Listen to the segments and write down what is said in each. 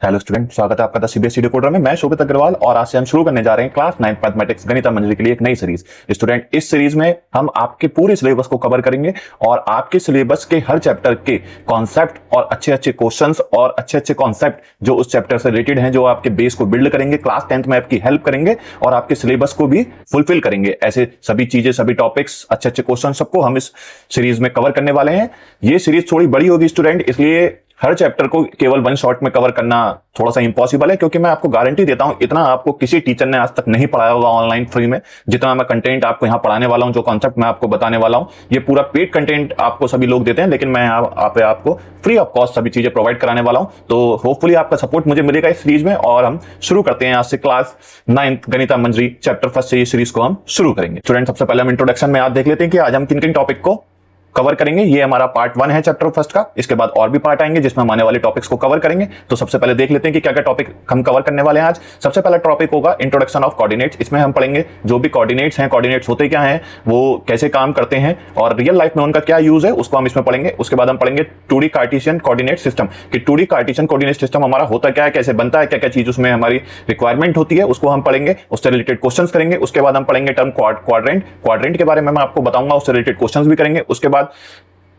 Hello student, स्वागत है आपका द सीबीएसई डिकोडर में। मैं शोभित अग्रवाल और आज से हम शुरू करने जा रहे हैं क्लास 9 मैथमेटिक्स गणिता मंजरी के लिए एक नई सीरीज। स्टूडेंट, इस सीरीज में हम आपके पूरे सिलेबस को कवर करेंगे और आपके सिलेबस के हर चैप्टर के कॉन्सेप्ट और अच्छे अच्छे क्वेश्चंस और अच्छे अच्छे कॉन्सेप्ट जो उस चैप्टर से रिलेटेड हैं, जो आपके बेस को बिल्ड करेंगे, क्लास 10th में आपकी हेल्प करेंगे और आपके सिलेबस को भी फुलफिल करेंगे। ऐसे सभी चीजें, सभी टॉपिक्स, अच्छे अच्छे क्वेश्चन सबको हम इस सीरीज में कवर करने वाले हैं। ये सीरीज थोड़ी बड़ी होगी स्टूडेंट, इसलिए हर चैप्टर को केवल वन शॉट में कवर करना थोड़ा सा इंपॉसिबल है, क्योंकि मैं आपको गारंटी देता हूं इतना आपको किसी टीचर ने आज तक नहीं पढ़ाया होगा ऑनलाइन फ्री में, जितना मैं कंटेंट आपको यहां पढ़ाने वाला हूं। जो कॉन्सेप्ट मैं आपको बताने वाला हूं, ये पूरा पेड कंटेंट आपको सभी लोग देते हैं, लेकिन मैं आपको फ्री ऑफ कॉस्ट सभी चीजें प्रोवाइड कराने वाला हूं। तो होपफुली आपका सपोर्ट मुझे मिलेगा इस सीरीज में और हम शुरू करते हैं आज से क्लास 9th गणिता मंजरी चैप्टर फर्स्ट से ये सीरीज को हम शुरू करेंगे। स्टूडेंट, सबसे पहले हम इंट्रोडक्शन में आज देख लेते हैं कि आज हम किन किन टॉपिक को कवर करेंगे। ये हमारा पार्ट 1 है चैप्टर फर्स्ट का। इसके बाद और भी पार्ट आएंगे जिसमें हम आने वाले टॉपिक्स को कवर करेंगे। तो सबसे पहले देख लेते हैं कि क्या क्या टॉपिक हम कवर करने वाले हैं आज। सबसे पहला टॉपिक होगा इंट्रोडक्शन ऑफ कोऑर्डिनेट्स। इसमें हम पढ़ेंगे जो भी कोऑर्डिनेट्स हैं, कोऑर्डिनेट्स होते क्या हैं, वो कैसे काम करते हैं और रियल लाइफ में उनका क्या यूज है, उसको हम इसमें पढ़ेंगे। उसके बाद हम पढ़ेंगे 2D कार्टेशियन कोऑर्डिनेट सिस्टम कि 2D कार्टेशियन कोऑर्डिनेट सिस्टम हमारा होता क्या है, कैसे बनता है, क्या क्या चीज उसमें हमारी रिक्वायरमेंट होती है, उसको हम पढ़ेंगे, उससे रिलेटेड क्वेश्चंस करेंगे। उसके बाद हम पढ़ेंगे टर्म क्वाड्रेंट के बारे में मैं आपको बताऊंगा, उससे रिलेटेड क्वेश्चंस भी करेंगे। उसके बाद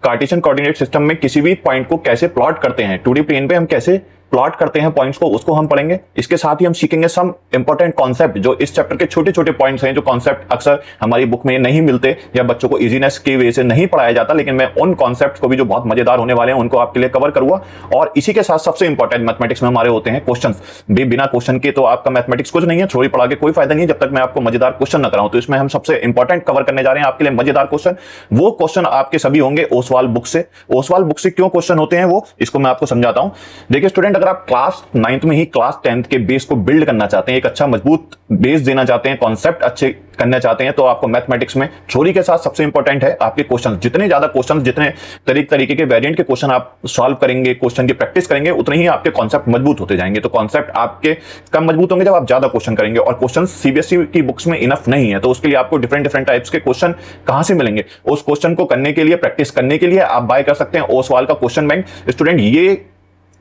कार्टेशियन कोऑर्डिनेट सिस्टम में किसी भी पॉइंट को कैसे प्लॉट करते हैं, 2D प्लेन पे हम कैसे प्लॉट करते हैं पॉइंट्स को, उसको हम पढ़ेंगे। इसके साथ ही हम सीखेंगे सम इंपॉर्टेंट कॉन्सेप्ट, जो इस चैप्टर के छोटे छोटे पॉइंट्स हैं, जो कॉन्सेप्ट अक्सर हमारी बुक में नहीं मिलते या बच्चों को इजीनेस की वजह से नहीं पढ़ाया जाता, लेकिन मैं उन कॉन्सेप्ट को भी जो बहुत मजेदार होने वाले हैं उनको आपके लिए कवर करूंगा। और इसी के साथ सबसे इंपॉर्टेंट मैथमेटिक्स में हमारे होते हैं क्वेश्चन। बिना क्वेश्चन के तो आपका मैथमेटिक्स कुछ नहीं है, थ्योरी पढ़ा के कोई फायदा नहीं है जब तक मैं आपको मजेदार क्वेश्चन न कराऊं। तो इसमें हम सबसे इंपॉर्टेंट कवर करने जा रहे हैं आपके लिए मजेदार क्वेश्चन। वो क्वेश्चन आपके सभी होंगे ओसवाल बुक से। ओसवाल बुक से क्यों क्वेश्चन होते हैं वो, इसको मैं आपको समझाता हूं। देखिए स्टूडेंट, अगर आप क्लास 9th में ही क्लास 10th के बेस को बिल्ड करना चाहते हैं, एक अच्छा मजबूत बेस देना चाहते हैं, कॉन्सेप्ट अच्छे करना चाहते हैं, तो आपको मैथमेटिक्स में थ्योरी के साथ सबसे इंपॉर्टेंट है आपके क्वेश्चन। जितने ज्यादा क्वेश्चन, जितने तरीके के वेरिएंट के क्वेश्चन आप सॉल्व करेंगे, क्वेश्चन की प्रैक्टिस करेंगे, उतने ही आपके कॉन्सेप्ट मजबूत होते जाएंगे। तो कॉन्सेप्ट आपके कम मजबूत होंगे जब आप ज्यादा क्वेश्चन करेंगे, और क्वेश्चन सीबीएसई की बुक्स में इनफ नहीं है, तो उसके लिए आपको डिफरेंट टाइप्स के क्वेश्चन कहां से मिलेंगे। उस क्वेश्चन को करने के लिए, प्रैक्टिस करने के लिए आप बाय कर सकते हैं ओसवाल का क्वेश्चन बैंक। स्टूडेंट, ये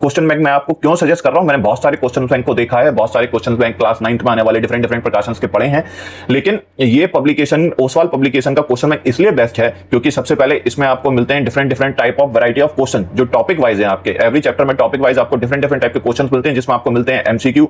क्वेश्चन बैंक मैं आपको क्यों सजेस्ट कर रहा हूं, मैंने बहुत सारे क्वेश्चन बैंक को देखा है, बहुत सारे क्वेश्चन बैंक क्लास 9th में आने वाले डिफरेंट प्रकाशंस के पढ़े हैं, लेकिन ये पब्लिकेशन, ओसवाल पब्लिकेशन का क्वेश्चन बैंक इसलिए बेस्ट है क्योंकि सबसे पहले इसमें आपको मिलते हैं different type of variety of question, जो टॉपिक वाइज है। आपके एवरी चैप्टर में टॉपिक वाइज आपको डिफरेंट टाइप के क्वेश्चन मिलते हैं, जिसमें आपको मिलते हैं MCQ,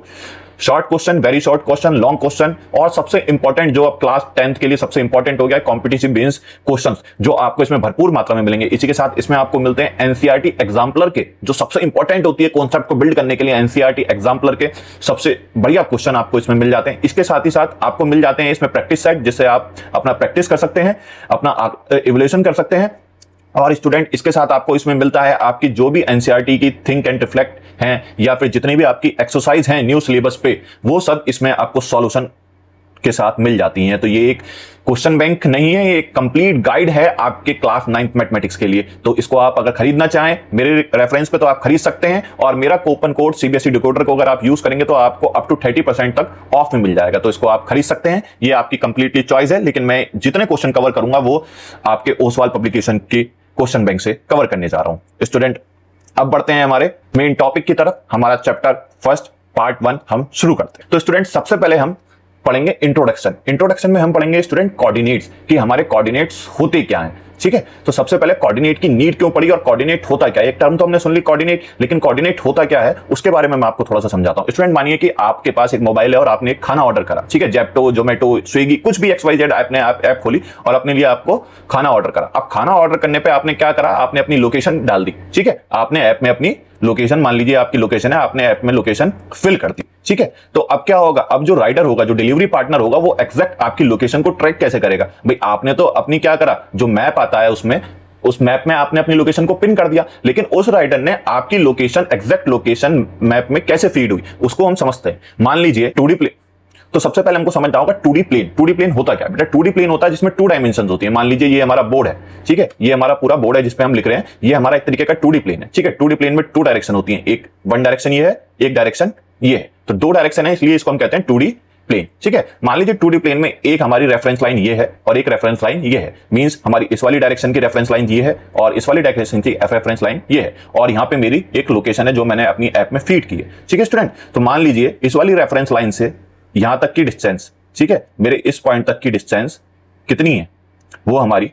short question, very short question, long question, और सबसे इंपॉर्टेंट जो अब क्लास 10th के लिए सबसे इंपॉर्टेंट हो गया, कॉम्पिटिटिव बेस्ड क्वेश्चंस, जो आपको इसमें भरपूर मात्रा में मिलेंगे। इसी के साथ इसमें आपको मिलते हैं एनसीईआरटी एग्जाम्पलर के, जो सबसे इंपॉर्टेंट होती है कॉन्सेप्ट को बिल्ड करने के लिए, एनसीईआरटी एग्जाम्पलर के सबसे बढ़िया क्वेश्चन आपको इसमें मिल जाते हैं। इसके साथ ही साथ आपको मिल जाते हैं इसमें प्रैक्टिस सेट, जिससे आप अपना प्रैक्टिस कर सकते हैं, अपना इवैल्यूएशन कर सकते हैं। और स्टूडेंट, इसके साथ आपको इसमें मिलता है आपकी जो भी एनसीईआरटी की थिंक एंड रिफ्लेक्ट हैं, या फिर जितनी भी आपकी एक्सरसाइज हैं न्यू सिलेबस पे, वो सब इसमें आपको सॉल्यूशन के साथ मिल जाती हैं। तो ये एक क्वेश्चन बैंक नहीं है, ये एक कंप्लीट गाइड है आपके क्लास 9th मैथमेटिक्स के लिए। तो इसको आप अगर खरीदना चाहें मेरे रेफरेंस पे तो आप खरीद सकते हैं, और मेरा कूपन कोड सीबीएसई डिकोडर को अगर आप यूज करेंगे तो आपको अप टू 30% तक ऑफ में मिल जाएगा। तो इसको आप खरीद सकते हैं, ये आपकी कंप्लीटली चॉइस है, लेकिन मैं जितने क्वेश्चन कवर करूंगा वो आपके ओसवाल पब्लिकेशन की क्वेश्चन बैंक से कवर करने जा रहा हूं। स्टूडेंट, अब बढ़ते हैं हमारे मेन टॉपिक की तरफ। हमारा चैप्टर फर्स्ट पार्ट 1 हम शुरू करते हैं। तो स्टूडेंट, सबसे पहले हम पढ़ेंगे इंट्रोडक्शन में हम पढ़ेंगे स्टूडेंट कोऑर्डिनेट्स, कि हमारे कोऑर्डिनेट्स होते क्या हैं। ठीक है, तो सबसे पहले कोऑर्डिनेट की नीड क्यों पड़ी और कोऑर्डिनेट होता क्या है। एक टर्म तो हमने सुन ली कोऑर्डिनेट, लेकिन कोऑर्डिनेट होता क्या है उसके बारे में मैं आपको थोड़ा सा समझाता हूं। स्टूडेंट, मानिए कि आपके पास एक मोबाइल है और आपने एक खाना ऑर्डर करा, ठीक है, जेप्टो, जोमेटो, स्विगी, कुछ भी XYZ आपने ऐप खोली और अपने लिए आपको खाना ऑर्डर करा। अब खाना ऑर्डर करने पे आपने क्या करा, आपने अपनी लोकेशन डाल दी, ठीक है, आपने ऐप में अपनी लोकेशन, मान लीजिए आपकी लोकेशन है, आपने ऐप में लोकेशन फिल कर दी, ठीक है। तो अब क्या होगा, अब जो राइडर होगा, जो डिलीवरी पार्टनर होगा, वो एग्जैक्ट आपकी लोकेशन को ट्रैक कैसे करेगा। भाई आपने तो अपनी क्या करा, जो मैप आता है उसमें, उस मैप में आपने अपनी लोकेशन को पिन कर दिया, लेकिन उस राइडर ने आपकी लोकेशन, एग्जैक्ट लोकेशन मैप में कैसे फीड हुई उसको हम समझते हैं। मान लीजिए 2D प्लेन, तो सबसे पहले हमको समझना होगा 2D प्लेन। 2D प्लेन होता क्या है बेटा, 2D प्लेन होता है जिसमें 2 डायमेंशंस होती है। मान लीजिए ये हमारा बोर्ड है, ठीक है, ये हमारा पूरा बोर्ड है जिसपे हम लिख रहे हैं, ये हमारा एक तरीके का 2D प्लेन है, ठीक है। 2D प्लेन में 2 डायरेक्शन होती है, एक वन डायरेक्शन ये है, एक डायरेक्शन ये है, तो 2 डायरेक्शन है, इसलिए इसको हम कहते हैं 2D प्लेन, ठीक है। मान लीजिए 2D प्लेन में एक हमारी रेफरेंस लाइन ये है और एक रेफरेंस लाइन ये है, मींस हमारी इस वाली डायरेक्शन की रेफरेंस लाइन ये है और इस वाली डायरेक्शन की रेफरेंस लाइन ये है, और यहाँ पे मेरी एक लोकेशन है जो मैंने अपनी ऐप में फीड की है, ठीक है स्टूडेंट। तो मान लीजिए इस वाली रेफरेंस लाइन से यहां तक की डिस्टेंस, ठीक है, मेरे इस पॉइंट तक की डिस्टेंस कितनी है, वो हमारी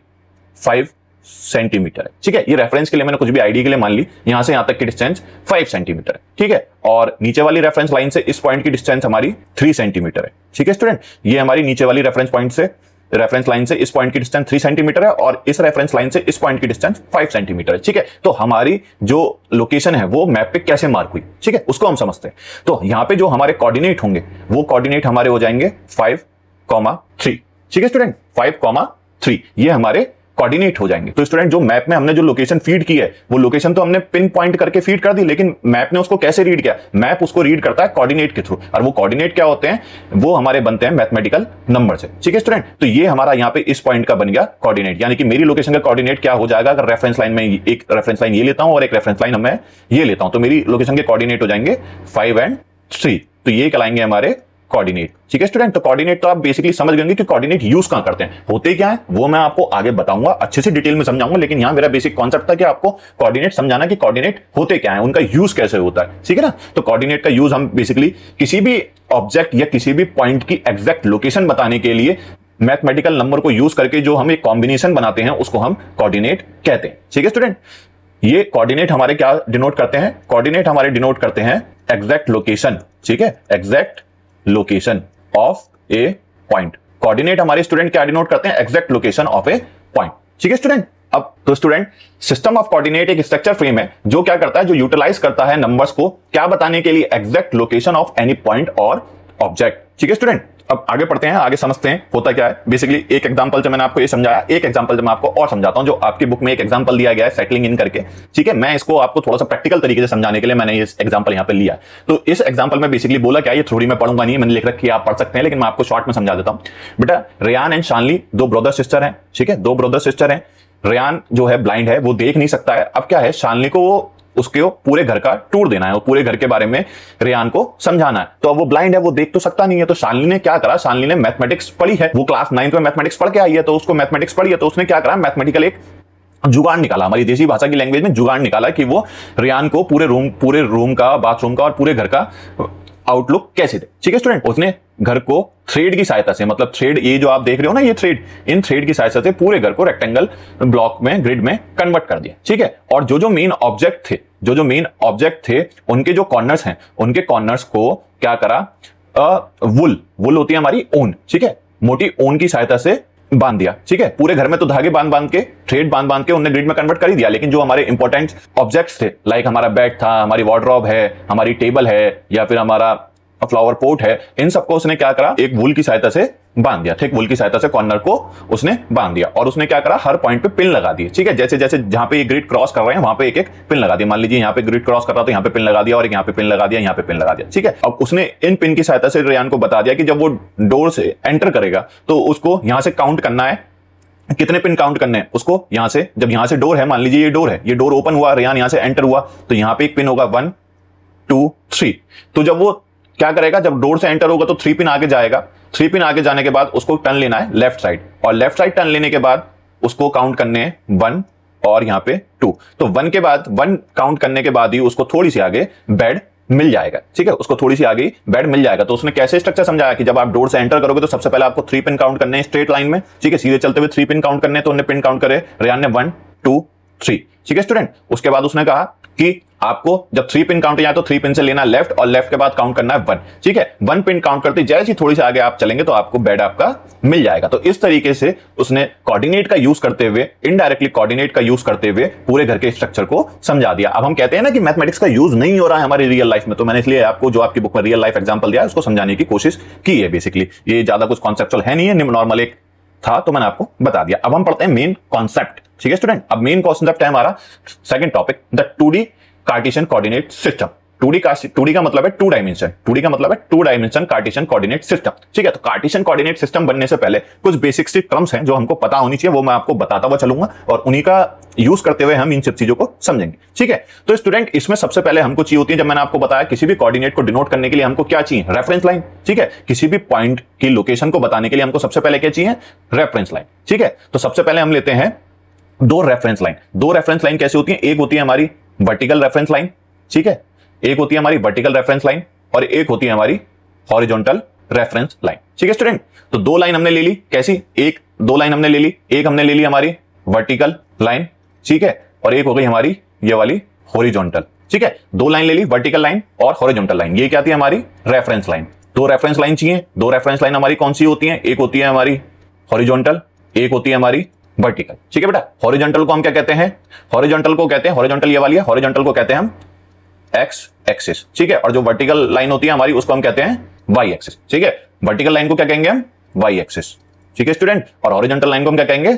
5 सेंटीमीटर है, ठीक है। ये रेफरेंस के लिए मैंने कुछ भी आईडी के लिए मान ली, यहां से यहां तक की डिस्टेंस 5 सेंटीमीटर है, ठीक है। और नीचे वाली रेफरेंस लाइन से इस पॉइंट की डिस्टेंस हमारी 3 सेंटीमीटर है, ठीक है स्टूडेंट। ये हमारी नीचे वाली रेफरेंस पॉइंट से रेफरेंस लाइन से इस पॉइंट की डिस्टेंस 3 सेंटीमीटर है और इस रेफरेंस लाइन से इस पॉइंट की डिस्टेंस 5 सेंटीमीटर है, ठीक है। तो हमारी जो लोकेशन है वो मैप पे कैसे मार्क हुई, ठीक है, उसको हम समझते हैं। तो यहां पे जो हमारे कोऑर्डिनेट होंगे वो कोऑर्डिनेट हमारे हो जाएंगे 5,3, ठीक है स्टूडेंट, 5,3 ये हमारे कोऑर्डिनेट हो जाएंगे। तो स्टूडेंट जो मैप में हमने जो लोकेशन फीड की है वो लोकेशन तो हमने पिन पॉइंट करके फीड कर दी, लेकिन मैप ने उसको कैसे रीड किया, मैप उसको रीड करता है कोऑर्डिनेट के थ्रू, और वो कोऑर्डिनेट क्या होते हैं, वो हमारे बनते हैं मैथमेटिकल नंबर से, ठीक है स्टूडेंट। तो ये हमारा यहाँ पे इस पॉइंट का बन गया कोऑर्डिनेट, यानी कि मेरी लोकेशन का कोऑर्डिनेट क्या हो जाएगा, अगर रेफरेंस लाइन में एक रेफरेंस लाइन ये लेता हूं और एक रेफरेंस लाइन मैं ये लेता हूं, तो मेरी लोकेशन के कोऑर्डिनेट हो जाएंगे 5 और 3, तो ये कहलाएंगे हमारे कोऑर्डिनेट, ठीक है स्टूडेंट। तो कोऑर्डिनेट तो आप बेसिकली समझ गए कि कोऑर्डिनेट यूज कहां करते हैं, होते क्या है वो मैं आपको आगे बताऊंगा, अच्छे से डिटेल में समझाऊंगा, लेकिन यहां मेरा बेसिक कॉन्सेप्ट था कि आपको कोऑर्डिनेट समझाना कि कोऑर्डिनेट होते क्या है, उनका यूज कैसे होता है, ठीक है ना। तो कोऑर्डिनेट का यूज हम बेसिकली किसी भी ऑब्जेक्ट या किसी भी पॉइंट की एग्जैक्ट लोकेशन बताने के लिए मैथमेटिकल नंबर को यूज करके जो हम एक कॉम्बिनेशन बनाते हैं उसको हम कोऑर्डिनेट कहते हैं, ठीक है स्टूडेंट। ये कोऑर्डिनेट हमारे क्या डिनोट करते हैं, कोऑर्डिनेट हमारे डिनोट करते हैं एग्जैक्ट लोकेशन, ठीक है, exact location of a point. Coordinate हमारे स्टूडेंट क्या डिनोट करते हैं, exact location of a point, ठीक है स्टूडेंट। अब तो स्टूडेंट सिस्टम ऑफ कोऑर्डिनेट एक स्ट्रक्चर फ्रेम है जो क्या करता है, जो यूटिलाइज करता है नंबर्स को क्या बताने के लिए, exact location of any point और ऑब्जेक्ट, ठीक है स्टूडेंट। अब आगे पढ़ते हैं, आगे समझते हैं होता क्या है। बेसिकली एक एग्जांपल से मैंने आपको ये समझाया, एक एग्जांपल से मैं आपको और समझाता हूं, जो आपकी बुक में एक एग्जांपल दिया गया है सेटलिंग इन करके, ठीक है। मैं इसको आपको थोड़ा सा प्रैक्टिकल तरीके से समझाने के लिए मैंने ये एग्जांपल यहां पे लिया। तो इस एग्जांपल में बेसिकली बोला क्या, ये थ्योरी में पढ़ूंगा नहीं, मैंने लिख रखी है, आप पढ़ सकते हैं, लेकिन मैं आपको शॉर्ट में समझा देता हूं। बेटा रेयान एंड शानली दो ब्रदर सिस्टर हैं, ठीक है, दो ब्रदर सिस्टर हैं। रेयान जो है ब्लाइंड है, वो देख नहीं सकता है। अब क्या है, शानली को वो उसके पूरे घर का टूर देना है, वो पूरे घर के बारे में रेयान को समझाना है। तो अब वो ब्लाइंड है, वो देख तो सकता नहीं है, तो शानली ने क्या करा, शानली ने मैथमेटिक्स पढ़ी है, वो क्लास 9th में मैथमेटिक्स पढ़ के आई है, तो उसको मैथमेटिक्स पढ़ी है, तो उसने क्या करा, मैथमेटिकल एक जुगाड़ निकाला, हमारी देसी भाषा की लैंग्वेज में जुगाड़ निकाला कि वो रेयान को पूरे रूम का, बाथरूम का और पूरे घर का आउटलुक कैसे दे, ठीक है स्टूडेंट। उसने घर को थ्रेड की सहायता से, मतलब थ्रेड ये जो आप देख रहे हो ना, ये थ्रेड, इन थ्रेड की सहायता से पूरे घर को रेक्टेंगल ब्लॉक में, ग्रिड में कन्वर्ट कर दिया, ठीक है। और जो मेन ऑब्जेक्ट थे, जो मेन ऑब्जेक्ट थे, उनके जो कॉर्नर्स हैं, उनके कॉर्नर्स को क्या करा, वुल होती है हमारी ऊन, ठीक है, मोटी ऊन की सहायता से बांध दिया, ठीक है। पूरे घर में तो धागे बांध के, थ्रेड बांध के उन्होंने ग्रिड में कन्वर्ट कर ही दिया, लेकिन जो हमारे इंपॉर्टेंट ऑब्जेक्ट्स थे, लाइक हमारा बेड था, हमारी वार्डरोब है, हमारी टेबल है, या फिर हमारा फ्लावर पोट है, इन सबको उसने क्या करा, एक वुल की सहायता से बांध दिया, ठीक, वुल की सहायता से कॉर्नर को उसने बांध दिया। और उसने क्या करा, हर पॉइंट पे पिन लगा दिए, ठीक है। जैसे जैसे जहां पे ये ग्रिड क्रॉस कर रहे हैं वहां पे एक एक पिन लगा दिया। मान लीजिए यहाँ पे ग्रिड क्रॉस कर रहा तो यहाँ पे पिन लगा दिया, और यहाँ पे पिन लगा दिया, यहाँ पे पिन लगा दिया, ठीक है। अब उसने इन पिन की सहायता से रेयान को बता दिया कि जब वो डोर से एंटर करेगा तो उसको यहां से काउंट करना है, कितने पिन काउंट करने हैं उसको। यहां से, जब यहां से डोर है, मान लीजिए ये डोर है, ये डोर ओपन हुआ, रेयान यहां से एंटर हुआ, तो यहां पे एक पिन होगा 1 2 3। तो जब वो क्या करेगा, जब डोर से एंटर होगा तो 3 पिन आगे जाएगा, 3 पिन आगे जाने के बाद उसको टर्न लेना है लेफ्ट साइड, और लेफ्ट साइड टर्न लेने के बाद उसको काउंट करने हैं 1 और यहाँ पे 2। तो 1 के बाद, 1 काउंट करने के बाद ही उसको थोड़ी सी आगे बेड मिल जाएगा, ठीक है, उसको थोड़ी सी आगे बेड मिल जाएगा। तो उसने कैसे स्ट्रक्चर समझाया कि जब आप डोर से एंटर करोगे तो सबसे पहले आपको 3 पिन काउंट करने हैं स्ट्रेट लाइन में, ठीक है, सीधे चलते हुए 3 पिन काउंट करने हैं। तो उन्होंने पिन काउंट करे, रेयान ने 1 2 3, ठीक है स्टूडेंट। उसके बाद उसने कहा कि आपको जब 3 पिन काउंट, या तो 3 पिन से लेना लेफ्ट, और लेफ्ट के बाद काउंट करना है 1, ठीक है। 1 पिन काउंट करते जैसे थोड़ी सी आगे आप चलेंगे तो आपको बेड आपका मिल जाएगा। तो इस तरीके से उसने कोऑर्डिनेट का यूज करते हुए, इनडायरेक्टली कोऑर्डिनेट का यूज करते हुए पूरे घर के स्ट्रक्चर को समझा दिया। अब हम कहते हैं ना कि मैथमेटिक्स का यूज नहीं हो रहा है हमारी रियल लाइफ में, तो मैंने इसलिए आपको जो आपकी बुक में रियल लाइफ एग्जांपल दिया है उसको समझाने की कोशिश की है। बेसिकली ये ज्यादा कुछ कॉन्सेप्चुअल है नहीं है, नॉर्मल एक था, तो मैंने आपको बता दिया। अब हम पढ़ते हैं मेन कॉन्सेप्ट, ठीक है स्टूडेंट। अब मेन कॉन्सेप्ट है हमारा second topic, the 2D Cartesian coordinate system, 2D का मतलब है टू डायमेंशन, 2D का मतलब है two dimension cartesian coordinate system. ठीक है, तो कार्टेशियन कोऑर्डिनेट सिस्टम बनने से पहले कुछ बेसिक सी टर्म्स हैं जो हमको पता होनी चाहिए, वो मैं आपको बताता हुआ चलूंगा और उन्हीं का यूज करते हुए हम इन सब चीजों को समझेंगे। ठीक है, तो स्टूडेंट इसमें सबसे पहले हमको चाहिए होती है, जब मैंने आपको बताया किसी भी कोऑर्डिनेट को डिनोट करने के लिए हमको क्या चाहिए, रेफरेंस लाइन। ठीक है, किसी भी पॉइंट की लोकेशन को बताने के लिए हमको सबसे पहले क्या चाहिए, रेफरेंस लाइन। ठीक है, तो सबसे पहले हम लेते हैं दो रेफरेंस लाइन। दो रेफरेंस लाइन कैसे होती है, एक होती है हमारी वर्टिकल रेफरेंस लाइन, ठीक है, एक होती है हमारी वर्टिकल रेफरेंस लाइन और एक होती है हमारी हॉरिजॉन्टल रेफरेंस लाइन। ठीक है स्टूडेंट, तो दो लाइन हमने ले ली, कैसी, एक दो लाइन हमने ले ली, एक हमने ले ली हमारी वर्टिकल लाइन, ठीक है, और एक हो गई हमारी ये वाली हॉरिजॉन्टल। ठीक है, दो लाइन ले ली, वर्टिकल लाइन और हॉरिजॉन्टल लाइन, ये क्या थी हमारी रेफरेंस लाइन। दो रेफरेंस लाइन चाहिए, दो रेफरेंस लाइन हमारी कौन सी होती है, एक होती है हमारी हॉरिजॉन्टल, एक होती है हमारी वर्टिकल। ठीक है बेटा, हॉरिजॉन्टल को हम क्या कहते हैं, हॉरिजॉन्टल को कहते हैं, हॉरिजॉन्टल ये वाली है, हॉरिजॉन्टल को कहते हैं हम एक्स एक्सिस। ठीक है, और जो वर्टिकल लाइन होती है हमारी उसको हम कहते हैं वाई एक्सिस। ठीक है, वर्टिकल लाइन को क्या कहेंगे हम, वाई एक्सिस। ठीक है स्टूडेंट, और हॉरिजॉन्टल लाइन को हम क्या कहेंगे,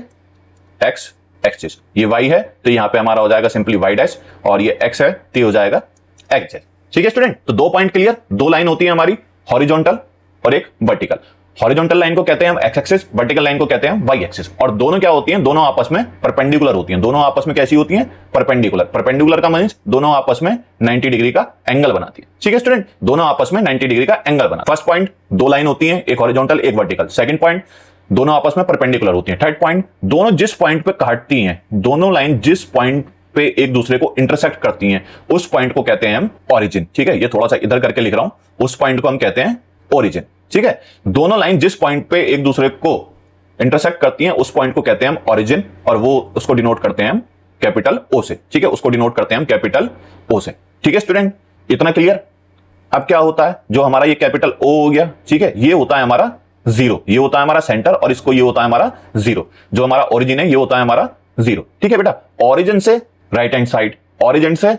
एक्स एक्सिस। ये वाई है तो यहां पे हमारा हो जाएगा सिंपली वाई डैश, और ये एक्स है तो ये हो जाएगा एक्स डैश। ठीक है स्टूडेंट, तो दो पॉइंट क्लियर, दो लाइन होती है हमारी हॉरिजॉन्टल और एक वर्टिकल। हॉरिजॉन्टल लाइन को कहते हैं हम एक्स एक्सिस, वर्टिकल लाइन को कहते हैं वाई एक्सिस, और दोनों क्या होती हैं, दोनों आपस में परपेंडिकुलर होती हैं। दोनों आपस में कैसी होती हैं, परपेंडिकुलर। परपेंडिकुलर का मींस दोनों आपस में 90 डिग्री का एंगल बनाती है। ठीक है स्टूडेंट, दोनों आपस में 90 डिग्री का एंगल बना। फर्स्ट पॉइंट, दो लाइन होती है, एक हॉरिजॉन्टल एक वर्टिकल। सेकंड पॉइंट, दोनों आपस में परपेंडिकुलर होती है। थर्ड पॉइंट, दोनों जिस पॉइंट पे काटती हैं, दोनों लाइन जिस पॉइंट पे एक दूसरे को इंटरसेक्ट करती हैं उस पॉइंट को कहते हैं हम ओरिजिन। ठीक है, ये थोड़ा सा इधर करके लिख रहा हूं, उस पॉइंट को हम कहते हैं ओरिजिन। ठीक है, दोनों लाइन जिस पॉइंट पे एक दूसरे को इंटरसेक्ट करती हैं उस पॉइंट को कहते हैं हम ओरिजिन, और वो उसको डिनोट करते हैं हम कैपिटल ओ से। ठीक है, उसको डिनोट करते हैं हम कैपिटल ओ से। ठीक है स्टूडेंट, इतना क्लियर। अब क्या होता है, जो हमारा ये कैपिटल ओ हो गया, ठीक है, ये होता है हमारा जीरो, ये होता है हमारा सेंटर, और इसको ये होता है हमारा जीरो। जो हमारा ओरिजिन है ये होता है हमारा जीरो। ठीक है बेटा, ओरिजिन से राइट हैंड साइड, ओरिजिन से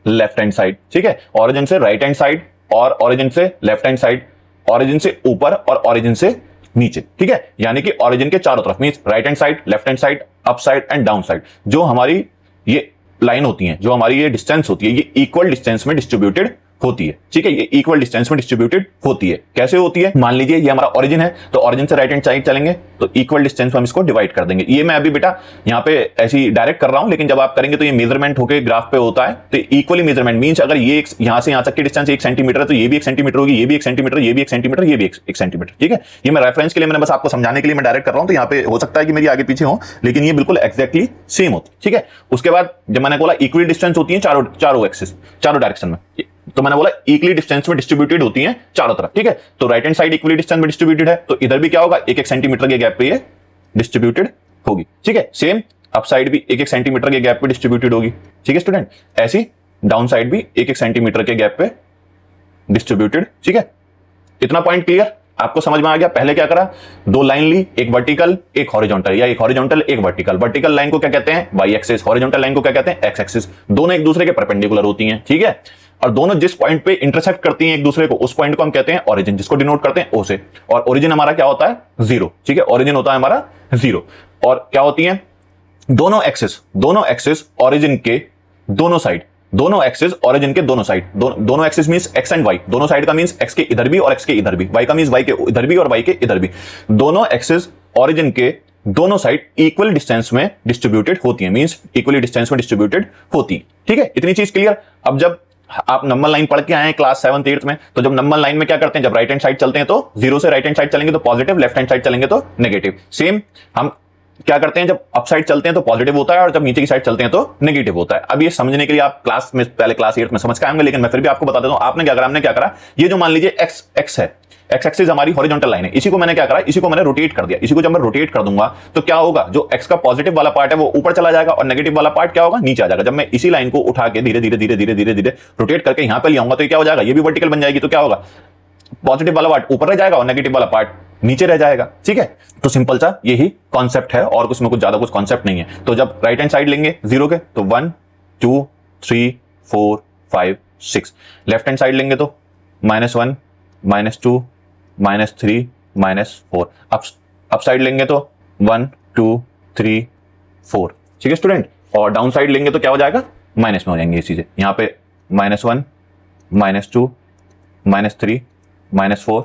लेफ्ट हैंड साइड। ठीक है, ओरिजिन से राइट हैंड साइड और ओरिजिन से लेफ्ट हैंड साइड, ओरिजिन से ऊपर और ओरिजिन से नीचे। ठीक है, यानी कि ओरिजिन के चारों तरफ, means right hand side, left hand side, up side and down side, जो हमारी ये लाइन होती है, जो हमारी ये डिस्टेंस होती है, ये इक्वल डिस्टेंस में डिस्ट्रीब्यूटेड होती है। ठीक है, ये इक्वल डिस्टेंस में डिस्ट्रीब्यूटेड होती है। कैसे होती है, मान लीजिए ये हमारा ओरिजिन है, तो ओरिजिन से राइट हैंड साइड चलेंगे तो इक्वल डिस्टेंस में हम इसको डिवाइड कर देंगे। ये मैं अभी बेटा यहाँ पे ऐसी डायरेक्ट कर रहा हूं, लेकिन जब आप करेंगे तो ये मेजरमेंट होकर ग्राफ पे होता है, तो इक्वली मेजरमेंट मींस अगर ये यहां से यहां तक की डिस्टेंस 1 सेंटीमीटर है तो ये भी 1 सेंटीमीटर होगी, ये भी 1 सेंटीमीटर, ये भी 1 सेंटीमीटर, ये भी 1 सेंटीमीटर। ठीक है, ये मैं रेफरेंस के लिए, मैंने बस आपको समझाने के लिए मैं डायरेक्ट कर रहा हूं, तो यहाँ पे हो सकता है कि मेरी आगे पीछे हो, लेकिन ये बिल्कुल एक्जैक्टली सेम होती है। ठीक है, उसके बाद जब मैंने बोला इक्वली डिस्टेंस होती है चारों एक्सिस, चारों डायरेक्शन में, तो मैंने बोला इक्वली डिस्टेंस में डिस्ट्रीब्यूटेड होती हैं चारों तरफ। ठीक है, तो right hand side equally distance में डिस्ट्रीब्यूटेड है, तो इधर भी क्या होगा, 1-1 सेंटीमीटर के गैप पे ये डिस्ट्रीब्यूटेड होगी। ठीक है, सेम अप साइड भी 1-1 सेंटीमीटर के गैप पे डिस्ट्रीब्यूटेड होगी। ठीक है स्टूडेंट, ऐसी डाउन साइड भी 1-1 सेंटीमीटर के गैप पे डिस्ट्रीब्यूटेड। ठीक है, इतना पॉइंट क्लियर, आपको समझ में आ गया। पहले क्या करा, दो लाइन ली, एक वर्टिकल एक हॉरिजॉन्टल, या एक हॉरिजॉन्टल एक वर्टिकल। वर्टिकल लाइन को क्या कहते हैं, वाई एक्सिस, हॉरिजॉन्टल लाइन को क्या कहते हैं, एक्स एक्सिस। दोनों एक दूसरे के परपेंडिकुलर होती हैं। ठीक है, और दोनों जिस पॉइंट पे इंटरसेक्ट करती हैं एक दूसरे को उस पॉइंट को हम कहते हैं ओरिजिन, जिसको डिनोट करते हैं ओ से। और ओरिजिन हमारा क्या होता है, जीरो। ठीक है, ओरिजिन होता है हमारा जीरो। और क्या होती है, दोनों एक्सिस ओरिजिन के दोनों साइड, दोनों एक्सिस ओरिजिन के दोनों साइड, दोनों axis means X and Y, दोनों साइड का मींस एक्स के इधर भी और एक्स के इधर भी, वाई का मींस वाई के इधर भी और वाई के इधर भी। दोनों एक्सिस ओरिजिन के दोनों साइड इक्वल डिस्टेंस में डिस्ट्रीब्यूटेड होती है, मींस इक्वली डिस्टेंस में डिस्ट्रीब्यूटेड होती है। ठीक है, इतनी चीज क्लियर। अब जब आप नंबर लाइन पढ़ के आए हैं क्लास 7th 8th में, तो जब नंबर लाइन में क्या करते हैं, जब राइट हैंड साइड चलते हैं तो जीरो से राइट हैंड साइड चलेंगे तो पॉजिटिव, लेफ्ट हैंड साइड चलेंगे तो नेगेटिव। सेम हम क्या करते हैं, जब अप साइड चलते हैं तो पॉजिटिव होता है और जब नीचे की साइड चलते हैं तो नेगेटिव होता है। अब ये समझने के लिए आप क्लास में पहले क्लास 8th में समझ के आएंगे, लेकिन मैं फिर भी आपको बता देता हूं। आपने क्या करा, हमने क्या करा, ये जो मान लीजिए एक्स है, एक्स एक्सिस हमारी हॉरिजॉन्टल लाइन है, इसी को मैंने क्या करा, इसी को मैंने रोटेट कर दिया। इसी को जब मैं रोटेट कर दूंगा तो क्या होगा, जो एक्स का पॉजिटिव वाला पार्ट है वो ऊपर चला जाएगा और नेगेटिव वाला पार्ट क्या होगा, नीचे आ जाएगा। जब मैं इसी लाइन को उठा के धीरे धीरे धीरे धीरे धीरे धीरे रोटेट करके यहां पे ले आऊंगा तो ये क्या हो जाएगा, ये भी वर्टिकल बन जाएगी। तो क्या होगा, पॉजिटिव वाला पार्ट ऊपर रह जाएगा और नेगेटिव वाला पार्ट नीचे रह जाएगा। ठीक है, तो सिंपल सा यही कॉन्सेप्ट है और उसमें कुछ ज्यादा कुछ कॉन्सेप्ट नहीं है। तो जब राइट हैंड साइड लेंगे जीरो के तो 1 2 3 4 5 6, लेफ्ट हैंड साइड लेंगे तो -1 -2 -3 -4, अप साइड लेंगे तो 1 2 3 4। ठीक है स्टूडेंट, और डाउन साइड लेंगे तो क्या हो जाएगा, माइनस में हो जाएंगे ये चीजें। यहाँ पे -1 -2 -3 -4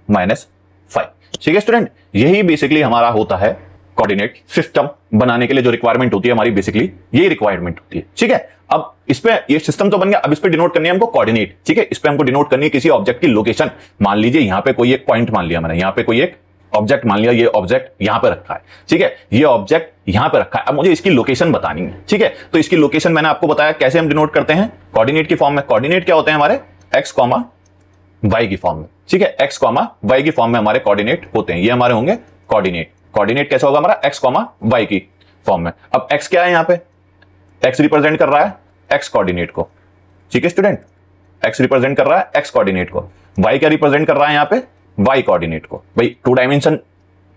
-5। ठीक है स्टूडेंट, यही बेसिकली हमारा होता है कोऑर्डिनेट सिस्टम बनाने के लिए जो रिक्वायरमेंट होती है हमारी, बेसिकली यही रिक्वायरमेंट होती है। ठीक है, अब इस पे ये सिस्टम तो बन गया, अब इस पे डिनोट करनी है हमको कोऑर्डिनेट। ठीक है, इस पे हमको डिनोट करनी है किसी ऑब्जेक्ट की लोकेशन। मान लीजिए यहां पे कोई एक पॉइंट मान लिया मैंने, यहां पे कोई एक ऑब्जेक्ट मान लिया, ये ऑब्जेक्ट यहां पे रखा है। ठीक है, ये ऑब्जेक्ट यहां पे रखा है, अब मुझे इसकी लोकेशन बतानी है। ठीक है, तो इसकी लोकेशन मैंने आपको बताया कैसे हम डिनोट करते हैं, कोऑर्डिनेट की फॉर्म में। कोऑर्डिनेट क्या होते हैं हमारे, x, y की फॉर्म में। ठीक है, x, y की फॉर्म में हमारे कोऑर्डिनेट होते हैं, ये हमारे होंगे कोऑर्डिनेट। कोऑर्डिनेट कैसे होगा हमारा, x, y की फॉर्म में। अब x क्या है, यहां पे x रिप्रेजेंट कर रहा है x कोऑर्डिनेट को। ठीक है स्टूडेंट, x रिप्रेजेंट कर रहा है x कोऑर्डिनेट को, y क्या रिप्रेजेंट कर रहा है यहां पे, y कोऑर्डिनेट को। भाई 2 डायमेंशन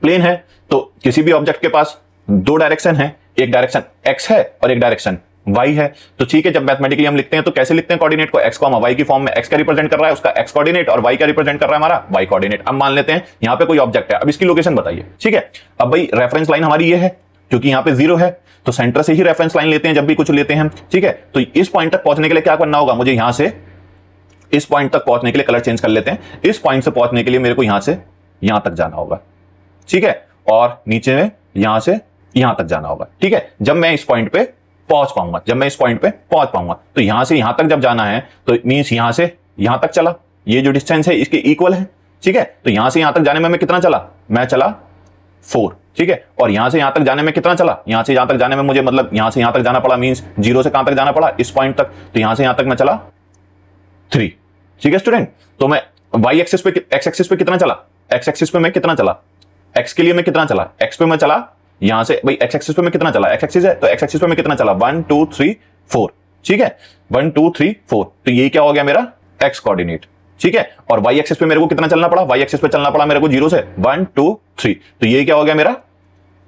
प्लेन है, तो किसी भी ऑब्जेक्ट के पास 2 डायरेक्शन है, एक डायरेक्शन x है और एक डायरेक्शन y है। तो ठीक है, जब मैथमेटिकली हम लिखते हैं तो कैसे लिखते हैं कोऑर्डिनेट को, x, y की फॉर्म में। x क्या रिप्रेजेंट कर रहा है, उसका x कोऑर्डिनेट, और y क्या रिप्रेजेंट कर रहा है हमारा y कोऑर्डिनेट। अब मान लेते हैं यहां पे कोई ऑब्जेक्ट है, अब इसकी लोकेशन बताइए। ठीक है, अब भाई रेफरेंस लाइन हमारी ये है, क्योंकि यहां पे 0 है तो सेंटर से ही रेफरेंस लाइन लेते हैं जब भी कुछ लेते हैं। ठीक है, तो इस पॉइंट तक पहुंचने के लिए क्या करना होगा, मुझे यहां से इस पॉइंट तक पहुंचने के लिए कलर चेंज कर लेते हैं, इस पॉइंट से पहुंचने के लिए मेरे को यहां से यहां तक जाना होगा। ठीक है, और नीचे में यहां से यहां तक जाना होगा। ठीक है, जब मैं इस पॉइंट पे पहुंच पाऊंगा, तो यहां से यहां तक जब जाना है तो मींस यहां से यहां तक चला, ये जो डिस्टेंस है इसके इक्वल है। ठीक है, तो यहां से यहां तक जाने में मैं कितना चला, मैं चला 4। ठीक है, और यहां से यहां तक जाने में कितना चला, यहां से यहां तक जाने में मुझे मतलब यहां से यहां तक जाना पड़ा, मींस 0 से कहां तक जाना पड़ा, इस पॉइंट तक, तो यहां से यहां तक मैं चला 3। ठीक है स्टूडेंट, तो मैं y एक्सिस पे, x एक्सिस पे कितना चला, x एक्सिस पे मैं कितना चला, x के लिए मैं कितना चला, x पे मैं चला यहां से, भाई x एक्सिस पे मैं कितना चला, x एक्सिस है तो x एक्सिस पे मैं कितना चला, 1 2 3 4। ठीक है, 1 2 3 4, तो ये क्या हो गया मेरा x कोऑर्डिनेट। ठीक है, और y एक्सिस पे मेरे को कितना चलना पड़ा, y एक्सिस पे चलना पड़ा मेरे को 0 से 1 2 3, तो ये क्या हो गया मेरा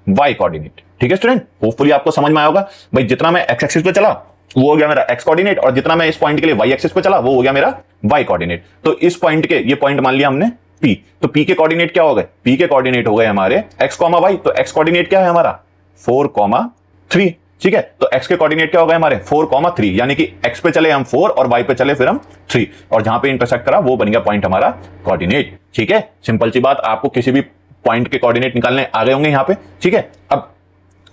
y कोऑर्डिनेट। ठीक है स्टूडेंट, होपफुली आपको समझ में आया होगा। भाई जितना मैं x एक्सिस पे चला वो हो गया मेरा x कोऑर्डिनेट, और जितना मैं इस पॉइंट के लिए y एक्सिस पे चला वो हो गया मेरा y कोऑर्डिनेट। तो इस पॉइंट के, ये पॉइंट मान लिया हमने P, तो P के कोऑर्डिनेट क्या हो गए, P के कोऑर्डिनेट हो गए हमारे x, y, तो x कोऑर्डिनेट क्या है हमारा 4, 3। ठीक है, तो x के कोऑर्डिनेट क्या हो गए हमारे 4, 3, यानी कि x पे चले हम 4 और y पे चले फिर हम 3, और जहां पे इंटरसेक्ट करा वो बन गया पॉइंट हमारा कोऑर्डिनेट। ठीक है, सिंपल सी बात, आपको किसी भी पॉइंट के कोऑर्डिनेट निकालने आ गए होंगे यहां पे। ठीक है, अब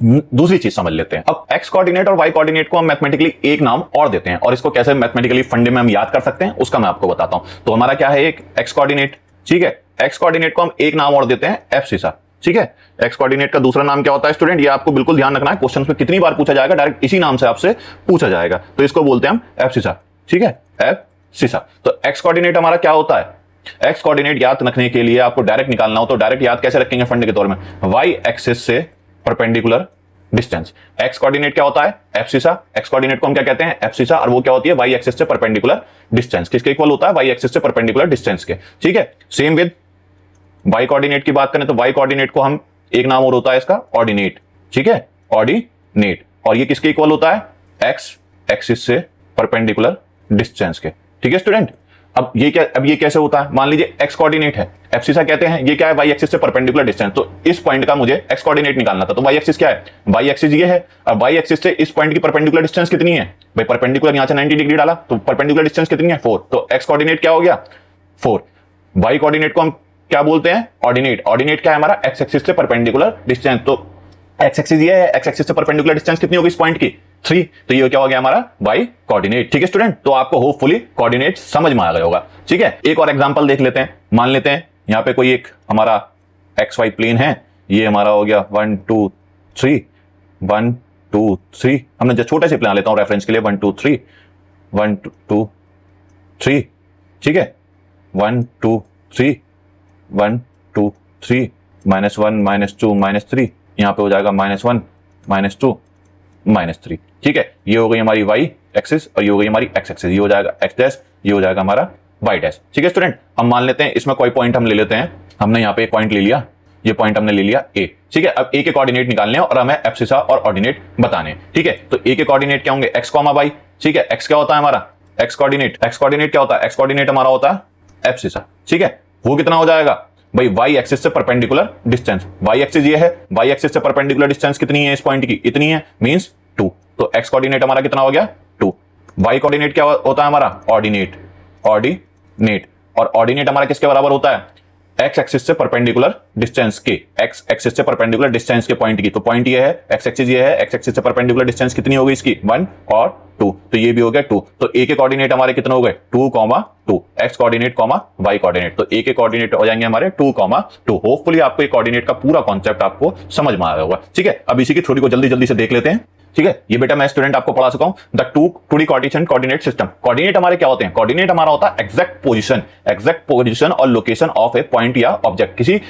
दूसरी चीज समझ लेते हैं। अब x कोऑर्डिनेट और y कोऑर्डिनेट को हम मैथमेटिकली एक नाम और देते हैं, और इसको कैसे मैथमेटिकली फंडे में हम याद कर सकते हैं उसका मैं आपको बताता हूं। तो हमारा क्या है, एक x कोऑर्डिनेट। ठीक है, x कोऑर्डिनेट को हम एक नाम और देते हैं एब्सिसा। ठीक है, x कोऑर्डिनेट का दूसरा नाम क्या होता है स्टूडेंट, ये आपको बिल्कुल ध्यान रखना है, क्वेश्चन में कितनी बार पूछा जाएगा, डायरेक्ट इसी नाम से आपसे पूछा जाएगा, तो इसको बोलते हैं हम एब्सिसा। ठीक है, एब्सिसा। तो x कोऑर्डिनेट हमारा क्या होता है, x कोऑर्डिनेट याद रखने के लिए आपको डायरेक्ट निकालना हो तो डायरेक्ट याद कैसे रखेंगे फंडे के तौर में, y एक्सिस से परपेंडिकुलर डिस्टेंस। x कोऑर्डिनेट क्या होता है, एब्सिसा। x कोऑर्डिनेट को हम क्या कहते हैं, एब्सिसा, और वो क्या होती है, y एक्सिस से परपेंडिकुलर डिस्टेंस। किसके इक्वल होता है, y एक्सिस से परपेंडिकुलर डिस्टेंस के। ठीक है, सेम विद y कोऑर्डिनेट की बात करें तो y कोऑर्डिनेट को हम एक नाम और होता है इसका ऑर्डिनेट। ठीक है, ऑर्डिनेट, और ये किसके इक्वल होता है, x एक्सिस से परपेंडिकुलर डिस्टेंस के। ठीक है स्टूडेंट, अब ये कैसे होता है, मान लीजिए x कोऑर्डिनेट है, एब्सिसा कहते हैं, ये क्या है, y एक्सिस से परपेंडिकुलर डिस्टेंस, तो इस पॉइंट का मुझे x कोऑर्डिनेट निकालना था, तो y एक्सिस क्या है, y एक्सिस ये है, और y एक्सिस से इस पॉइंट की परपेंडिकुलर डिस्टेंस कितनी है, भाई परपेंडिकुलर यहां से 90 डिग्री डाला तो परपेंडिकुलर डिस्टेंस कितनी है 4, तो x कोऑर्डिनेट क्या हो गया 4। y कोऑर्डिनेट को हम क्या बोलते हैं, ऑर्डिनेट। ऑर्डिनेट क्या है हमारा, x एक्सिस से परपेंडिकुलर डिस्टेंस, तो x एक्सिस ये है, x एक्सिस से परपेंडिकुलर डिस्टेंस कितनी होगी इस पॉइंट की 3, तो ये क्या हो गया हमारा y कोऑर्डिनेट। ठीक है स्टूडेंट, तो आपको होपफुली कोऑर्डिनेट समझ में आ गया होगा। ठीक है, एक और एग्जांपल देख लेते हैं। मान लेते हैं यहां पे कोई एक हमारा xy प्लेन है, ये हमारा हो गया 1 2 3 1 2 3, हमने जो छोटे से प्लान लेता हूं रेफरेंस के लिए 1 2 3 1 2 3। ठीक है, 1 2 3 1 2 3 -1 -2 -3, यहां पे हो जाएगा -1 -2 -3। ठीक है, ये हो गई हमारी y एक्सिस और ये हो गई हमारी x एक्सिस, ये हो जाएगा x डैश, ये हो जाएगा हमारा y डैश। ठीक है स्टूडेंट, अब मान लेते हैं इसमें कोई पॉइंट हम ले लेते हैं, हमने यहाँ पे एक पॉइंट ले लिया, ये पॉइंट हमने ले लिया a। ठीक है, अब a के कोऑर्डिनेट निकालने हैं और हमें एब्सिसा और ऑर्डिनेट बताने हैं। ठीक है, तो a के कोऑर्डिनेट क्या होंगे, x, y। ठीक है, x क्या होता है हमारा, x कोऑर्डिनेट क्या होता है, x कोऑर्डिनेट हमारा होता है एब्सिसा। ठीक है, वो कितना हो जाएगा भाई, y एक्सिस से परपेंडिकुलर डिस्टेंस, y एक्सिस ये है, y एक्सिस से परपेंडिकुलर डिस्टेंस कितनी है इस पॉइंट की, इतनी है, मींस 2, तो x कोऑर्डिनेट हमारा कितना हो गया 2। y कोऑर्डिनेट क्या होता है हमारा, ऑर्डिनेट। ऑर्डिनेट, और ऑर्डिनेट हमारा किसके बराबर होता है, एक्स एक्सिस से परपेंडिकुलर डिस्टेंस के, एक्स एक्सिस से परपेंडिकुलर डिस्टेंस के पॉइंट की। तो पॉइंट ये है, एक्स एक्सिस ये है, एक्स एक्सिस से परपेंडिकुलर डिस्टेंस कितनी हो गई इसकी, 1 और 2, तो ये भी हो गया 2। तो ए के कोऑर्डिनेट हमारे कितने हो गए, 2, 2, एक्स कोऑर्डिनेट, वाई कोऑर्डिनेट। तो ए के कोऑर्डिनेट हो जाएंगे हमारे 2, 2। होपफुली आपको ये कोऑर्डिनेट का पूरा कॉन्सेप्ट आपको समझ में आया होगा। ठीक है, अब इसी की थ्योरी को जल्दी जल्दी से देख लेते हैं। ठीक है, ये बेटा मैं स्टूडेंट आपको पढ़ा सका हूं, the two D Cartesian coordinate system. Coordinate हमारे क्या होते हैं, कोऑर्डिनेट हमारा होता है एग्जैक्ट पोजीशन और लोकेशन ऑफ ए पॉइंट या ऑब्जेक्ट। किसी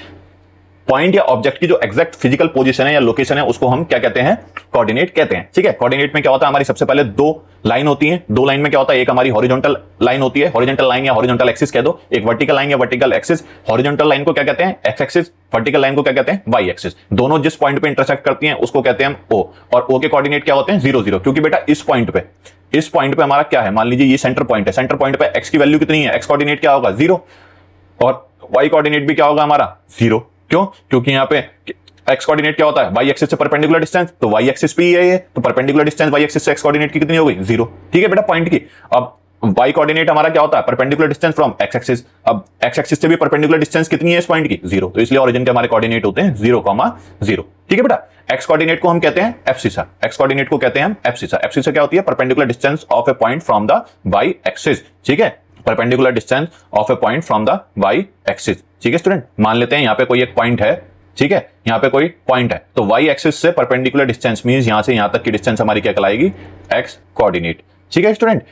पॉइंट या ऑब्जेक्ट की जो एग्जैक्ट फिजिकल पोजीशन है या लोकेशन है उसको हम क्या कहते हैं, कोऑर्डिनेट कहते हैं। ठीक है, कोऑर्डिनेट में क्या होता है, हमारी सबसे पहले दो लाइन होती है, दो लाइन में क्या होता है, एक हमारी हॉरिजॉन्टल लाइन होती है, हॉरिजॉन्टल लाइन या हॉरिजॉन्टल एक्सिस कह दो, एक वर्टिकल लाइन या वर्टिकल एक्सिस। हॉरिजॉन्टल लाइन को क्या कहते हैं, एक्स एक्सिस, वर्टिकल लाइन को क्या कहते हैं, वाई एक्सिस। दोनों जिस पॉइंट पे इंटरसेक्ट करती हैं उसको कहते हैं हम ओ, और ओ के कोऑर्डिनेट क्या होते हैं, 0, 0, क्योंकि बेटा इस पॉइंट पे हमारा क्या है, मान लीजिए ये सेंटर पॉइंट है, सेंटर पॉइंट पे एक्स की वैल्यू कितनी है, एक्स कोऑर्डिनेट क्या होगा, 0, और वाई कोऑर्डिनेट भी क्या होगा हमारा 0। क्यों, क्योंकि यहाँ पे एक्स कोऑर्डिनेट क्या होता है, वाई एक्सिस से परपेंडिकुलर डिस्टेंस, तो वाई एक्सिस पे ही है ये, तो परपेंडिकुलर डिस्टेंस वाई एक्सिस से एक्स कोऑर्डिनेट की कितनी हो गई, 0। ठीक है बेटा, पॉइंट की। अब वाई कोऑर्डिनेट हमारा क्या होता है, perpendicular distance from x axis. अब एक्स एक्सिस से भी परपेंडिकुलर डिस्टेंस कितनी है इस पॉइंट की, 0, तो इसलिए ओरिजिन के हमारे कोऑर्डिनेट होते हैं 0, 0। ठीक है बेटा, एक्स कोऑर्डिनेट को हम कहते हैं एब्सिसा, एक्स कोऑर्डिनेट को कहते हैं हम एब्सिसा। एब्सिसा क्या होती है, perpendicular distance of a point from the Y axis. ठीक है, perpendicular distance of a point from the Y axis. ठीक है स्टूडेंट, मान लेते हैं यहाँ पे कोई एक पॉइंट है, ठीक है, यहाँ पे कोई पॉइंट है, तो वाई एक्सिस से परपेंडिकुलर डिस्टेंस मींस यहां से यहां तक की डिस्टेंस हमारी क्या कहलाएगी, एक्स कोऑर्डिनेट। ठीक है स्टूडेंट,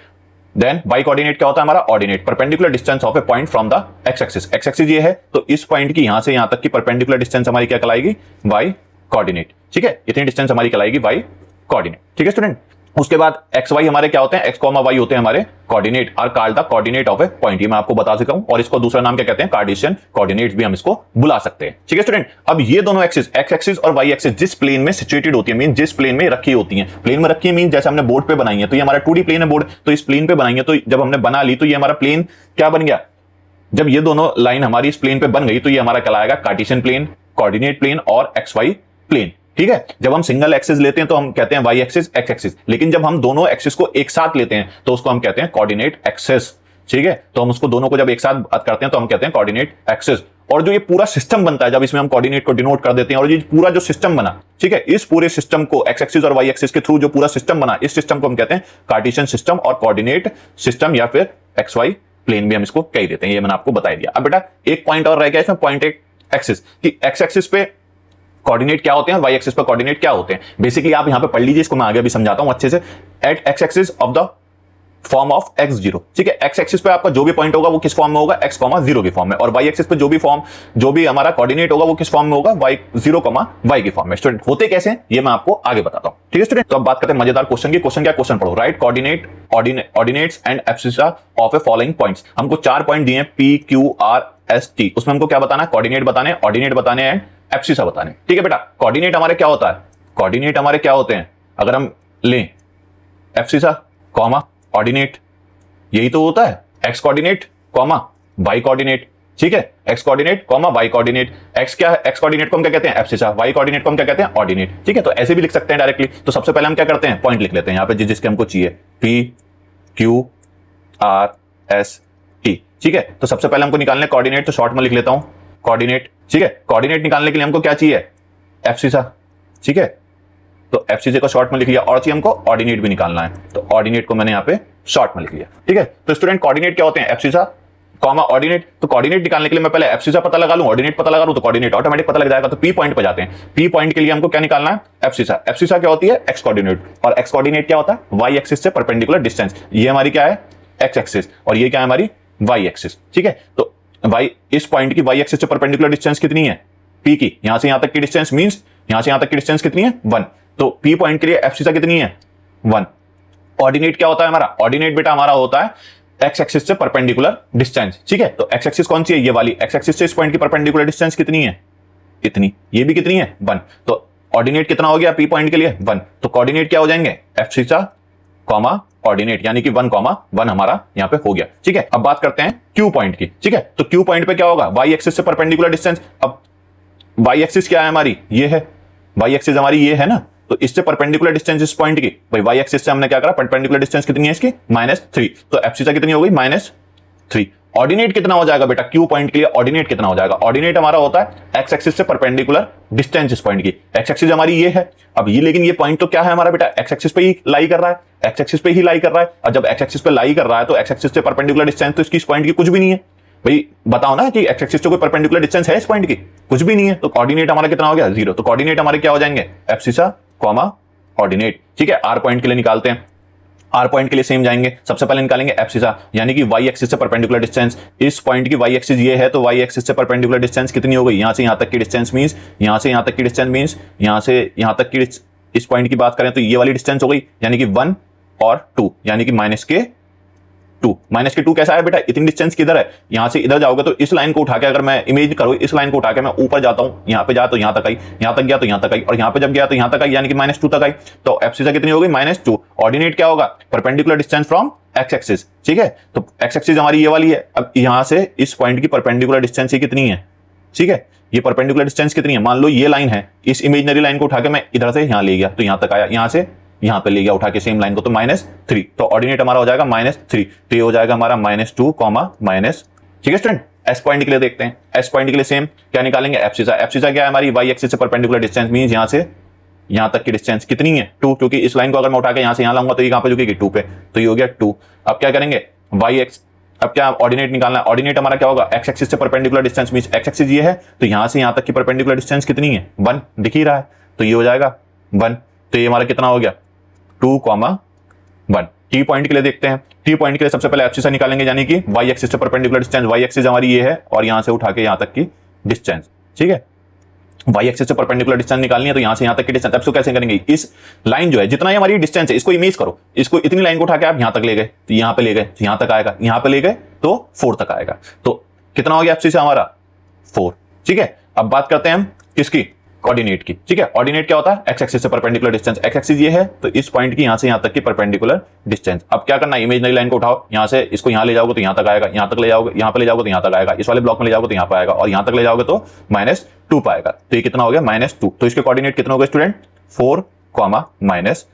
देन वाई कोऑर्डिनेट क्या होता है हमारा, ordinate, perpendicular distance of a point from the x axis. X axis ये है, तो इस पॉइंट की यहां से यहां तक की परपेंडिकुलर डिस्टेंस हमारी क्या कहलाएगी, वाई कोऑर्डिनेट। ठीक है, इतनी डिस्टेंस हमारी कहलाएगी वाई कोऑर्डिनेट। ठीक है स्टूडेंट, उसके बाद एक्स वाई हमारे क्या होते हैं, एक्स कॉमा वाई होते हैं हमारे coordinate, are called the coordinate of a point. ये मैं आपको बता चुका हूं, और इसको दूसरा नाम क्या कहते हैं, कार्टेशियन कोऑर्डिनेट्स भी हम इसको बुला सकते हैं। ठीक है स्टूडेंट, अब ये दोनों एक्सिस, एक्स एक्सिस और वाई एक्सिस जिस प्लेन में सिचुएटेड होती है, मीन जिस प्लेन में रखी होती है, प्लेन में रखी है मीन जैसे हमने बोर्ड पे बनाई है, तो ये हमारा 2D प्लेन है बोर्ड, तो इस प्लेन पे बनाई है, तो जब हमने बना ली तो ये हमारा प्लेन क्या बन गया, जब ये दोनों लाइन हमारी इस प्लेन पे बन गई तो ये हमारा कहलाएगा कार्टेशियन प्लेन, कोऑर्डिनेट प्लेन और एक्स वाई प्लेन। ठीक है, जब हम सिंगल एक्सिस लेते हैं तो हम कहते हैं वाई एक्सिस, एक्स एक्सिस, लेकिन जब हम दोनों एक्सिस को एक साथ लेते हैं तो उसको हम कहते हैं कोऑर्डिनेट एक्सिस। ठीक है, तो हम उसको दोनों को जब एक साथ बात करते हैं तो हम कहते हैं कोऑर्डिनेट एक्सिस। और जो ये पूरा सिस्टम बनता है, जब इसमें हम कोऑर्डिनेट को डिनोट कर देते हैं, और ये पूरा जो सिस्टम बना, ठीक है, इस पूरे सिस्टम को एक्स एक्सिस और वाई एक्सिस के थ्रू जो पूरा सिस्टम बना, इस सिस्टम को हम कहते हैं कार्टेशियन सिस्टम और कोऑर्डिनेट सिस्टम, या फिर एक्स वाई प्लेन भी हम इसको कह देते हैं। ये मैंने आपको बता दिया। अब बेटा एक पॉइंट और रह गया इसमें, पॉइंट एक्सिस, कि एक्स एक्सिस पे कोऑर्डिनेट क्या होते हैं, वाई एक्सिस पर कोऑर्डिनेट क्या होते हैं। बेसिकली आप यहां पे पढ़ लीजिए, इसको मैं आगे भी समझाता हूं अच्छे से। At X axis of the form of x0। ठीक है, एक्स एक्सिस पे आपका जो भी पॉइंट होगा वो किस फॉर्म में होगा, x, 0 की फॉर्म में, और वाई एक्सिस पे जो भी हमारा कोऑर्डिनेट होगा वो किस फॉर्म में होगा, y0, y की फॉर्म में। स्टूडेंट होते कैसे ये मैं आपको आगे बताता हूं। ठीक है स्टूडेंट, तो अब बात करते हैं मजेदार क्वेश्चन की। क्वेश्चन क्या, क्वेश्चन पढ़ो, right coordinate ordinates and abscissa of A following points. हमको 4 पॉइंट दिए हैं, P, Q, R, S, T। उसमें हमको क्या बताना है, कोऑर्डिनेट बताने, ऑर्डिनेट बताने एंड एब्सिसा बताने। ठीक है बेटा, कोऑर्डिनेट हमारे क्या होता है, कोऑर्डिनेट हमारे क्या होते हैं, अगर हम लें एब्सिसा कॉमा ऑर्डिनेट, यही तो होता है, X coordinate comma Y coordinate. ठीक है, X coordinate comma Y coordinate. X क्या है, एक्स कोऑर्डिनेट को हम क्या कहते हैं, एब्सिसा, वाई कोऑर्डिनेट को हम क्या कहते हैं, ऑर्डिनेट। ठीक है, तो ऐसे भी लिख सकते हैं डायरेक्टली। तो सबसे पहले हम क्या करते हैं, पॉइंट लिख लेते हैं यहाँ पे जिसके हमको चाहिए, P, Q, R, S, T। ठीक है, तो सबसे पहले हमको निकालने कोऑर्डिनेट, तो शॉर्ट में लिख लेता हूं कोऑर्डिनेट। ठीक है, कोऑर्डिनेट निकालने के लिए हमको क्या चाहिए, एब्सिसा। ठीक है, तो एफसीजे को शॉर्ट में लिख लिया, और चाहिए हमको ऑर्डिनेट भी निकालना है, तो ऑर्डिनेट को मैंने यहाँ पे शॉर्ट में लिख लिया। ठीक है, तो स्टूडेंट कोऑर्डिनेट क्या होते हैं, एब्सिसा कॉमा ऑर्डिनेट। तो कोऑर्डिनेट निकालने के लिए मैं पहले एब्सिसा पता लगा लूं, ऑर्डिनेट पता लगा लूं, तो कोऑर्डिनेट ऑटोमेटिक पता लग जाएगा। तो पी पॉइंट पे जाते हैं, पी पॉइंट के लिए हमको क्या निकालना है, एब्सिसा। एब्सिसा क्या होती है, एक्स कोऑर्डिनेट, और एक्स कोऑर्डिनेट क्या होता है, वाई एक्सिस से परपेंडिकुलर डिस्टेंस। ये हमारी क्या है, एक्स एक्सिस, और ये क्या है हमारी वाई एक्सिस। ठीक है, तो वाई, इस पॉइंट की वाई एक्सिस से परपेंडिकुलर डिस्टेंस कितनी है, पी की, यहां से यहां तक की डिस्टेंस मींस यहां से यहां तक की डिस्टेंस कितनी है, 1। तो पी पॉइंट के लिए एब्सिसा कितनी है, 1। ऑर्डिनेट क्या होता है हमारा, ऑर्डिनेट बेटा हमारा होता है एक्स एक्सिस से परपेंडिकुलर डिस्टेंस। ठीक है, तो एक्स एक्सिस कौन सी है, ये वाली। एक्स एक्सिस से इस पॉइंट की परपेंडिकुलर डिस्टेंस कितनी है, इतनी। ये भी कितनी है, 1। तो ऑर्डिनेट कितना हो गया पी पॉइंट के लिए, 1। तो कोऑर्डिनेट क्या हो जाएंगे, एब्सिसा कॉमा ऑर्डिनेट, यानी कि 1, 1 हमारा यहां पे हो गया। ठीक है, अब बात करते हैं क्यू पॉइंट की। ठीक है, तो क्यू पॉइंट पे क्या होगा, वाई एक्सिस से परपेंडिकुलर डिस्टेंस। अब वाई एक्सिस क्या है हमारी, ये है, वाई एक्सिस हमारी ये है ना, तो इससे परपेंडिकुलर डिस्टेंस इस पॉइंट की, भाई वाई एक्सिस से हमने क्या करा, परपेंडिकुलर डिस्टेंस कितनी है इसकी, -3। तो एब्सिसा कितनी हो गई, 3। ऑर्डिनेट कितना हो जाएगा बेटा क्यू पॉइंट के लिए? ऑर्डिनेट कितना हो जाएगा? ऑर्डिनेट हमारा होता है एक्स एक्सिस से परपेंडिकुलर डिस्टेंस इस पॉइंट की। एक्स एक्सिस हमारी ये है। अब ये लेकिन ये पॉइंट तो क्या है हमारा बेटा? एक्स एक्सिस पे ही लाई कर रहा है, एक्स एक्सिस पे ही लाई कर रहा है। और जब एक्स एक्सिस पे लाई कर रहा है तो एक्स एक्सिस से परपेंडिकुलर डिस्टेंस तो इसकी इस पॉइंट की कुछ भी नहीं है। भाई बताओ ना कि एक्स एक्सिस से कोई परपेंडिकुलर डिस्टेंस है इस पॉइंट की? कुछ भी नहीं है। तो कोऑर्डिनेट हमारा कितना हो गया? 0। तो कोऑर्डिनेट हमारे क्या हो जाएंगे? Abscissa comma ordinate. ठीक है, आर पॉइंट के लिए निकालते हैं। आर पॉइंट के लिए सेम जाएंगे, सबसे पहले निकालेंगे एब्सिसा यानी कि वाई एक्सिस से परपेंडिकुलर डिस्टेंस। इस पॉइंट की वाई एक्सिस ये है तो वाई एक्सिस से परपेंडिकुलर डिस्टेंस कितनी हो गई? यहां से यहां तक की डिस्टेंस मींस यहां से यहां तक की डिस्टेंस मींस यहां से यहां तक की। इस पॉइंट की बात करें तो ये वाली डिस्टेंस हो गई यानी कि 1 और 2 यानी कि -2। -2 कैसा है बेटा? इतनी डिस्टेंस किधर है? यहां से इधर जाओगे तो इस लाइन को उठा के अगर मैं इमेज करूं, इस लाइन को उठा के मैं ऊपर जाता हूं, यहां पे जा तो यहां तक आई, यहां तक गया तो यहां तक आई, और यहां पे जब गया तो यहां तक आई यानी कि -2 तक आई। तो एब्सिसा कितनी हो गई? -2। ऑर्डिनेट क्या होगा? Perpendicular distance from x axis. ठीक है, तो एक्स एक्सिस हमारी ये वाली है। अब यहां से इस पॉइंट की परपेंडिकुलर डिस्टेंस कितनी है? ठीक है, ये परपेंडिकुलर डिस्टेंस कितनी है? मान लो ये लाइन है, इस इमेजिनरी लाइन को उठा के मैं इधर से यहां ले गया तो यहां तक आया, यहां से यहां पे ले गया उठा के सेम लाइन को, तो -3। तो ऑर्डिनेट हमारा हो जाएगा -3। तो ये हो जाएगा हमारा -2, ठीक है स्टूडेंट। एस पॉइंट के लिए देखते हैं। एस पॉइंट के लिए सेम क्या निकालेंगे? एब्सिसा। एब्सिसा क्या है हमारी? वाई एक्सिस से परपेंडिकुलर डिस्टेंस मींस यहां से यहां तक की डिस्टेंस कितनी है? 2, क्योंकि इस लाइन को अगर मैं उठा के यहां से यहां लाऊंगा तो ये कहां पे झुकेगी? 2 पे। तो ये हो गया 2। अब क्या करेंगे? वाई एक्स, अब क्या ऑर्डिनेट निकालना है? ऑर्डिनेट हमारा क्या होगा? एक्स एक्सिस से perpendicular distance means x axis ये है तो यहां से यहां तक की परपेंडिकुलर डिस्टेंस कितनी है? 1 दिख ही रहा है, तो ये हो जाएगा 1। तो ये हमारा कितना हो गया? 2, 1। टी पॉइंट के लिए देखते हैं। टी पॉइंट के लिए सबसे पहले एब्सिसा निकालेंगे यानी कि वाई एक्सिस से परपेंडिकुलर डिस्टेंस। वाई एक्सिस हमारी ये है और यहां से उठा के यहां तक की डिस्टेंस। ठीक है, वाई एक्सिस से परपेंडिकुलर डिस्टेंस निकालनी है तो यहां से यहां तक की डिस्टेंस। अब इसको कैसे करेंगे? इस लाइन जो है जितना ये हमारी डिस्टेंस है इसको इमेज करो, इसको इतनी लाइन को उठा के आप यहां तक ले गए तो यहां पे ले गए तो यहां तक आएगा, यहां पे ले गए तो 4 तक आएगा। तो कितना हो गया एब्सिसा हमारा? 4। ठीक है, अब बात करते हैं हम किसकी? कोऑर्डिनेट की। ठीक है, ऑर्डिनेट क्या होता है? एक्स एक्सिस से परपेंडिकुलर डिस्टेंस। एक्स एक्सिस ये है तो इस पॉइंट की यहां से यहां तक की परपेंडिकुलर डिस्टेंस। अब क्या करना है? इमेजिनरी लाइन को उठाओ, यहां से इसको यहां ले जाओगे तो यहां तक आएगा, यहां तक ले जाओगे, यहां पे ले जाओगे तो यहां तक आएगा, इस वाले ब्लॉक में ले जाओगे तो यहां पे आएगा, और यहां तक ले जाओगे तो -2 पाएगा। तो ये कितना हो गया? -2। तो इसके कोऑर्डिनेट कितने हो गए स्टूडेंट? 4, -2।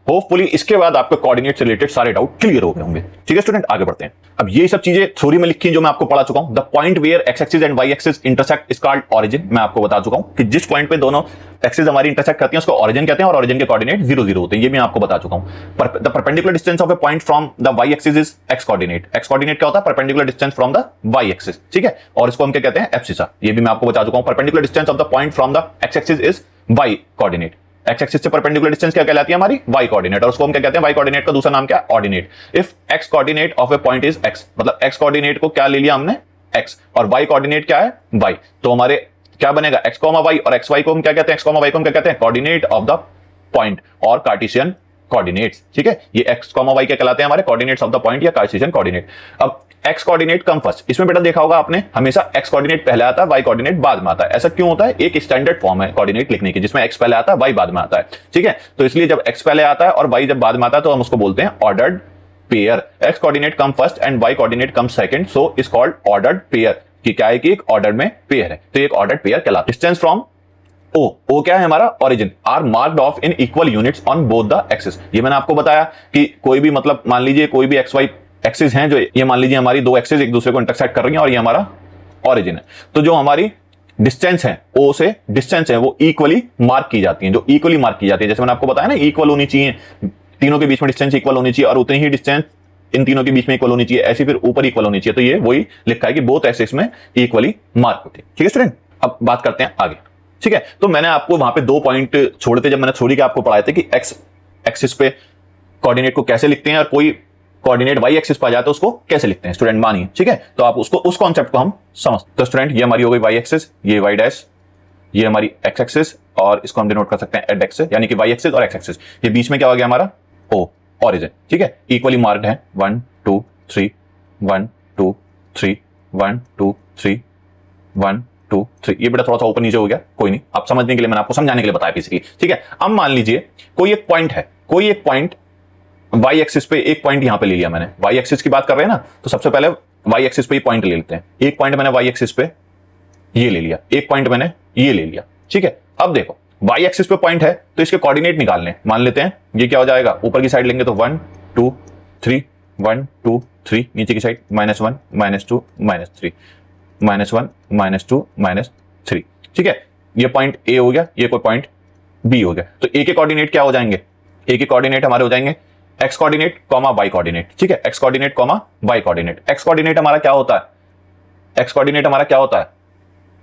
होपफुली इसके बाद आपके कोऑर्डिनेट से रिलेटेड सारे डाउट क्लियर हो गए होंगे। ठीक है स्टूडेंट, आगे बढ़ते हैं। अब ये सब चीजें थ्योरी में लिखी हैं जो मैं आपको पढ़ा चुका हूं। The point where X axis and Y axis intersect is called origin. मैं आपको बता चुका हूं कि जिस पॉइंट पे दोनों एक्सिस हमारी इंटरसेक्ट करती हैं उसको ऑरिजिन कहते हैं, और ऑरिजिन के कोऑर्डिनेट 0, 0 होते हैं। ये मैं आपको बता चुका हूं। The perpendicular distance of a point from the Y axis is x coordinate. X coordinate क्या होता है? Perpendicular distance from the Y axis. ठीक है, और इसको हम क्या कहते हैं? एब्सिसा। ये भी मैं आपको बता चुका हूं। Perpendicular distance of the point from the x axis is Y coordinate. X axis से परपेंडिकुलर डिस्टेंस क्या कहलाती है? हमारी वाई कोऑर्डिनेट। और उसको हम क्या कहते हैं? वाई कोऑर्डिनेट का दूसरा नाम क्या? Ordinate. If x coordinate of a point is x, मतलब एक्स कोऑर्डिनेट को क्या ले लिया हमने? एक्स, और वाई कोऑर्डिनेट क्या है? वाई। तो हमारे क्या बनेगा? एक्स कॉमा वाई, और एक्स वाई को हम क्या कहते हैं? एक्स कॉमा वाई को हम क्या कहते हैं? कोऑर्डिनेट ऑफ द पॉइंट और कार्टेशियन कोऑर्डिनेट्स। ठीक है, ये एक्स कॉमा वाई क्या कहलाते हैं? हमारे कोऑर्डिनेट्स ऑफ द पॉइंट या कार्टेशियन कोऑर्डिनेट। अब एक्स कोऑर्डिनेट कम फर्स्ट। इसमें बेटा देखा होगा आपने, हमेशा एक्स कोऑर्डिनेट पहले आता है, वाई कोऑर्डिनेट बाद में आता है। ऐसा क्यों होता है? एक स्टैंडर्ड फॉर्म है कोऑर्डिनेट लिखने की जिसमें एक्स पहले आता है, वाई बाद में आता है। ठीक है, तो इसलिए जब एक्स पहले आता है और वाई जब बाद में आता है तो हम उसको बोलते हैं ordered pair. X coordinate come first and Y coordinate come second, so is called ordered pair. कि क्या है कि एक ऑर्डर में पेयर है, तो एक ऑर्डर्ड पेयर कहलाता है। डिस्टेंस फ्रॉम ओ क्या है हमारा? Origin are marked off in equal units on both the axis. ये मैंने आपको बताया कि कोई भी मतलब मान लीजिए कोई भी एक्स वाई एक्सिस हैं जो ये मान लीजिए हमारी दो एक्सिस एक दूसरे को इंटरसेक्ट कर रही हैं और ये हमारा ऑरिजिन है, तो जो हमारी डिस्टेंस है ओ से डिस्टेंस है वो इक्वली मार्क की जाती है। जो इक्वली मार्क की जाती है, जैसे मैंने आपको बताया ना, इक्वल होनी चाहिए, तीनों के बीच में डिस्टेंस इक्वल होनी चाहिए और उतनी ही डिस्टेंस इन तीनों के बीच में इक्वल होनी चाहिए, ऐसे फिर ऊपर इक्वल होनी चाहिए। तो ये वही लिखा है कि बोथ एक्सिस में इक्वली मार्क होती है। ठीक है स्टूडेंट, अब बात करते हैं आगे। ठीक है, तो मैंने आपको वहां पे 2 पॉइंट छोड़े थे जब मैंने थ्योरी के आपको पढ़ाए थे कि एक्स एक्सिस पे कोऑर्डिनेट को कैसे लिखते हैं और कोई कोऑर्डिनेट वाई एक्सिस पर आ जाता है उसको कैसे लिखते हैं स्टूडेंट, मानिए। ठीक है, तो आप उसको उस कॉन्सेप्ट को हम समझते। तो स्टूडेंट ये हमारी हो गई वाई एक्सिस, ये वाई डैश, ये हमारी एक्स एक्सिस, और इसको हम डिनोट कर सकते हैं एड एक्स यानी कि वाई एक्सिस और एक्स एक्सिस। ये बीच में क्या हो गया हमारा? ओ, ऑरिजिन। ठीक है, इक्वली मार्क्ड है 1 2 3 1 2 3 1 2 3 1 2 3। ये बेटा थोड़ा सा ऊपर नीचे हो गया, कोई नहीं, आप समझने के लिए मैंने आपको समझाने के लिए बताया बेसिकली। ठीक है, अब मान लीजिए कोई एक पॉइंट है, कोई एक पॉइंट वाई एक्सिस पे, एक पॉइंट यहां पे ले लिया मैंने। वाई एक्सिस की बात कर रहे हैं ना, तो सबसे पहले वाई एक्सिस पे पॉइंट ले लेते हैं। एक पॉइंट मैंने वाई एक्सिस पे ये ले लिया, एक पॉइंट मैंने ये ले लिया। ठीक है, अब देखो वाई एक्सिस पे पॉइंट है तो इसके कोऑर्डिनेट निकालने, मान लेते हैं ये क्या हो जाएगा, ऊपर की साइड लेंगे तो 1 2 3 1 2 3, नीचे की साइड -1 -2 -3 -1 -2 -3। ठीक है, ये पॉइंट ए हो गया, ये कोई पॉइंट बी हो गया। तो ए के कोऑर्डिनेट क्या हो जाएंगे? ए के कोऑर्डिनेट हमारे हो जाएंगे X coordinate comma Y coordinate. ठीक है, X coordinate comma Y coordinate. X coordinate हमारा क्या होता है? एक्स कोऑर्डिनेट हमारा क्या होता है?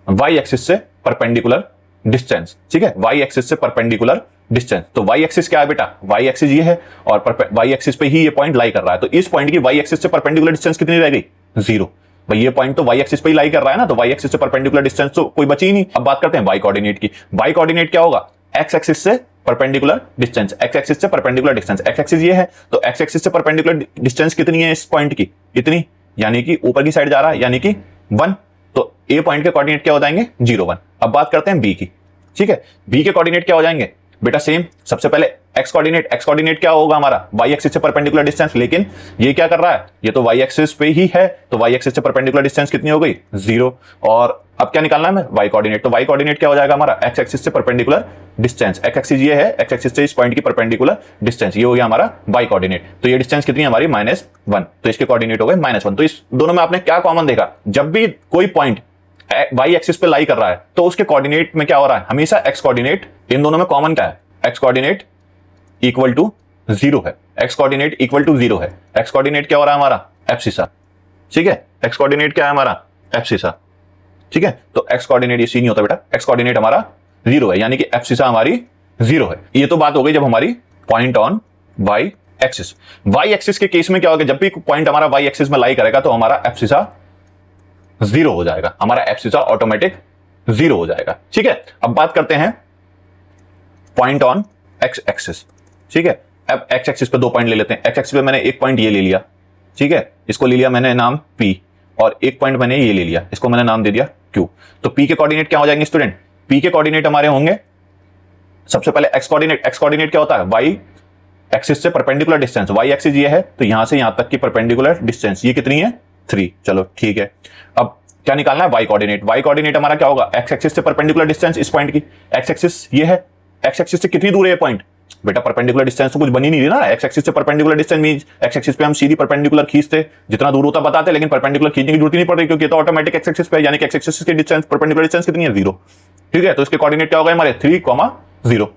वाई एक्सिस से परपेंडिकुलर डिस्टेंस। ठीक है, वाई एक्सिस से परपेंडिकुलर डिस्टेंस। तो वाई एक्सिस क्या है बेटा? वाई एक्सिस ये है और वाई एक्सिस पे ही ये पॉइंट लाई कर रहा है। तो इस पॉइंट की वाई एक्सिस से परपेंडिकुलर डिस्टेंस कितनी रह गई? 0। भाई ये पॉइंट तो वाई एक्सिस पे ही लाई कर रहा है ना, तो वाई एक्सिस से परपेंडिकुलर डिस्टेंस तो कोई बची ही नहीं। अब बात करते हैं वाई कोऑर्डिनेट की। वाई कोऑर्डिनेट क्या होगा? एक्स एक्सिस से परपेंडिकुलर डिस्टेंस। एक्स एक्सिस से परपेंडिकुलर डिस्टेंस, एक्स एक्सिस ये है, तो एक्स एक्सिस से परपेंडिकुलर डिस्टेंस कितनी है इस पॉइंट की? इतनी, यानी कि ऊपर की साइड जा रहा है, यानी कि 1। तो ए पॉइंट के कोऑर्डिनेट क्या हो जाएंगे? 0 1। अब बात करते हैं बी की। ठीक है, बी के कोऑर्डिनेट क्या हो जाएंगे बेटा? सेम, सबसे पहले एक्स कोऑर्डिनेट क्या होगा हमारा? वाई एक्सिस से परपेंडिकुलर डिस्टेंस। लेकिन ये क्या कर रहा है? ये तो वाई एक्सिस पे ही है, तो वाई एक्सिस से परपेंडिकुलर डिस्टेंस कितनी हो गई? 0। और अब क्या निकालना है? Y coordinate. तो वाई कोऑर्डिनेट क्या हो जाएगा हमारा? एक्स एक्सिस से परपेंडिकुलर डिस्टेंस। एक्स एक्सिस ये है, एक्स एक्सिस से इस पॉइंट की परपेंडिकुलर डिस्टेंस, ये हो गया हमारा वाई कोऑर्डिनेट। तो ये डिस्टेंस कितनी है हमारी? -1। तो इसके कोऑर्डिनेट हो गए -1। तो इस दोनों में आपने क्या कॉमन देखा? जब भी कोई पॉइंट वाई एक्सिस पे लाई कर रहा है तो उसके कोऑर्डिनेट में क्या हो रहा है? हमेशा एक्स कोऑर्डिनेट। इन दोनों में कॉमन क्या है? एक्स कोऑर्डिनेट इक्वल टू 0 है। एक्स कोऑर्डिनेट इक्वल टू 0 है। एक्स कोऑर्डिनेट क्या हो रहा है हमारा? एब्सिसा। ठीक है, एक्स कोऑर्डिनेट क्या है हमारा? एब्सिसा। ठीक है, तो एक्स कोऑर्डिनेट ये सी नहीं होता बेटा, एक्स कोऑर्डिनेट हमारा 0 है, यानी कि एब्सिसा हमारी 0 है। ये तो बात हो गई जब हमारी point on y axis. Y axis के केस में क्या होगा? जब भी पॉइंट हमारा वाई एक्सिस में लाई करेगा तो हमारा एब्सिसा 0 हो जाएगा, हमारा एब्सिसा ऑटोमेटिक 0 हो जाएगा। ठीक है, अब बात करते हैं पॉइंट ऑन एक्स एक्सिस। ठीक है, अब एक्स एक्सिस पे 2 पॉइंट ले लेते हैं। एक्स एक्सिस पे मैंने एक पॉइंट ये ले लिया, ठीक है, इसको ले लिया मैंने नाम P, और एक पॉइंट मैंने ये ले लिया, इसको मैंने नाम दे दिया Q। तो P के कोऑर्डिनेट क्या हो जाएंगे स्टूडेंट? P के कोऑर्डिनेट हमारे होंगे सबसे पहले एक्स कोऑर्डिनेट। एक्स कोऑर्डिनेट क्या होता है? वाई एक्सिस से परपेंडिकुलर डिस्टेंस। वाई एक्सिस ये है, तो यहां से यहां तक की परपेंडिकुलर डिस्टेंस ये कितनी है? 3। चलो ठीक है, अब क्या निकालना है? Y coordinate. वाई कोऑर्डिनेट हमारा क्या होगा? एक्स एक्सिस से परपेंडिकुलर डिस्टेंस इस पॉइंट की। एक्स एक्सिस ये है, एक्स एक्सिस से कितनी दूर है ये पॉइंट? बेटा परपेंडिकुलर डिस्टेंस तो कुछ बनी नहीं रही ना। एक्स एक्सिस से perpendicular distance means x axis पे हम सीधी परपेंडिकुलर खींचते, जितना दूर होता बताते, लेकिन परपेंडिकुलर खींचने की जरूरत ही नहीं पड़ रही, क्योंकि तो ऑटोमेटिक एक्स एक्सिस पे, यानी कि एक्स एक्सिस के डिस्टेंस परपेंडिकुलर डिस्टेंस कितनी है? 0। ठीक है, तो इसके कोऑर्डिनेट क्या होगा हमारे? 3, 0।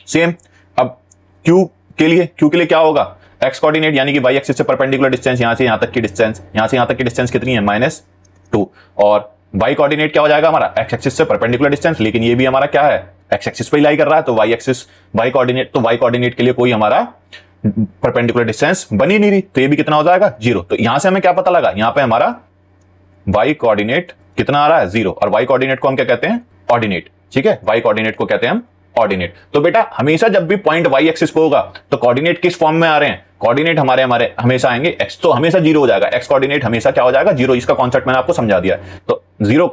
सेम अब Q के लिए क्या होगा? एक्स कोऑर्डिनेट यानी कि वाई एक्सिस से परपेंडिकुलर डिस्टेंस, यहां से यहां तक की डिस्टेंस, यहां से यहां तक की डिस्टेंस कितनी है? -2। और वाई कोऑर्डिनेट क्या हो जाएगा हमारा? एक्स एक्सिस से परपेंडिकुलर डिस्टेंस, लेकिन ये भी हमारा क्या है? एक्स एक्सिस पे ही लाई कर रहा है, तो वाई एक्सिस वाई कोऑर्डिनेट, तो वाई कोऑर्डिनेट के लिए कोई हमारा परपेंडिकुलर डिस्टेंस बनी नहीं रही, तो ये भी कितना हो जाएगा? 0। तो यहां से हमें क्या पता लगा? यहां पे हमारा वाई कोऑर्डिनेट कितना आ रहा है? 0। और वाई कोऑर्डिनेट को हम क्या कहते हैं? ऑर्डिनेट। ठीक है, वाई कोऑर्डिनेट को कहते हैं हम ऑर्डिनेट। तो बेटा हमेशा जब भी पॉइंट वाई एक्सिस पे होगा तो कोऑर्डिनेट किस फॉर्म में आ रहे हैं? कोऑर्डिनेट हमारे हमेशा आएंगे एक्स, तो हमेशा 0 हो जाएगा। एक्स कोऑर्डिनेट हमेशा क्या हो जाएगा? 0। इसका कॉन्सेप्ट मैंने आपको समझा दिया है। तो 0,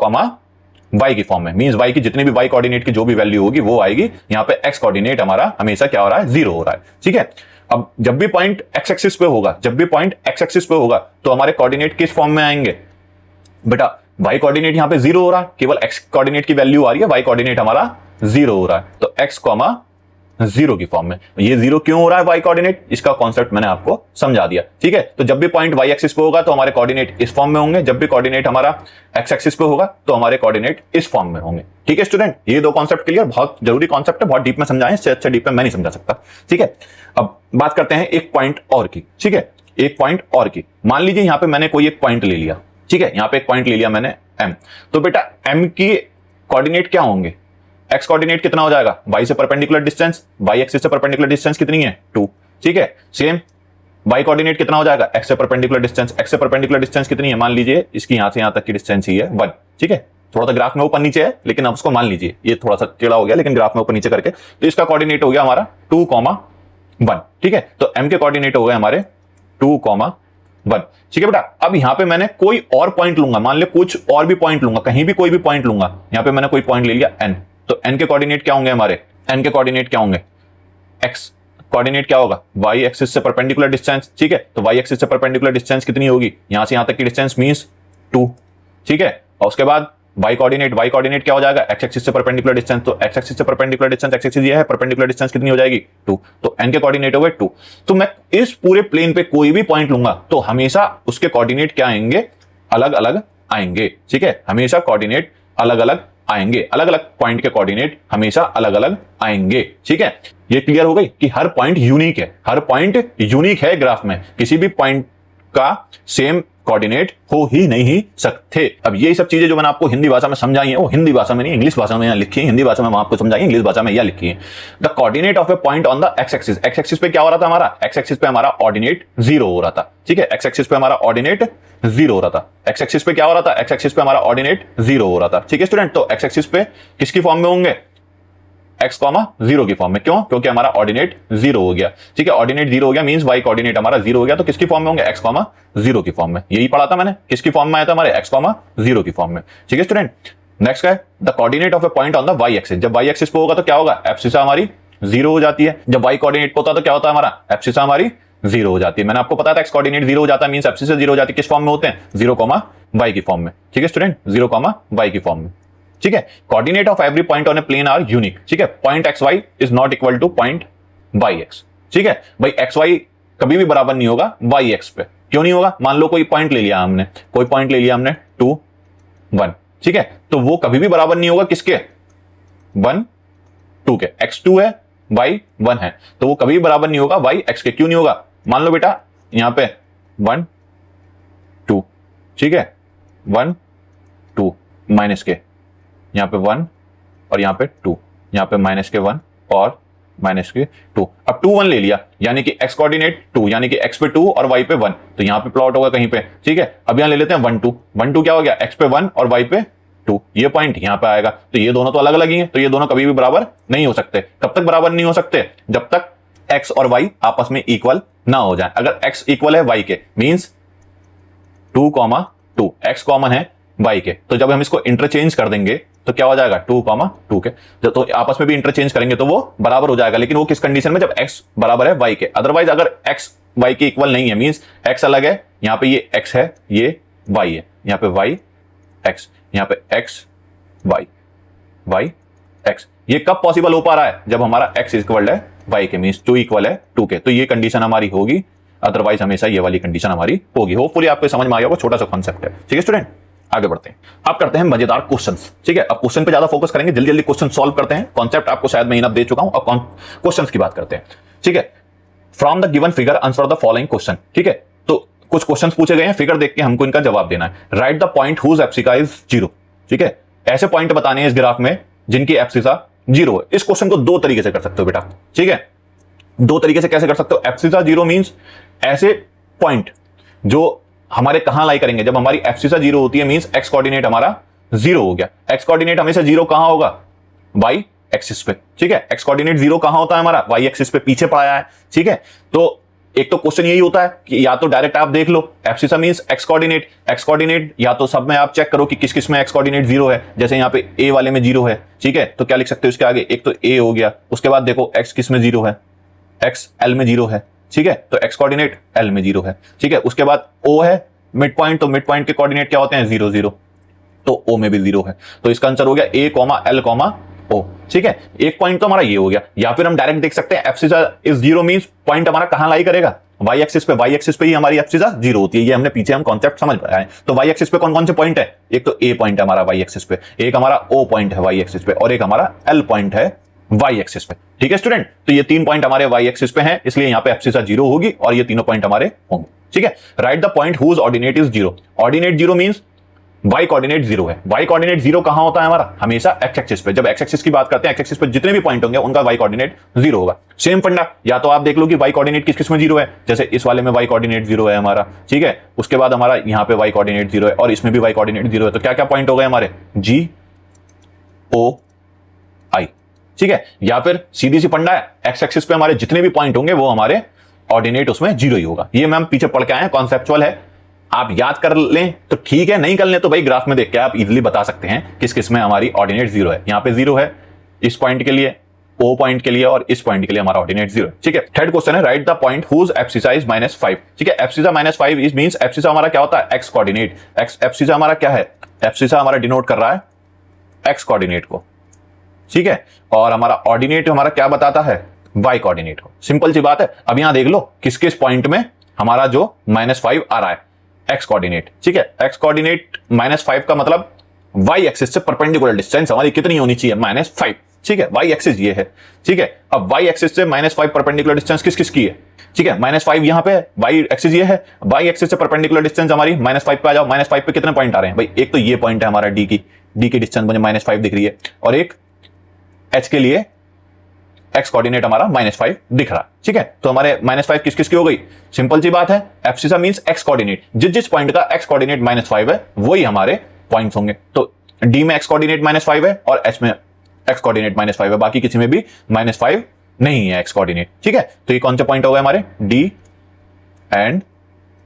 वाई की फॉर्म में, मींस वाई की जितनी भी वाई कोऑर्डिनेट की जो भी वैल्यू होगी वो आएगी। यहां पे एक्स कोऑर्डिनेट हमारा हमेशा क्या हो रहा है? 0 हो रहा है। ठीक है, अब जब भी पॉइंट एक्स एक्सिस पे होगा, तो हमारे कोऑर्डिनेट किस फॉर्म में आएंगे? बेटा वाई कोऑर्डिनेट यहां पे 0 हो रहा है, केवल एक्स कोऑर्डिनेट की वैल्यू आ रही है, वाई कोऑर्डिनेट हमारा 0 हो रहा है, तो एक्स 0 की फॉर्म में। ये 0 क्यों हो रहा है वाई कोऑर्डिनेट? इसका कॉन्सेप्ट मैंने आपको समझा दिया। ठीक है, तो जब भी पॉइंट वाई एक्सिस पे होगा तो हमारे कोऑर्डिनेट इस फॉर्म में होंगे, जब भी कोऑर्डिनेट हमारा एक्स एक्सिस पे होगा तो हमारे कोऑर्डिनेट इस फॉर्म में होंगे। ठीक है स्टूडेंट, ये 2 कॉन्सेप्ट क्लियर? बहुत जरूरी कॉन्सेप्ट है, बहुत डीप में समझाएं, इससे अच्छा डीप में मैं नहीं समझा सकता। ठीक है, अब बात करते हैं एक पॉइंट और की। ठीक है, एक पॉइंट और की, मान लीजिए यहां पे मैंने कोई एक पॉइंट ले लिया। ठीक है, यहां पे एक पॉइंट ले लिया मैंने M, तो बेटा M की कोऑर्डिनेट क्या होंगे? एक्स कोऑर्डिनेट कितना हो जाएगा? वाई से परपेंडिकुलर डिस्टेंस, वाई एक्सिस से परपेंडिकुलर डिस्टेंस कितनी है? 2। ठीक है, सेम वाई कोऑर्डिनेट कितना हो जाएगा? एक्स से परपेंडिकुलर डिस्टेंस, एक्स से परपेंडिकुलर डिस्टेंस कितनी है? मान लीजिए इसकी यहां से यहां तक की डिस्टेंस ही है 1। ठीक है, थोड़ा सा ग्राफ में ऊपर नीचे है, लेकिन अब उसको मान लीजिए ये थोड़ा सा टेढ़ा हो गया, लेकिन ग्राफ में ऊपर नीचे करके, तो इसका कोऑर्डिनेट हो गया हमारा 2, 1। ठीक है, तो M के कोऑर्डिनेट हो गए हमारे 2, 1। ठीक है बेटा, अब यहां पे मैंने कोई और पॉइंट लूंगा, मान ले कुछ और भी पॉइंट लूंगा, कहीं भी कोई भी पॉइंट लूंगा। यहां पे मैंने कोई पॉइंट ले लिया N, तो N के कोऑर्डिनेट क्या होंगे हमारे? N के कोऑर्डिनेट क्या होंगे? X कोऑर्डिनेट क्या होगा? Y एक्सिस से परपेंडिकुलर डिस्टेंस। ठीक है, तो Y एक्सिस से परपेंडिकुलर डिस्टेंस कितनी होगी? यहां से यहां तक की डिस्टेंस मींस 2। ठीक है, और उसके बाद वाई कोऑर्डिनेट क्या हो जाएगा, एक्स एक्सिस से परपेंडिकुलर डिस्टेंस, तो एक्स एक्सिस से परपेंडिकुलर डिस्टेंस, एक्स एक्सिस ये है, परपेंडिकुलर डिस्टेंस कितनी हो जाएगी 2, तो एन के कोऑर्डिनेट हो गए 2। तो मैं इस पूरे प्लेन पे कोई भी पॉइंट लूंगा तो हमेशा उसके कोऑर्डिनेट क्या आएंगे, अलग अलग आएंगे, ठीक है, हमेशा कोऑर्डिनेट अलग अलग आएंगे, अलग अलग पॉइंट के कोऑर्डिनेट हमेशा अलग अलग आएंगे, ठीक है। ये क्लियर हो गई कि हर पॉइंट यूनिक है, हर पॉइंट यूनिक है ग्राफ में, किसी भी पॉइंट का सेम कोऑर्डिनेट हो ही नहीं सकते। अब ये सब चीजें जो मैंने आपको हिंदी भाषा में समझाई है वो हिंदी भाषा में नहीं, इंग्लिश भाषा में यहाँ लिखी है, हिंदी भाषा में आपको समझाई, इंग्लिश भाषा में यह लिखी है। The coordinate of a point on the x axis, x axis पे क्या हो रहा था हमारा, एक्स एक्सिस पे हमारा ऑर्डिनेट 0 हो रहा था, ठीक है, एक्स एक्सिस पे हमारा ऑर्डिनेट 0 हो रहा था, एक्स एक्सिस पे क्या हो रहा था, एक्स एक्सिस पे हमारा ऑर्डिनेट 0 हो रहा था, ठीक है स्टूडेंट। तो एक्स एक्सिस पे किसकी फॉर्म में होंगे, x, 0 की फॉर्म में, क्यों, क्योंकि हमारा ऑर्डिनेट 0 हो गया, ठीक है, ऑर्डिनेट 0 हो गया मींस y कोऑर्डिनेट हमारा 0 हो गया, तो किसकी फॉर्म में होंगे, x, 0 की फॉर्म में, यही पढ़ा था मैंने, किसकी फॉर्म में आया था हमारे x, 0 की फॉर्म में, ठीक है स्टूडेंट। नेक्स्ट क्या है, the coordinate of a point on the y axis, जब y एक्सिस पे होगा तो क्या होगा, एब्सिसा हमारी 0 हो जाती है, जब y कोऑर्डिनेट पे होता है तो क्या होता है हमारा, एब्सिसा हमारी 0 हो जाती है। मैंने आपको बताया था x कोऑर्डिनेट 0 हो जाता है मींस एब्सिसा 0 हो जाती है, किस फॉर्म में होते हैं, 0, y की फॉर्म में, ठीक है स्टूडेंट, 0, y की फॉर्म में, ठीक है। Coordinate of every point on a plane are unique, ठीक है, point x y is not equal to point y x, ठीक है भाई, एक्स वाई कभी भी बराबर नहीं होगा वाई एक्स पे, क्यों नहीं होगा, मान लो कोई पॉइंट ले लिया हमने, कोई पॉइंट ले लिया हमने 2, 1, ठीक है, तो वो कभी भी बराबर नहीं होगा किसके, 1, 2 के, x2 है y 1 है, तो वो कभी भी बराबर नहीं होगा y x के, क्यों नहीं होगा, मान लो बेटा यहां पे 1, 2, ठीक है, 1, 2 माइनस के, यहाँ पे 1 और यहाँ पे 2, यहाँ पे माइनस के 1 और माइनस के 2, अब 2, 1 ले लिया यानी कि x कोऑर्डिनेट 2 यानी कि x पे 2 और y पे 1, तो यहाँ पे प्लॉट होगा कहीं पे, ठीक है। अब यहाँ ले लेते हैं 1, 2, 1, 2 क्या हो गया, x पे 1 और y पे 2, ये पॉइंट यहाँ पे आएगा, तो ये दोनों तो अलग अलग ही हैं, तो ये दोनों कभी भी बराबर नहीं हो सकते। कब तक बराबर नहीं हो सकते, जब तक x और y आपस में इक्वल ना हो जाए। अगर x इक्वल है y के मींस 2, 2, x कॉमन है y के, तो जब हम इसको इंटरचेंज कर देंगे तो क्या हो जाएगा 2, 2 के, तो आपस में भी इंटरचेंज करेंगे तो वो बराबर हो जाएगा, लेकिन वो किस कंडीशन में, जब x बराबर है y के। अदरवाइज अगर x y के इक्वल नहीं है मींस x अलग है, यहाँ पे ये x है, ये y है, यहाँ पे y x, यहाँ पे x y x, ये कब पॉसिबल हो पा रहा है, जब हमारा x इक्वल है y के मींस 2 इक्वल है 2 के, तो ये कंडीशन हमारी होगी, अदरवाइज हमेशा ये वाली कंडीशन हमारी होगी। होपफुली आपको समझ में आ गया होगा, छोटा सा कॉन्सेप्ट है, ठीक है स्टूडेंट। आगे बढ़ते हैं, अब करते हैं मजेदार क्वेश्चंस, ठीक है। अब क्वेश्चन पे ज्यादा फोकस करेंगे, जल्दी जल्दी क्वेश्चन सॉल्व करते हैं, कॉन्सेप्ट आपको शायद मैं इनफ दे चुका हूं, अब क्वेश्चंस की बात करते हैं, ठीक है। From the given figure answer the following question, ठीक है, तो कुछ क्वेश्चंस पूछे गए हैं, फिगर देख के हमको इनका जवाब देना है। Write the point whose abscissa is 0, ठीक है, ऐसे पॉइंट बताने हैं इस ग्राफ में जिनकी एब्सिसा 0 है। इस क्वेश्चन को दो तरीके से कर सकते हो बेटा, ठीक है, दो तरीके से कैसे कर सकते हो, एब्सिसा 0 मींस ऐसे पॉइंट जो हमारे कहां लाई करेंगे, जब हमारी एब्सिसा 0 होती है मींस एक्स कोऑर्डिनेट हमारा 0 हो गया। एक्स कोऑर्डिनेट हमेशा 0 कहां होगा, वाई एक्सिस पे, ठीक है, एक्स कोऑर्डिनेट 0 कहां होता है हमारा, वाई एक्सिस पे, पीछे पड़ाया है, ठीक है। तो एक तो क्वेश्चन यही होता है कि या तो डायरेक्ट आप देख लो एब्सिसा मींस एक्स कोऑर्डिनेट, या तो सब में आप चेक करो कि किस किस में एक्स कोऑर्डिनेट 0 है, जैसे यहाँ पे ए वाले में 0 है, ठीक है, तो क्या लिख सकते हो इसके आगे, एक तो ए हो गया, उसके बाद देखो एक्स किस में 0 है, एक्स एल में 0 है, ठीक है, तो एक्स कोऑर्डिनेट एल में 0 है, ठीक है, उसके बाद ओ है मिड पॉइंट, तो मिड पॉइंट के कोऑर्डिनेट क्या होते हैं 0, 0, तो ओ में भी 0 है, तो इसका आंसर हो गया ए, एल, ओ, ठीक है। एक पॉइंट तो हमारा ये हो गया, या फिर हम डायरेक्ट देख सकते हैं एब्सिसा इज 0 मींस पॉइंट हमारा कहां लाई करेगा, वाई एक्सिस पे, वाई एक्सिस पे ही हमारी एब्सिसा 0 होती है, ये हमने पीछे हम कॉन्सेप्ट समझ पाया है। तो वाई एक्सिस पे कौन कौन से पॉइंट है, एक तो ए पॉइंट है हमारा वाई एक्सिस पे, एक हमारा ओ पॉइंट है वाई एक्सिस पे, और एक हमारा एल पॉइंट है वाई एक्सिस पे, ठीक है स्टूडेंट। तो ये 3 पॉइंट हमारे वाई एक्सिस पे हैं, इसलिए यहां पे एब्सिसा 0 होगी और ये तीनों पॉइंट हमारे होंगे, ठीक है। Write the point whose ordinate is 0, ordinate 0 means y coordinate 0 है। y कोऑर्डिनेट 0 कहां होता है हमारा, हमेशा x एक्सिस पे। जब x एक्सिस की बात करते हैं, x एक्सिस पे जितने भी पॉइंट होंगे उनका y कोऑर्डिनेट 0 होगा। सेम फंडा, या तो आप देख लो कि y कोऑर्डिनेट किस किस में 0 है, जैसे इस वाले में y कोऑर्डिनेट 0 है हमारा, ठीक है, उसके बाद हमारा यहाँ पे y कोऑर्डिनेट 0 है और इसमें भी y कोऑर्डिनेट 0 है, तो क्या क्या पॉइंट हो गए हमारे, G O I, ठीक है। या फिर सीधी सी फंडा है, x एक्सिस पे हमारे जितने भी पॉइंट होंगे वो हमारे ऑर्डिनेट उसमें 0 ही होगा। ये मैम पीछे पढ़ के आए, कॉन्सेप्चुअल है, आप याद कर लें तो ठीक है, नहीं कर लें तो भाई ग्राफ में देख के आप इजीली बता सकते हैं किस किस में हमारी ऑर्डिनेट 0 है। यहां पे 0 है इस पॉइंट के लिए, O पॉइंट के लिए और इस पॉइंट के लिए हमारा ऑर्डिनेट 0। ठीक है, थर्ड क्वेश्चन है write the point whose abscissa is -5। ठीक है, एब्सिसा -5 इज मींस एब्सिसा हमारा क्या होता है, एक्स कोऑर्डिनेट। एब्सिसा हमारा क्या है, एब्सिसा हमारा डिनोट कर रहा है एक्स कोऑर्डिनेट को। ठीक है, और हमारा ऑर्डिनेट हमारा क्या बताता है, वाई कोऑर्डिनेट को। सिंपल सी बात है। अब यहां देख लो किस किस पॉइंट में हमारा जो -5 आ रहा है, एक्स कोऑर्डिनेट। ठीक है, एक्स कोऑर्डिनेट -5 का मतलब वाई एक्सिस से परपेंडिकुलर डिस्टेंस हमारी कितनी होनी चाहिए, -5। ठीक है, वाई एक्सिस ये है। ठीक है, अब वाई एक्सिस से -5 परपेंडिकुलर डिस्टेंस किस किस की है। ठीक है, -5 यहां पे है, वाई एक्सिस ये है, वाई एक्सिस से परपेंडिकुलर डिस्टेंस हमारी -5 पे आ जाओ। -5 पे कितने पॉइंट आ रहे हैं भाई, एक तो ये पॉइंट है हमारा डी की डिस्टेंस मुझे -5 दिख रही है, और एक एच के लिए एक्स कोऑर्डिनेट हमारा -5 दिख रहा है। ठीक है, तो हमारे -5 किस किस की हो गई, सिंपल सी बात है, एब्सिसा मींस एक्स कोऑर्डिनेट। जिस पॉइंट का एक्स कोऑर्डिनेट -5 है वही हमारे पॉइंट्स होंगे। तो डी में एक्स कोऑर्डिनेट -5 है और एच में एक्स कोऑर्डिनेट -5 है, बाकी किसी में भी -5 नहीं है एक्स कोऑर्डिनेट। ठीक है, तो ये कौन से पॉइंट हो गए हमारे, डी एंड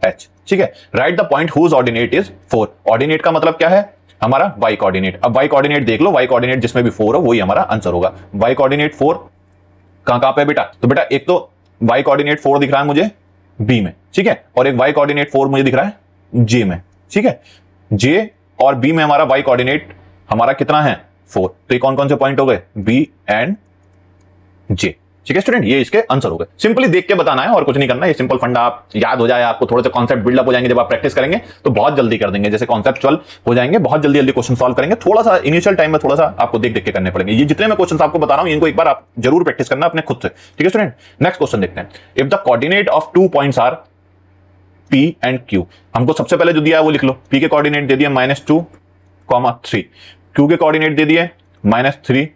एच। ठीक है, write the point whose ordinate is 4। Ordinate का मतलब क्या है, हमारा वाई कोऑर्डिनेट। अब वाई कोऑर्डिनेट देख लो, वाई कोऑर्डिनेट जिसमें भी 4 हो वही हमारा आंसर होगा। वाई कोऑर्डिनेट 4 कहां पे है बेटा, तो बेटा एक तो वाई कोऑर्डिनेट 4 दिख रहा है मुझे बी में। ठीक है, और एक वाई कोऑर्डिनेट 4 मुझे दिख रहा है जे में। ठीक है, जे और बी में हमारा वाई कोऑर्डिनेट हमारा कितना है, 4। तो ये कौन कौन से पॉइंट हो गए, बी एंड जे। ठीक है स्टूडेंट, ये इसके आंसर हो गए। सिंपली देख के बताना है और कुछ नहीं करना। ये सिंपल फंडा आप याद हो जाए, आपको थोड़े से कॉन्सेप्ट बिल्डअप हो जाएंगे जब आप प्रैक्टिस करेंगे तो बहुत जल्दी कर देंगे। जैसे कॉन्सेप्चुअल हो जाएंगे, बहुत जल्दी जल्दी क्वेश्चन सॉल्व करेंगे। थोड़ा सा इनिशियल टाइम में थोड़ा सा आपको देख देख के करने पड़ेंगे। ये जितने मैं क्वेश्चन आपको बता रहा हूं इनको एक बार आप जरूर प्रैक्टिस करना अपने खुद से। ठीक है स्टूडेंट, नेक्स्ट क्वेश्चन देखते हैं। If the coordinate of 2 points are P and Q, हमको सबसे पहले जो दिया है वो लिख लो। P के कोऑर्डिनेट दे दिए -2, 3, Q के कोऑर्डिनेट दे दिए -3,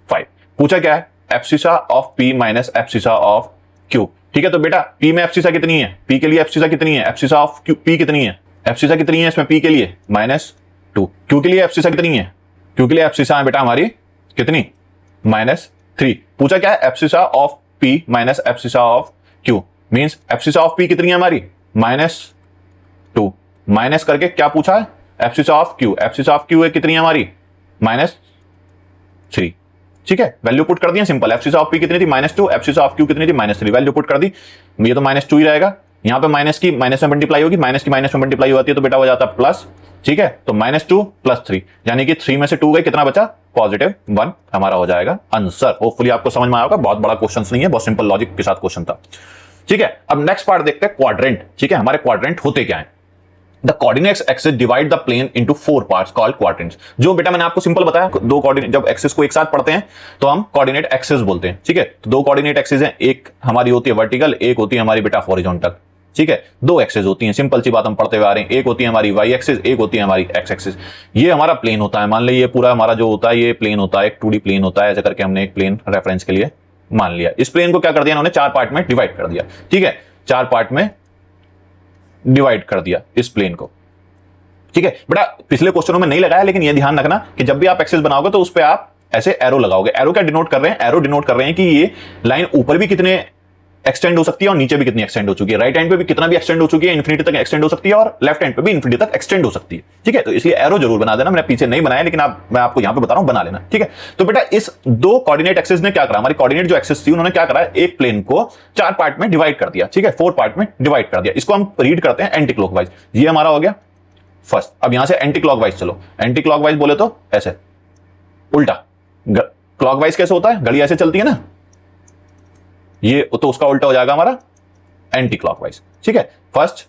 5। पूछा क्या है, abscissa of P minus abscissa of Q। ठीक है, तो बेटा P में एब्सिसा कितनी है, P के लिए एब्सिसा कितनी है, एब्सिसा ऑफ P कितनी है, एब्सिसा कितनी है इसमें P के लिए -2। Q के लिए एब्सिसा कितनी है, Q के लिए एब्सिसा है बेटा हमारी कितनी, -3। पूछा क्या है, abscissa of P minus abscissa of Q means abscissa of P कितनी है हमारी, -2। माइनस करके क्या पूछा है, abscissa of Q। Abscissa of Q कितनी है हमारी, -3। ठीक है, वैल्यू पुट कर दिया सिंपल। एब्सिसा ऑफ P कितनी थी, -2, एब्सिसा ऑफ Q कितनी थी, -3। वैल्यू पुट कर दी, ये तो -2 ही रहेगा। यहां पे माइनस की माइनस में मल्टीप्लाई होगी, माइनस की माइनस में मल्टीप्लाई होती है तो बेटा हो जाता है प्लस। ठीक है, तो -2 + 3 यानी कि 3 में से 2 गए, कितना बचा, +1 हमारा हो जाएगा आंसर। होपफुली आपको समझ में आया होगा, बहुत बड़ा क्वेश्चन नहीं है, बहुत सिंपल लॉजिक के साथ क्वेश्चन था। ठीक है, अब नेक्स्ट पार्ट देखते हैं, क्वाड्रेंट। ठीक है, हमारे क्वाड्रेंट होते क्या है। The coordinates axis divide the plane into 4 parts called quadrants. जो बेटा मैंने आपको सिंपल बताया, दो कोऑर्डिनेट जब एक्सिस को एक साथ पढ़ते हैं तो हम कोऑर्डिनेट एक्सिस बोलते हैं। ठीक है, तो दो कोऑर्डिनेट एक्सिस हैं, एक हमारी होती है वर्टिकल, एक होती है हमारी बेटा हॉरिजॉन्टल। ठीक है, दो एक्सिस होती हैं, सिंपल सी बात हम पढ़ते हुए आ रहे हैं। एक होती है हमारी वाई एक्सिस, एक होती है हमारी एक्स एक्सिस। ये हमारा प्लेन होता है, मान लीजिए ये पूरा हमारा जो होता है ये प्लेन होता है, एक 2D प्लेन होता है। ऐसे करके हमने एक प्लेन रेफरेंस के लिए मान लिया। इस प्लेन को क्या कर दिया इन्होंने, 4 पार्ट में डिवाइड कर दिया। ठीक है, 4 पार्ट में डिवाइड कर दिया इस प्लेन को। ठीक है बेटा, पिछले क्वेश्चनों में नहीं लगाया, लेकिन ये ध्यान रखना कि जब भी आप एक्सिस बनाओगे तो उस पे आप ऐसे एरो लगाओगे। एरो क्या डिनोट कर रहे हैं, एरो डिनोट कर रहे हैं कि ये लाइन ऊपर भी कितने एक्सटेंड हो सकती है और नीचे भी कितनी एक्सटेंड हो चुकी है। राइट हैंड पे भी कितना भी एक्सटेंड हो चुकी है, इन्फिनिटी तक एक्सटेंड हो सकती है, और लेफ्ट हैंड पे भी इन्फिनिटी तक एक्सटेंड हो सकती है। ठीक है, तो इसलिए एरो जरूर बना देना। मैंने पीछे नहीं बनाया, लेकिन मैं आपको यहां पे बता रहा हूं, बना लेना। ठीक है, तो बेटा इस दो कोऑर्डिनेट एक्सिस ने क्या करा, हमारी कोऑर्डिनेट जो एक्सिस थी उन्होंने क्या करा, एक प्लेन को 4 पार्ट में डिवाइड कर दिया। ठीक है, 4 पार्ट में डिवाइड कर दिया। इसको हम रीड करते हैं एंटी क्लॉकवाइज। ये हमारा हो गया फर्स्ट। अब यहां से एंटी क्लॉकवाइज चलो। एंटी क्लॉकवाइज बोले तो ऐसे उल्टा। क्लॉकवाइज कैसे होता है, घड़ी ऐसे चलती है ना, ये तो उसका उल्टा हो जाएगा हमारा एंटी क्लॉकवाइज। ठीक है, फर्स्ट,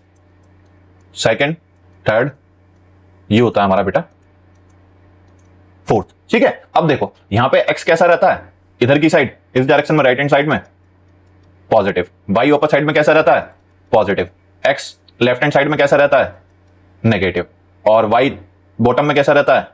सेकंड, थर्ड, ये होता है हमारा बेटा फोर्थ। ठीक है, अब देखो यहां पे एक्स कैसा रहता है, इधर की साइड, इस डायरेक्शन में, राइट हैंड साइड में पॉजिटिव। वाई अपर साइड में कैसा रहता है, positive. X left hand side में कैसा रहता है, नेगेटिव। और वाई बॉटम में कैसा रहता है,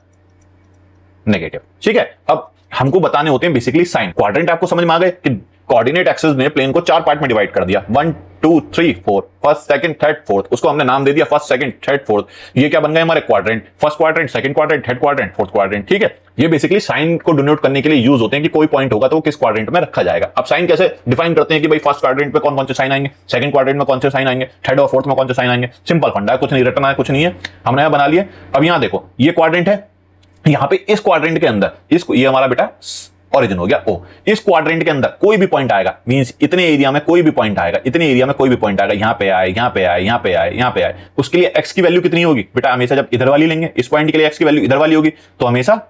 नेगेटिव। ठीक है, अब हमको बताने होते हैं बेसिकली साइन। क्वाड्रेंट आपको समझ में आ गए कि कोऑर्डिनेट एक्सिस ने प्लेन को 4 पार्ट में डिवाइड कर दिया, 1 2 3 4, फर्स्ट, सेकंड, थर्ड, फोर्थ। उसको हमने नाम दे दिया फर्स्ट, सेकंड, थर्ड, फोर्थ। ये क्या बन गए हमारे quadrant, first quadrant, second quadrant, third quadrant, fourth quadrant. ठीक है, ये बेसिकली साइन को डिनोट करने के लिए यूज होते हैं कि कोई पॉइंट होगा तो वो किस क्वाड्रेंट में रखा जाएगा। अब साइन कैसे डिफाइन करते हैं कि भाई फर्स्ट क्वाड्रेंट में कौन कौन से साइन आएंगे, सेकंड क्वाड्रेंट में कौन से साइन आएंगे, थर्ड और फोर्थ में कौन से साइन आएंगे। सिंपल फंडा है, कुछ नहीं रटना है, कुछ नहीं है, हमने यहां बना लिया। अब यहां देखो ये क्वाड्रेंट है, यहां पे इस क्वाड्रेंट के अंदर इसको, ये हमारा बेटा ओरिजिन हो गया ओ। इस क्वाड्रेंट के अंदर कोई भी पॉइंट आएगा, मींस इतने एरिया में कोई भी पॉइंट आएगा, इतने एरिया में कोई भी पॉइंट आएगा, यहां पे आए, यहां पे आए, यहां पे आए, यहां पे आए, उसके लिए एक्स की वैल्यू कितनी होगी बेटा? हमेशा जब इधर वाली लेंगे, इस पॉइंट के लिए एक्स की वैल्यू इधर वाली होगी तो हमेशा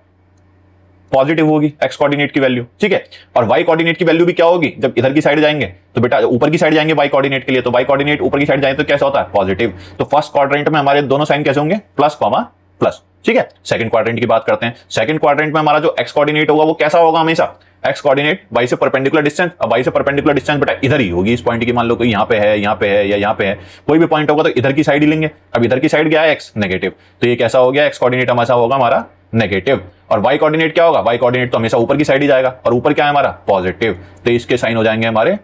पॉजिटिव होगी एक्स कोऑर्डिनेट की वैल्यू, ठीक है। और वाई कोऑर्डिनेट की वैल्यू भी क्या होगी? जब इधर की साइड जाएंगे तो बेटा ऊपर की साइड जाएंगे वाई कोऑर्डिनेट के लिए, तो वाई कोऑर्डिनेट ऊपर की साइड जाए तो कैसा होता है? पॉजिटिव। तो फर्स्ट क्वाड्रेंट में हमारे दोनों साइन कैसे होंगे? प्लस कॉमा प्लस, ठीक है। सेकंड क्वाड्रेंट की बात करते हैं। सेकंड क्वाड्रेंट में हमारा जो एक्स कोऑर्डिनेट होगा वो कैसा होगा? हमेशा एक्स कोऑर्डिनेट वाई से परपेंडिकुलर डिस्टेंस, अब वाई से परपेंडिकुलर डिस्टेंस बेटा इधर ही होगी, इस पॉइंट की मान लो कोई यहाँ पे है, यहाँ पे है या यहाँ पे है, कोई भी पॉइंट होगा तो इधर की साइड ही लेंगे। अब इधर की साइड क्या है? एक्स, नेगेटिव, तो ये कैसा हो गया? एक्स कोऑर्डिनेट हमेशा होगा हमारा नेगेटिव। और वाई कोऑर्डिनेट क्या होगा? वाई कोऑर्डिनेट तो हमेशा ऊपर की साइड ही जाएगा, और ऊपर क्या है हमारा? पॉजिटिव, तो इसके साइन हो जाएंगे हमारे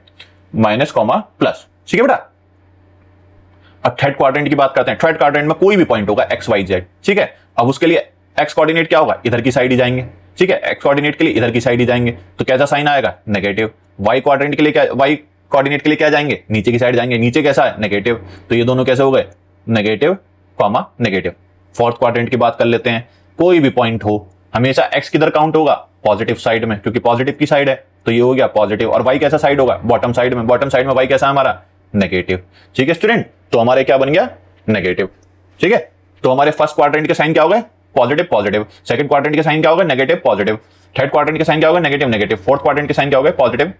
माइनस कॉमा प्लस, ठीक है बेटा। अब थर्ड क्वाड्रेंट की बात करते हैं। थर्ड क्वाड्रेंट में कोई भी पॉइंट होगा एक्स वाई जेड, ठीक है। अब उसके लिए एक्स कोऑर्डिनेट क्या होगा? इधर की साइड ही जाएंगे, ठीक है। एक्स कोऑर्डिनेट के लिए इधर की साइड ही जाएंगे, तो कैसा साइन आएगा? नेगेटिव। वाई क्वाड्रेंट के लिए क्या? वाई कोऑर्डिनेट के लिए क्या जाएंगे? नीचे की साइड जाएंगे, नीचे कैसा है? नेगेटिव, तो ये दोनों कैसे हो गए? Negative comma negative. Fourth quadrant की बात कर लेते हैं। कोई भी पॉइंट हो हमेशा एक्स किधर काउंट होगा? पॉजिटिव साइड में, क्योंकि पॉजिटिव की साइड है, तो ये हो गया पॉजिटिव। और वाई कैसा साइड होगा? बॉटम साइड में, बॉटम साइड में वाई कैसा है हमारा? नेगेटिव, ठीक है स्टूडेंट। तो हमारे क्या बन गया? नेगेटिव, ठीक है। तो हमारे फर्स्ट क्वाड्रेंट के साइन क्या हो गए? Positive positive. सेकंड क्वाड्रेंट के साइन क्या होगा? Negative positive. थर्ड क्वाड्रेंट के साइन क्या होगा? Negative negative. फोर्थ क्वाड्रेंट के साइन क्या होगा? Positive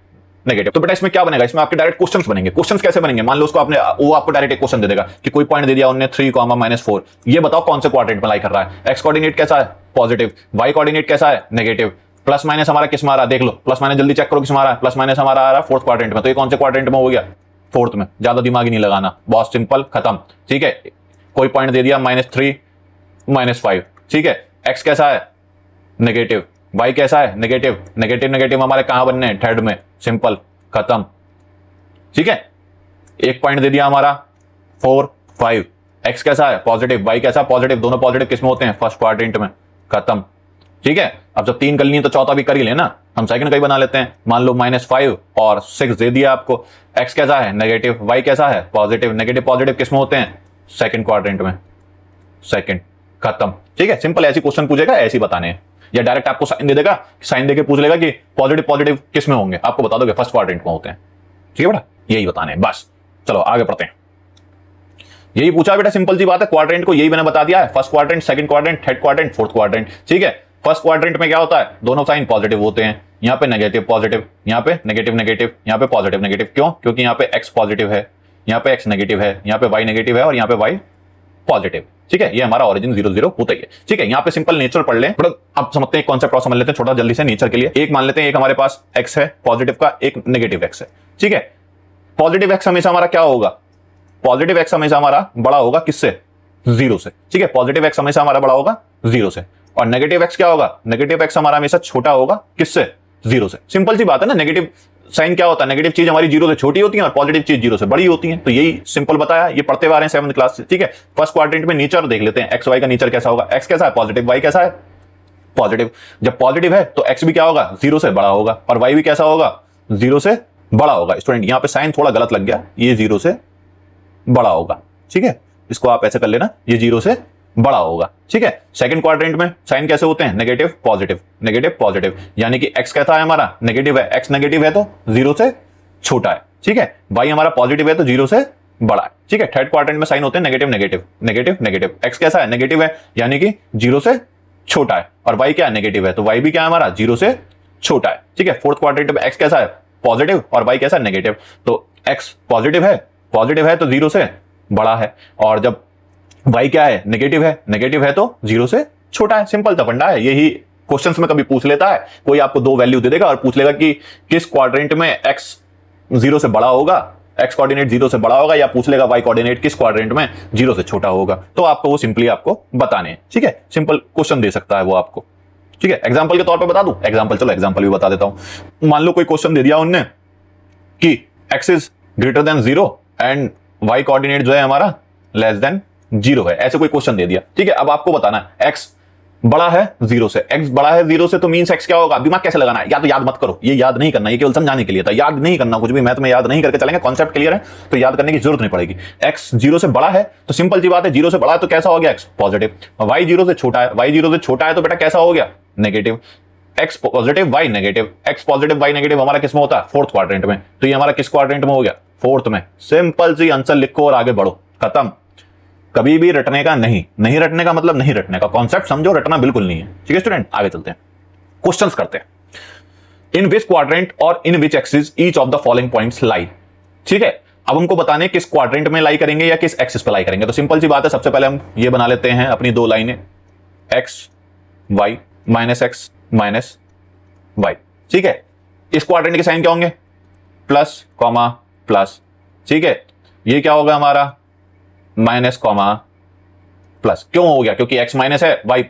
negative. तो बेटा इसमें क्या बनेगा? इसमें आपके डायरेक्ट क्वेश्चंस बनेंगे। क्वेश्चंस कैसे बनेंगे? मान लो उसको आपने, वो आपको डायरेक्ट एक क्वेश्चन दे देगा कि कोई पॉइंट दे दिया उन्होंने 3, ये बताओ कौन से क्वाड्रेंट में लाई कर रहा है। एक्स कोऑर्डिनेट कैसा है? पॉजिटिव। वाई कोऑर्डिनेट कैसा है? नेगेटिव। प्लस माइनस हमारा किस में आ रहा है? देख लो, प्लस माइनस जल्दी चेक करो किस में आ रहा है। प्लस माइनस हमारा आ रहा है फोर्थ क्वाड्रेंट में, तो ये कौन से क्वाड्रेंट में हो गया? फोर्थ में। ज्यादा दिमाग ही नहीं लगाना, बहुत सिंपल, खत्म, ठीक है। कोई पॉइंट दे दिया -3, -5, ठीक है। एक्स कैसा है? नेगेटिव। वाई कैसा है? नेगेटिव। नेगेटिव नेगेटिव हमारे कहां बनने हैं? थर्ड में, सिंपल, खत्म, ठीक है। एक पॉइंट दे दिया हमारा 4, 5। एक्स कैसा है? पॉजिटिव। वाई कैसा? पॉजिटिव। दोनों पॉजिटिव किस में होते हैं? फर्स्ट क्वाड्रेंट में, खत्म, ठीक है। अब जब 3 कर लिए तो चौथा भी कर ही लेना, हम सेकंड का ही बना लेते हैं। मान लो -5 और 6 दे दिया आपको। एक्स कैसा है? नेगेटिव। वाई कैसा है? पॉजिटिव। नेगेटिव पॉजिटिव किस में होते हैं? सेकंड क्वाड्रेंट में, सेकंड, खत्म, ठीक है। सिंपल ऐसी क्वेश्चन पूछेगा, ऐसे बताने हैं, या डायरेक्ट आपको साइन दे देगा, साइन देके पूछ लेगा कि पॉजिटिव पॉजिटिव किस में होंगे, आपको बता दोगे फर्स्ट क्वाड्रेंट में होते हैं, ठीक है बेटा। यही बताने हैं बस। चलो आगे पढ़ते हैं। यही पूछा बेटा, सिंपल सी बात है। क्वाड्रेंट को यही मैंने बता दिया है, first quadrant, second quadrant, third quadrant, fourth quadrant, ठीक है। फर्स्ट क्वाड्रेंट में क्या होता है? दोनों साइन पॉजिटिव होते हैं। यहाँ पे नेगेटिव पॉजिटिव, यहाँ पे नेगेटिव नेगेटिव, यहाँ पे पॉजिटिव नेगेटिव। क्यों? क्योंकि यहाँ पे एक्स पॉजिटिव है, यहाँ पे एक्स नेगेटिव है, यहाँ पे वाई नेगेटिव है और यहाँ पे वाई पॉजिटिव, ठीक है। ये हमारा ओरिजिन 0 0 होता ही है, ठीक है। यहाँ पे सिंपल नेचर पढ़ लें थोड़ा, अब समझते हैं कॉन्सेप्ट और समझ लेते हैं छोटा जल्दी से नेचर के लिए। एक मान लेते हैं, एक हमारे पास एक्स है पॉजिटिव का, एक नेगेटिव एक्स है, ठीक है। पॉजिटिव एक्स हमेशा हमारा क्या होगा? पॉजिटिव एक्स हमेशा हमारा बड़ा होगा किससे? 0 से, ठीक है। पॉजिटिव एक्स हमेशा हमारा बड़ा होगा 0 से। और नेगेटिव एक्स क्या होगा? नेगेटिव एक्स हमारा हमेशा छोटा होगा किससे? 0 से। सिंपल सी बात है ना। नेगेटिव साइन क्या होता है? नेगेटिव चीज हमारी 0 से छोटी होती है और पॉजिटिव चीज 0 से बड़ी होती है। तो यही सिंपल बताया, ये पढ़ते हुए आ रहे हैं 7th क्लास से, ठीक है। फर्स्ट क्वाड्रेंट में नेचर देख लेते हैं, एक्स वाई का नेचर कैसा होगा। एक्स कैसा है? पॉजिटिव। वाई कैसा है? पॉजिटिव। जब पॉजिटिव है तो एक्स भी क्या होगा? 0 से बड़ा होगा, और वाई भी कैसा होगा? 0 से बड़ा होगा। स्टूडेंट यहाँ पे साइन थोड़ा गलत लग गया, ये 0 से बड़ा होगा, ठीक है। इसको आप ऐसे कर लेना, ये 0 से बड़ा होगा, ठीक है। सेकंड क्वाड्रेंट में साइन कैसे होते हैं? नेगेटिव पॉजिटिव, नेगेटिव पॉजिटिव, यानी कि एक्स कैसा है हमारा? नेगेटिव है। एक्स नेगेटिव है तो 0 से छोटा है, ठीक है। वाई हमारा पॉजिटिव है तो 0 से बड़ा है, ठीक है। थर्ड क्वाड्रेंट में साइन होते हैं negative negative, negative negative. X कैसा है? नेगेटिव है, यानी कि 0 से छोटा है। और वाई क्या है? नेगेटिव है, तो वाई भी क्या है हमारा? 0 से छोटा है, ठीक है। फोर्थ क्वाड्रेंट में एक्स कैसा है? पॉजिटिव, और वाई कैसा है? नेगेटिव। तो एक्स पॉजिटिव है तो 0 से बड़ा है, और जब वाई क्या है? नेगेटिव है तो 0 से छोटा है। सिंपल सा फंडा है। यही क्वेश्चंस में कभी पूछ लेता है, कोई आपको 2 वैल्यू दे देगा और पूछ लेगा कि किस क्वाड्रेंट में एक्स 0 से बड़ा होगा, एक्स कोऑर्डिनेट 0 से बड़ा होगा, या पूछ लेगा वाई कोऑर्डिनेट किस क्वाड्रेंट में 0 से छोटा होगा। तो आपको वो सिंपली आपको बताने हैं, ठीक है। सिंपल क्वेश्चन दे सकता है वो आपको, ठीक है। एग्जाम्पल के तौर पर बता दूं, चलो एग्जाम्पल भी बता देता हूं। मान लो कोई क्वेश्चन दे दिया उनने कि x is greater than 0 and Y coordinate जो है हमारा लेस देन 0 है, ऐसे कोई क्वेश्चन दे दिया, ठीक है। अब आपको बताना है एक्स बड़ा है 0 से, एक्स बड़ा है 0 से तो मींस एक्स क्या होगा? दिमाग कैसे लगाना है? या तो याद मत करो, ये याद नहीं करना, ये केवल समझाने के लिए था, याद नहीं करना कुछ भी, मैथ में याद नहीं करके चलेंगे, कॉन्सेप्ट क्लियर है तो याद करने की जरूरत नहीं पड़ेगी। एक्स 0 से बड़ा है तो सिंपल सी बात है, 0 से बड़ा है तो कैसा हो गया? X positive. वाई 0 से छोटा है, वाई 0 से छोटा है तो बेटा कैसा हो गया? Negative. X positive y negative, x positive y negative हमारा किस में होता है? फोर्थ क्वाड्रेंट में। तो ये हमारा किस क्वाड्रेंट में हो गया? फोर्थ में। सिंपल सी आंसर लिखो और आगे बढ़ो, खत्म। कभी भी रटने का नहीं, नहीं रटने का मतलब नहीं रटने का, कॉन्सेप्ट समझो, रटना बिल्कुल नहीं है। ठीक है स्टूडेंट, आगे चलते हैं, क्वेश्चंस करते हैं। इन विच क्वाड्रेंट और in which axis each of the following points lie. ठीक है, अब हमको बताने किस क्वाड्रेंट में लाई करेंगे या किस एक्सिस पे लाई करेंगे। तो सिंपल सी बात है, सबसे पहले हम ये बना लेते हैं अपनी दो लाइनें, x y minus x minus y. ठीक है, इस क्वाड्रेंट के साइन क्या होंगे? Plus comma plus. ठीक है, ये क्या होगा हमारा? Minus comma plus. क्यों हो गया? क्योंकि एक्स माइनस है, वाई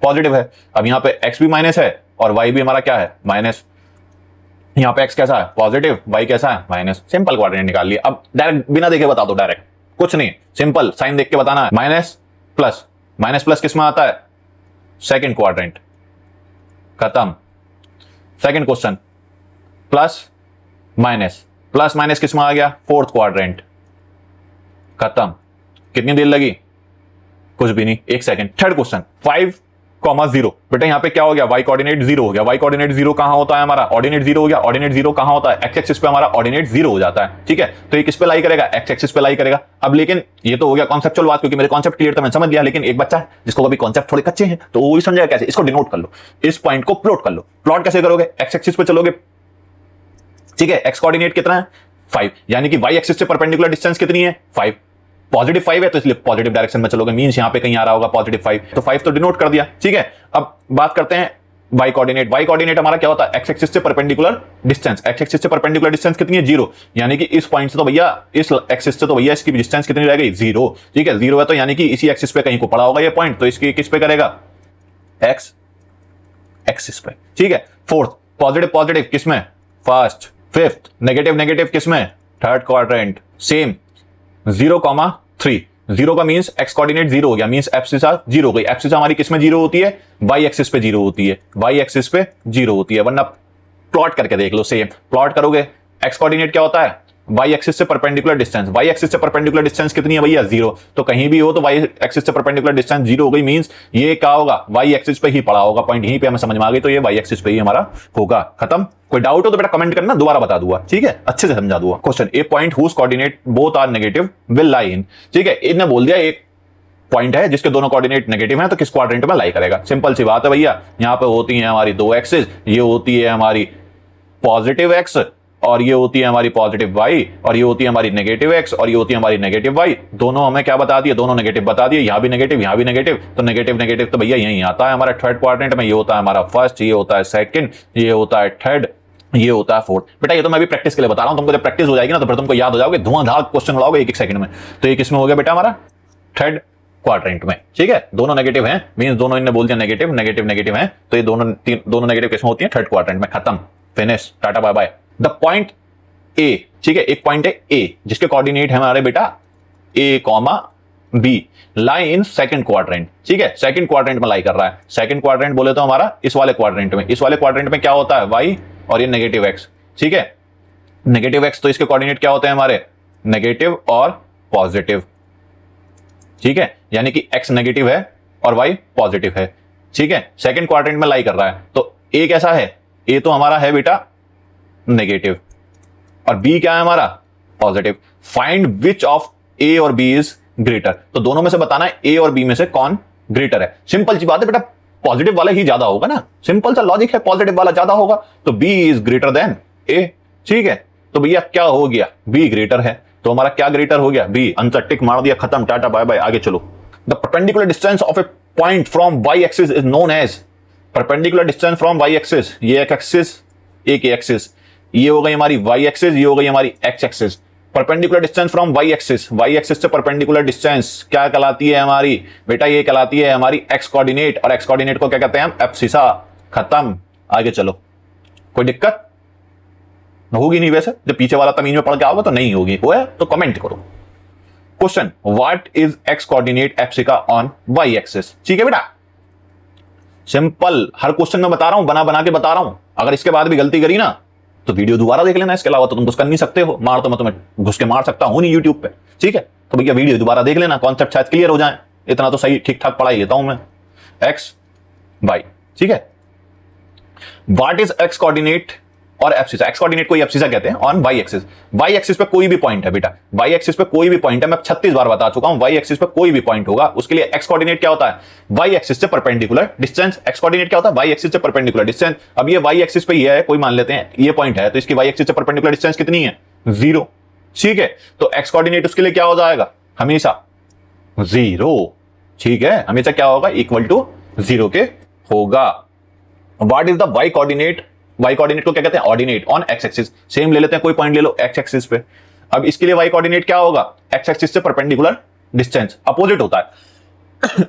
पॉजिटिव है। अब यहां पे एक्स भी माइनस है और वाई भी हमारा क्या है? माइनस। यहां पे एक्स कैसा है? पॉजिटिव, वाई कैसा है? माइनस। सिंपल क्वाड्रेंट निकाल लिया। अब डायरेक्ट बिना देखे बता दो, डायरेक्ट कुछ नहीं, सिंपल साइन देख के बताना है। माइनस प्लस, माइनस प्लस किस में आता है? सेकंड क्वाड्रेंट, खत्म। Second question, plus minus, plus minus किस में आ गया? फोर्थ क्वाड्रेंट, खत्म। कितनी देर लगी? कुछ भी नहीं, एक सेकंड। Third question, 5,0। बेटा यहां पे क्या हो गया? वाई कोऑर्डिनेट 0 हो गया। वाई कोऑर्डिनेट 0 कहां होता है हमारा? ऑर्डिनेट 0 हो गया। ऑर्डिनेट 0 कहां होता है? एक्स एक्सिस पे हमारा ऑर्डिनेट 0 हो जाता है। ठीक है, तो ये किस पे लाई करेगा? एक्स एक्सिस पे लाई करेगा। अब लेकिन ये तो हो गया कॉन्सेप्चुअल बात, क्योंकि मेरे कॉन्सेप्ट क्लियर था, मैं समझ लिया। लेकिन एक बच्चा है जिसको कभी कॉन्सेप्ट थोड़े कच्चे हैं, तो वो भी समझेगा कैसे। इसको डिनोट कर लो, इस पॉइंट को प्लॉट कर लो। प्लॉट कैसे करोगे? एक्स एक्सिस पे चलोगे। ठीक है, एक्स कोऑर्डिनेट कितना है? 5, यानी कि वाई एक्सिस से परपेंडिकुलर डिस्टेंस कितनी है? 5। पॉजिटिव 5 है तो इसलिए पॉजिटिव डायरेक्शन में चलोगे, मींस यहां पे कहीं आ रहा होगा पॉजिटिव 5, तो 5 तो डिनोट कर दिया। ठीक है, अब बात करते हैं वाई कोऑर्डिनेट। वाई कोऑर्डिनेट हमारा क्या होता है? एक्स एक्सिस से परपेंडिकुलर डिस्टेंस। एक्स एक्सिस से परपेंडिकुलर डिस्टेंस कितनी है? 0, यानी कि इस पॉइंट से तो भैया, इस एक्सिस से तो भैया इसकी डिस्टेंस कितनी रह गई? 0। ठीक है, 0 है तो यानी कि इसी एक्सिस पे कहीं को पड़ा होगा ये पॉइंट, तो इसकी किस पे करेगा? एक्स एक्सिस पे। ठीक है, फोर्थ, पॉजिटिव पॉजिटिव किस में? फर्स्ट। फिफ्थ, नेगेटिव नेगेटिव किस में? Third quadrant. सेम 0,3। 0 का मींस एक्स कोऑर्डिनेट 0 हो गया, मींस एब्सिसा 0 हो गई। एब्सिसा हमारी किस में 0 होती है? वाई एक्सिस पे 0 होती है। वाई एक्सिस पे 0 होती है, वरना प्लॉट करके देख लो। सेम प्लॉट करोगे, एक्स कोऑर्डिनेट क्या होता है? वाई एक्सिस से परपेंडिकुलर डिस्टेंस। वाई एक्सिस से परपेंडिकुलर डिस्टेंस कितनी है भैया? 0। तो कहीं भी हो तो वाई एक्सिस से परपेंडिकुलर डिस्टेंस 0 हो गई, मींस ये क्या होगा? वाई एक्सिस पे ही पड़ा होगा पॉइंट, यहीं पे हमें समझ में आ गई, तो ये वाई एक्सिस पे ही हमारा होगा, खत्म। कोई डाउट हो तो बेटा कमेंट करना, दोबारा बता दूंगा। ठीक है, अच्छे से समझा दूंगा। Question, a point whose coordinate both are negative will lie in. ठीक है, इन्होंने बोल दिया एक पॉइंट है जिसके दोनों कोऑर्डिनेट नेगेटिव हैं, तो किस क्वाड्रेंट में लाई करेगा? सिंपल सी बात है भैया, यहां पे होती है हमारी दो एक्सिस, ये होती है हमारी पॉजिटिव एक्स और ये होती है हमारी पॉजिटिव वाई, और ये होती है हमारी नेगेटिव एक्स और ये होती है हमारी नेगेटिव वाई। दोनों हमें क्या बता दिए? दोनों नेगेटिव बता दिए। यहां भी नेगेटिव, यहां भी नेगेटिव, तो नेगेटिव नेगेटिव तो भैया यही आता है हमारा थर्ड क्वाड्रेंट में। ये होता है हमारा फर्स्ट, ये होता है सेकंड, ये होता है थर्ड, ये होता है फोर्थ। बेटा ये तो मैं भी प्रैक्टिस के लिए बता रहा हूं, तुमको जब प्रैक्टिस हो जाएगी ना तो फिर तुमको याद हो जाओगे, धुआंधार क्वेश्चन उड़ाओगे एक सेकंड में। तो ये किसमें हो गया बेटा? हमारा थर्ड क्वाड्रेंट में। ठीक है, दोनों नेगेटिव हैं, मींस दोनों इन्होंने बोल दिया नेगेटिव नेगेटिव नेगेटिव हैं, तो ये दोनों नेगेटिव किसमें होती है? थर्ड क्वाड्रेंट में, खत्म, फिनिश, टाटा bye bye. The point A, ठीक है, एक पॉइंट है ए जिसके कोऑर्डिनेट है हमारे बेटा a comma b, lie in second quadrant. ठीक है, सेकंड क्वाड्रेंट में लाई कर रहा है। सेकंड क्वाड्रेंट बोले तो हमारा इस वाले क्वाड्रेंट में। इस वाले क्वाड्रेंट में क्या होता है? वाई और ये नेगेटिव एक्स। ठीक है, नेगेटिव एक्स, तो इसके कोऑर्डिनेट क्या होते हैं हमारे? नेगेटिव और पॉजिटिव। ठीक है, यानी कि एक्स नेगेटिव है और वाई पॉजिटिव है। ठीक है, सेकंड क्वाड्रेंट में लाई कर रहा है, तो ए कैसा है? ए तो हमारा है बेटा नेगेटिव, और बी क्या है हमारा? पॉजिटिव। फाइंड विच ऑफ ए और बी इज ग्रेटर। तो दोनों में से बताना है ए और बी में से कौन ग्रेटर है। सिंपल सी बात है बेटा, पॉजिटिव वाला ही ज्यादा होगा ना, सिंपल सा लॉजिक है, पॉजिटिव वाला ज्यादा होगा, तो बी इज ग्रेटर देन ए। ठीक है, तो भैया क्या हो गया? बी ग्रेटर है, तो हमारा क्या ग्रेटर हो गया? बी। आंसर टिक मार दिया, खत्म, टाटा बाय बाय, आगे चलो। The perpendicular distance of a point from y axis is known as. Perpendicular distance from y axis, ये एक एक्सिस, एक एक्सिस, ये हो गई हमारी वाई एक्सिस, ये हो गई हमारी x axis. Perpendicular distance from y axis, y axis से परपेंडिकुलर डिस्टेंस क्या कहलाती है हमारी बेटा? ये कहलाती है हमारी एक्स कोऑर्डिनेट, और एक्स कोऑर्डिनेट को क्या कहते हैं हम? एब्सिसा, खत्म, आगे चलो। कोई दिक्कत होगी नहीं, वैसे जब पीछे वाला तमीज में पढ़ के आओगे तो नहीं होगी, वो है तो कमेंट करो। Question, what is x coordinate abscissa on y axis? ठीक है बेटा, सिंपल, हर क्वेश्चन में बता रहा हूं, बना बना के बता रहा हूं। अगर इसके बाद भी गलती करी ना तो वीडियो दोबारा देख लेना, इसके अलावा तो तुम कुछ कर नहीं सकते हो। मार तो मैं तुम्हें घुस के मार सकता हूं नहीं यूट्यूब पे। ठीक है, तो भैया वीडियो दोबारा देख लेना, कॉन्सेप्ट शायद क्लियर हो जाए। इतना तो सही ठीक ठाक पढ़ाई लेता हूं मैं। एक्स वाई, ठीक है, व्हाट इज एक्स कोऑर्डिनेट और एब्सिसा? एक्स कोऑर्डिनेट को एब्सिसा कहते हैं on y axis. Y axis पे कोई भी पॉइंट है बेटा, वाई एक्सिस पे कोई भी पॉइंट है, मैं 36 बार बता चुका हूं, वाई एक्सिस पे कोई भी पॉइंट होगा उसके लिए एक्स कोऑर्डिनेट क्या होता है? वाई एक्सिस से परपेंडिकुलर डिस्टेंस। एक्स कोऑर्डिनेट क्या होता है? वाई एक्सिस से परपेंडिकुलर डिस्टेंस। अब ये वाई एक्सिस पे ये है, कोई मान लेते हैं ये पॉइंट है, तो इसकी वाई एक्सिस से परपेंडिकुलर डिस्टेंस कितनी है? 0। ठीक है, तो एक्स कोऑर्डिनेट उसके लिए क्या हो जाएगा? हमेशा 0। ठीक है, हमेशा क्या होगा? इक्वल टू 0 के होगा। What is the y coordinate? Y coordinate को क्या कहते हैं? Ordinate on x axis. Same ले लेते हैं, कोई पॉइंट ले लो एक्स एक्सिस पे। अब इसके लिए वाई कोऑर्डिनेट क्या होगा? एक्स एक्सिस से परपेंडिकुलर डिस्टेंस, अपोजिट होता है।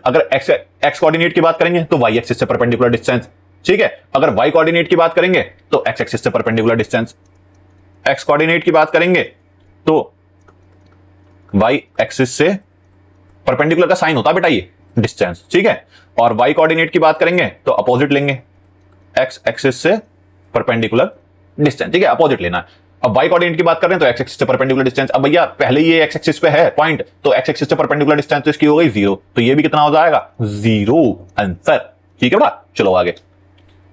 अगर एक्स कोऑर्डिनेट की बात करेंगे तो वाई एक्सिस से परपेंडिकुलर डिस्टेंस। ठीक है, अगर वाई कोऑर्डिनेट की बात करेंगे तो एक्स एक्सिस से परपेंडिकुलर डिस्टेंस। एक्स कोऑर्डिनेट की बात करेंगे तो वाई एक्सिस से परपेंडिकुलर का साइन होता है बेटा ये डिस्टेंस। ठीक है, और वाई कोऑर्डिनेट की बात करेंगे तो अपोजिट लेंगे, एक्स एक्सिस से परपेंडिकुलर डिस्टेंस। ठीक है, अपोजिट लेना है। अब वाई कोऑर्डिनेट की बात कर रहे हैं तो एक्स एक्सिस से परपेंडिकुलर डिस्टेंस। अब भैया पहले ये एक्स एक्सिस पे है पॉइंट, तो एक्स एक्सिस से परपेंडिकुलर डिस्टेंस तो इसकी हो गई 0, तो ये भी कितना हो जाएगा? 0 आंसर। ठीक है बेटा, चलो आगे।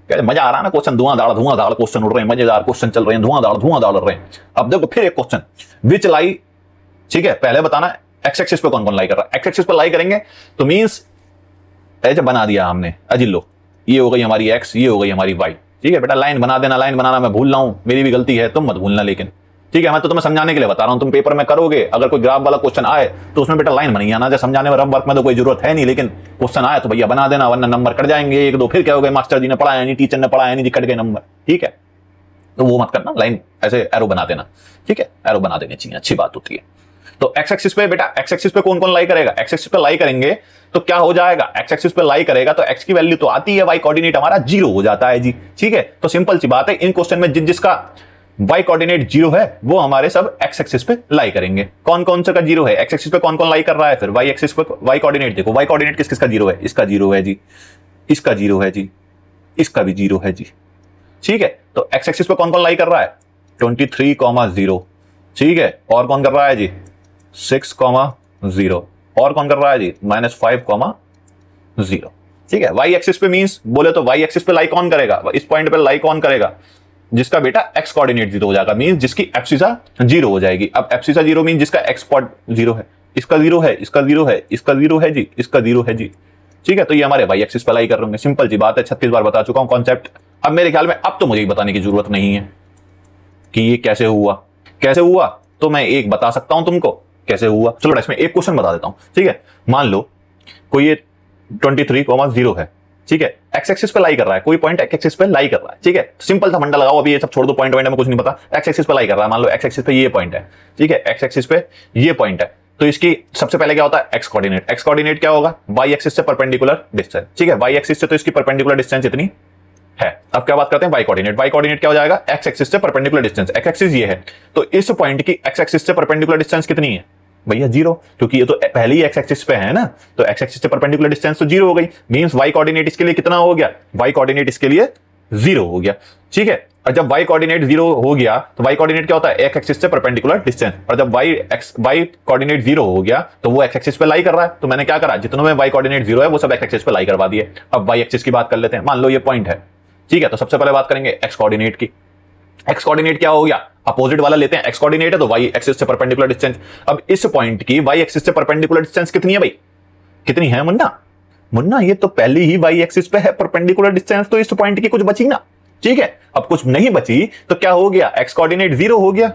मजा आ रहा है ना क्वेश्चन? धुआंधार क्वेश्चन उड़ रहे हैं, मजेदार क्वेश्चन चल रहे हैं, धुआंधार उड़ रहे हैं। अब देखो फिर एक क्वेश्चन, विच लाई। ठीक है, पहले बताना एक्स एक्सिस पे कौन कौन लाई कर रहा है। एक्स एक्सिस पे लाई करेंगे तो मींस ऐसे बना दिया हमने, अजिल्लो, ये हो गई हमारी एक्स, ये हो गई हमारी वाई। ठीक है बेटा, लाइन बना देना, लाइन बनाना मैं भूल रहा हूं, मेरी भी गलती है, तुम मत भूलना लेकिन। ठीक है, मैं तो तुम्हें समझाने के लिए बता रहा हूं, तुम पेपर में करोगे अगर कोई ग्राफ वाला क्वेश्चन आए तो उसमें बेटा लाइन बनी आना, जैसे समझाने में रफ वर्क में तो कोई जरूरत है नहीं, लेकिन क्वेश्चन आए तो भैया बना देना, वरना नंबर कट जाएंगे 1 2, फिर क्या हो गए मास्टर जी ने पढ़ाया नहीं, टीचर ने पढ़ाया नहीं जी, कट गए नंबर। ठीक है, तो वो मत करना, लाइन ऐसे एरो बना देना। ठीक है, एरो बना देनी चाहिए, अच्छी बात होती है। तो एक्स एक्सिस पे बेटा, एक्स एक्सिस पे कौन कौन लाई करेगा? एक्स एक्सिस पे लाई करेंगे तो क्या हो जाएगा? एक्स एक्सिस पे लाई करेगा तो एक्स की वैल्यू तो आती है, वाई कोऑर्डिनेट हमारा 0 हो जाता है जी। ठीक है, तो सिंपल सी बात है, इन क्वेश्चन में जिसका वाई कोऑर्डिनेट 0 है वो हमारे सब एक्स एक्सिस पे लाई करेंगे। कौन कौन सा का 0 है? एक्स एक्सिस पे कौन कौन लाई कर रहा है? फिर वाई एक्सिस पे वाई कोऑर्डिनेट देखो, वाई कोऑर्डिनेट किस किस का 0 है? इसका 0 है जी, इसका 0 है जी, इसका भी 0 है जी। ठीक है, तो एक्स एक्सिस पे कौन कौन लाई कर रहा है? 23,0। ठीक है, और कौन कर रहा है जी? 6,0। और कौन कर रहा है जी? -5,0। ठीक है, वाई एक्सिस पे मींस बोले तो वाई एक्सिस पे लाई कौन करेगा? इस पॉइंट पे लाई कौन करेगा? जिसका बेटा एक्स कोऑर्डिनेट 0 हो जाएगा, मींस जिसकी एब्सिसा 0 हो जाएगी। अब एब्सिसा 0 मींस जिसका एक्स पॉड 0 है, इसका 0 है, इसका 0 है, इसका 0 है जी, इसका 0 है जी। ठीक है, तो ये हमारे वाई एक्सिस पे लाई कर रहे हैं। सिंपल सी बात है, 36 बार बता चुका हूं कॉन्सेप्ट। अब मेरे ख्याल में अब तो मुझे बताने की जरूरत नहीं है कि ये कैसे हुआ। कैसे हुआ तो मैं एक बता सकता हूं तुमको कैसे हुआ। चलो इसमें एक क्वेश्चन बता देता हूं। ठीक है, मान लो कोई ये 23,0 है। ठीक है, एक्स एक्सिस पे लाई कर रहा है, कोई पॉइंट एक्स एक्सिस पे लाई कर रहा है। ठीक है, सिंपल सा फंडा लगाओ, अभी ये सब छोड़ दो, पॉइंट में कुछ नहीं पता। एक्स एक्सिस पे लाई कर रहा है, मान लो एक्स एक्सिस पे ये पॉइंट है। ठीक है, एक्स एक्सिस पे ये पॉइंट है, तो इसकी सबसे पहले क्या होता है? X coordinate. एक्स कोऑर्डिनेट क्या होगा? वाई एक्सिस से परपेंडिकुलर डिस्टेंस। ठीक है, वाई एक्सिस से तो इसकी परपेंडिकुलर डिस्टेंस इतनी है। अब क्या बात करते हैं? Y coordinate. वाई कोऑर्डिनेट क्या हो जाएगा? एक्स एक्सिस से परपेंडिकुलर डिस्टेंस। एक्स एक्सिस ये है, तो इस पॉइंट की एक्स एक्सिस से परपेंडिकुलर डिस्टेंस कितनी है भैया? 0, क्योंकि ये तो पहले ही एक्स एक्सिस पे है ना, तो एक्स एक्सिस से परपेंडिकुलर डिस्टेंस तो 0 हो गई। मींस वाई कोऑर्डिनेट इसके लिए कितना हो गया? वाई कोऑर्डिनेट इसके लिए 0 हो गया। ठीक है, और जब वाई कोऑर्डिनेट 0 हो गया तो वाई कोऑर्डिनेट क्या होता है? एक्स एक्सिस से परपेंडिकुलर डिस्टेंस। और जब वाई कोऑर्डिनेट 0 हो गया तो वो एक्स एक्सिस पे लाई कर रहा है, तो मैंने क्या करा? जितनों में वाई कोऑर्डिनेट 0 है वो सब एक्स एक्सिस पे लाई करवा दिए। अब वाई एक्सिस की बात कर लेते हैं। मान लो ये पॉइंट है। ठीक है, तो सबसे पहले बात करेंगे एक्स कोऑर्डिनेट की। एक्स कोऑर्डिनेट क्या हो गया? अपोजिट वाला लेते हैं। एक्स कोऑर्डिनेट है तो वाई एक्सिस से परपेंडिकुलर डिस्टेंस। अब इस पॉइंट की वाई एक्सिस से परपेंडिकुलर डिस्टेंस कितनी है भाई? कितनी है मुन्ना? मुन्ना ये तो पहले ही वाई एक्सिस पे है परपेंडिकुलर डिस्टेंस, तो इस पॉइंट की कुछ बची ना। ठीक है, अब कुछ नहीं बची तो क्या हो गया? एक्स कोऑर्डिनेट 0 हो गया।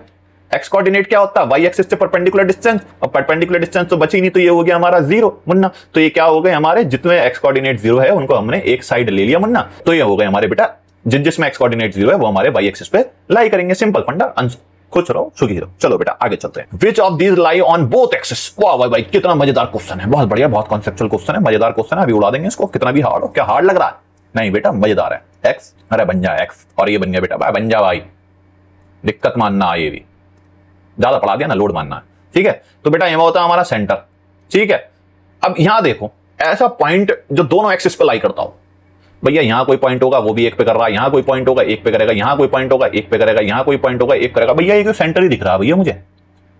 एक्स कोऑर्डिनेट क्या होता है? वाई एक्सिस से परपेंडिकुलर डिस्टेंस। अब परपेंडिकुलर डिस्टेंस तो बची नहीं, तो ये हो गया हमारा 0 मुन्ना। तो ये क्या हो गए हमारे? जितने एक्स कोऑर्डिनेट 0 है उनको हमने एक साइड ले लिया मुन्ना, तो ये हो गए हमारे बेटा जिसमें एक्स कोऑर्डिनेट 0 है वो हमारे वाई एक्सिस पे लाई करेंगे। सिंपल फंडा, आंसर। खुश रहो, सुखी रहो। चलो बेटा आगे चलते हैं। Which of these lie on both axis? वाह भाई भाई, कितना मजेदार क्वेश्चन है, बहुत बढ़िया, बहुत कॉन्सेप्चुअल क्वेश्चन है, मजेदार क्वेश्चन है। अभी उड़ा देंगे इसको। कितना भी हार्ड हो, क्या हार्ड लग रहा है? नहीं बेटा मजेदार है। एक्स, अरे बन जा एक्स, और ये बन गया बेटा, बन जा भाई, दिक्कत मानना, ये भी ज्यादा पढ़ा दिया ना, लोड मानना है। ठीक है, तो बेटा ये होता है हमारा सेंटर। ठीक है, अब यहां देखो, ऐसा पॉइंट जो दोनों एक्सिस पे लाई करता हो। भैया यहां कोई पॉइंट होगा वो भी एक पे कर रहा है, यहां कोई पॉइंट होगा एक पे करेगा, यहां कोई पॉइंट होगा एक पे करेगा, यहां कोई पॉइंट होगा एक करेगा। भैया ये सेंटर ही दिख रहा है भैया मुझे।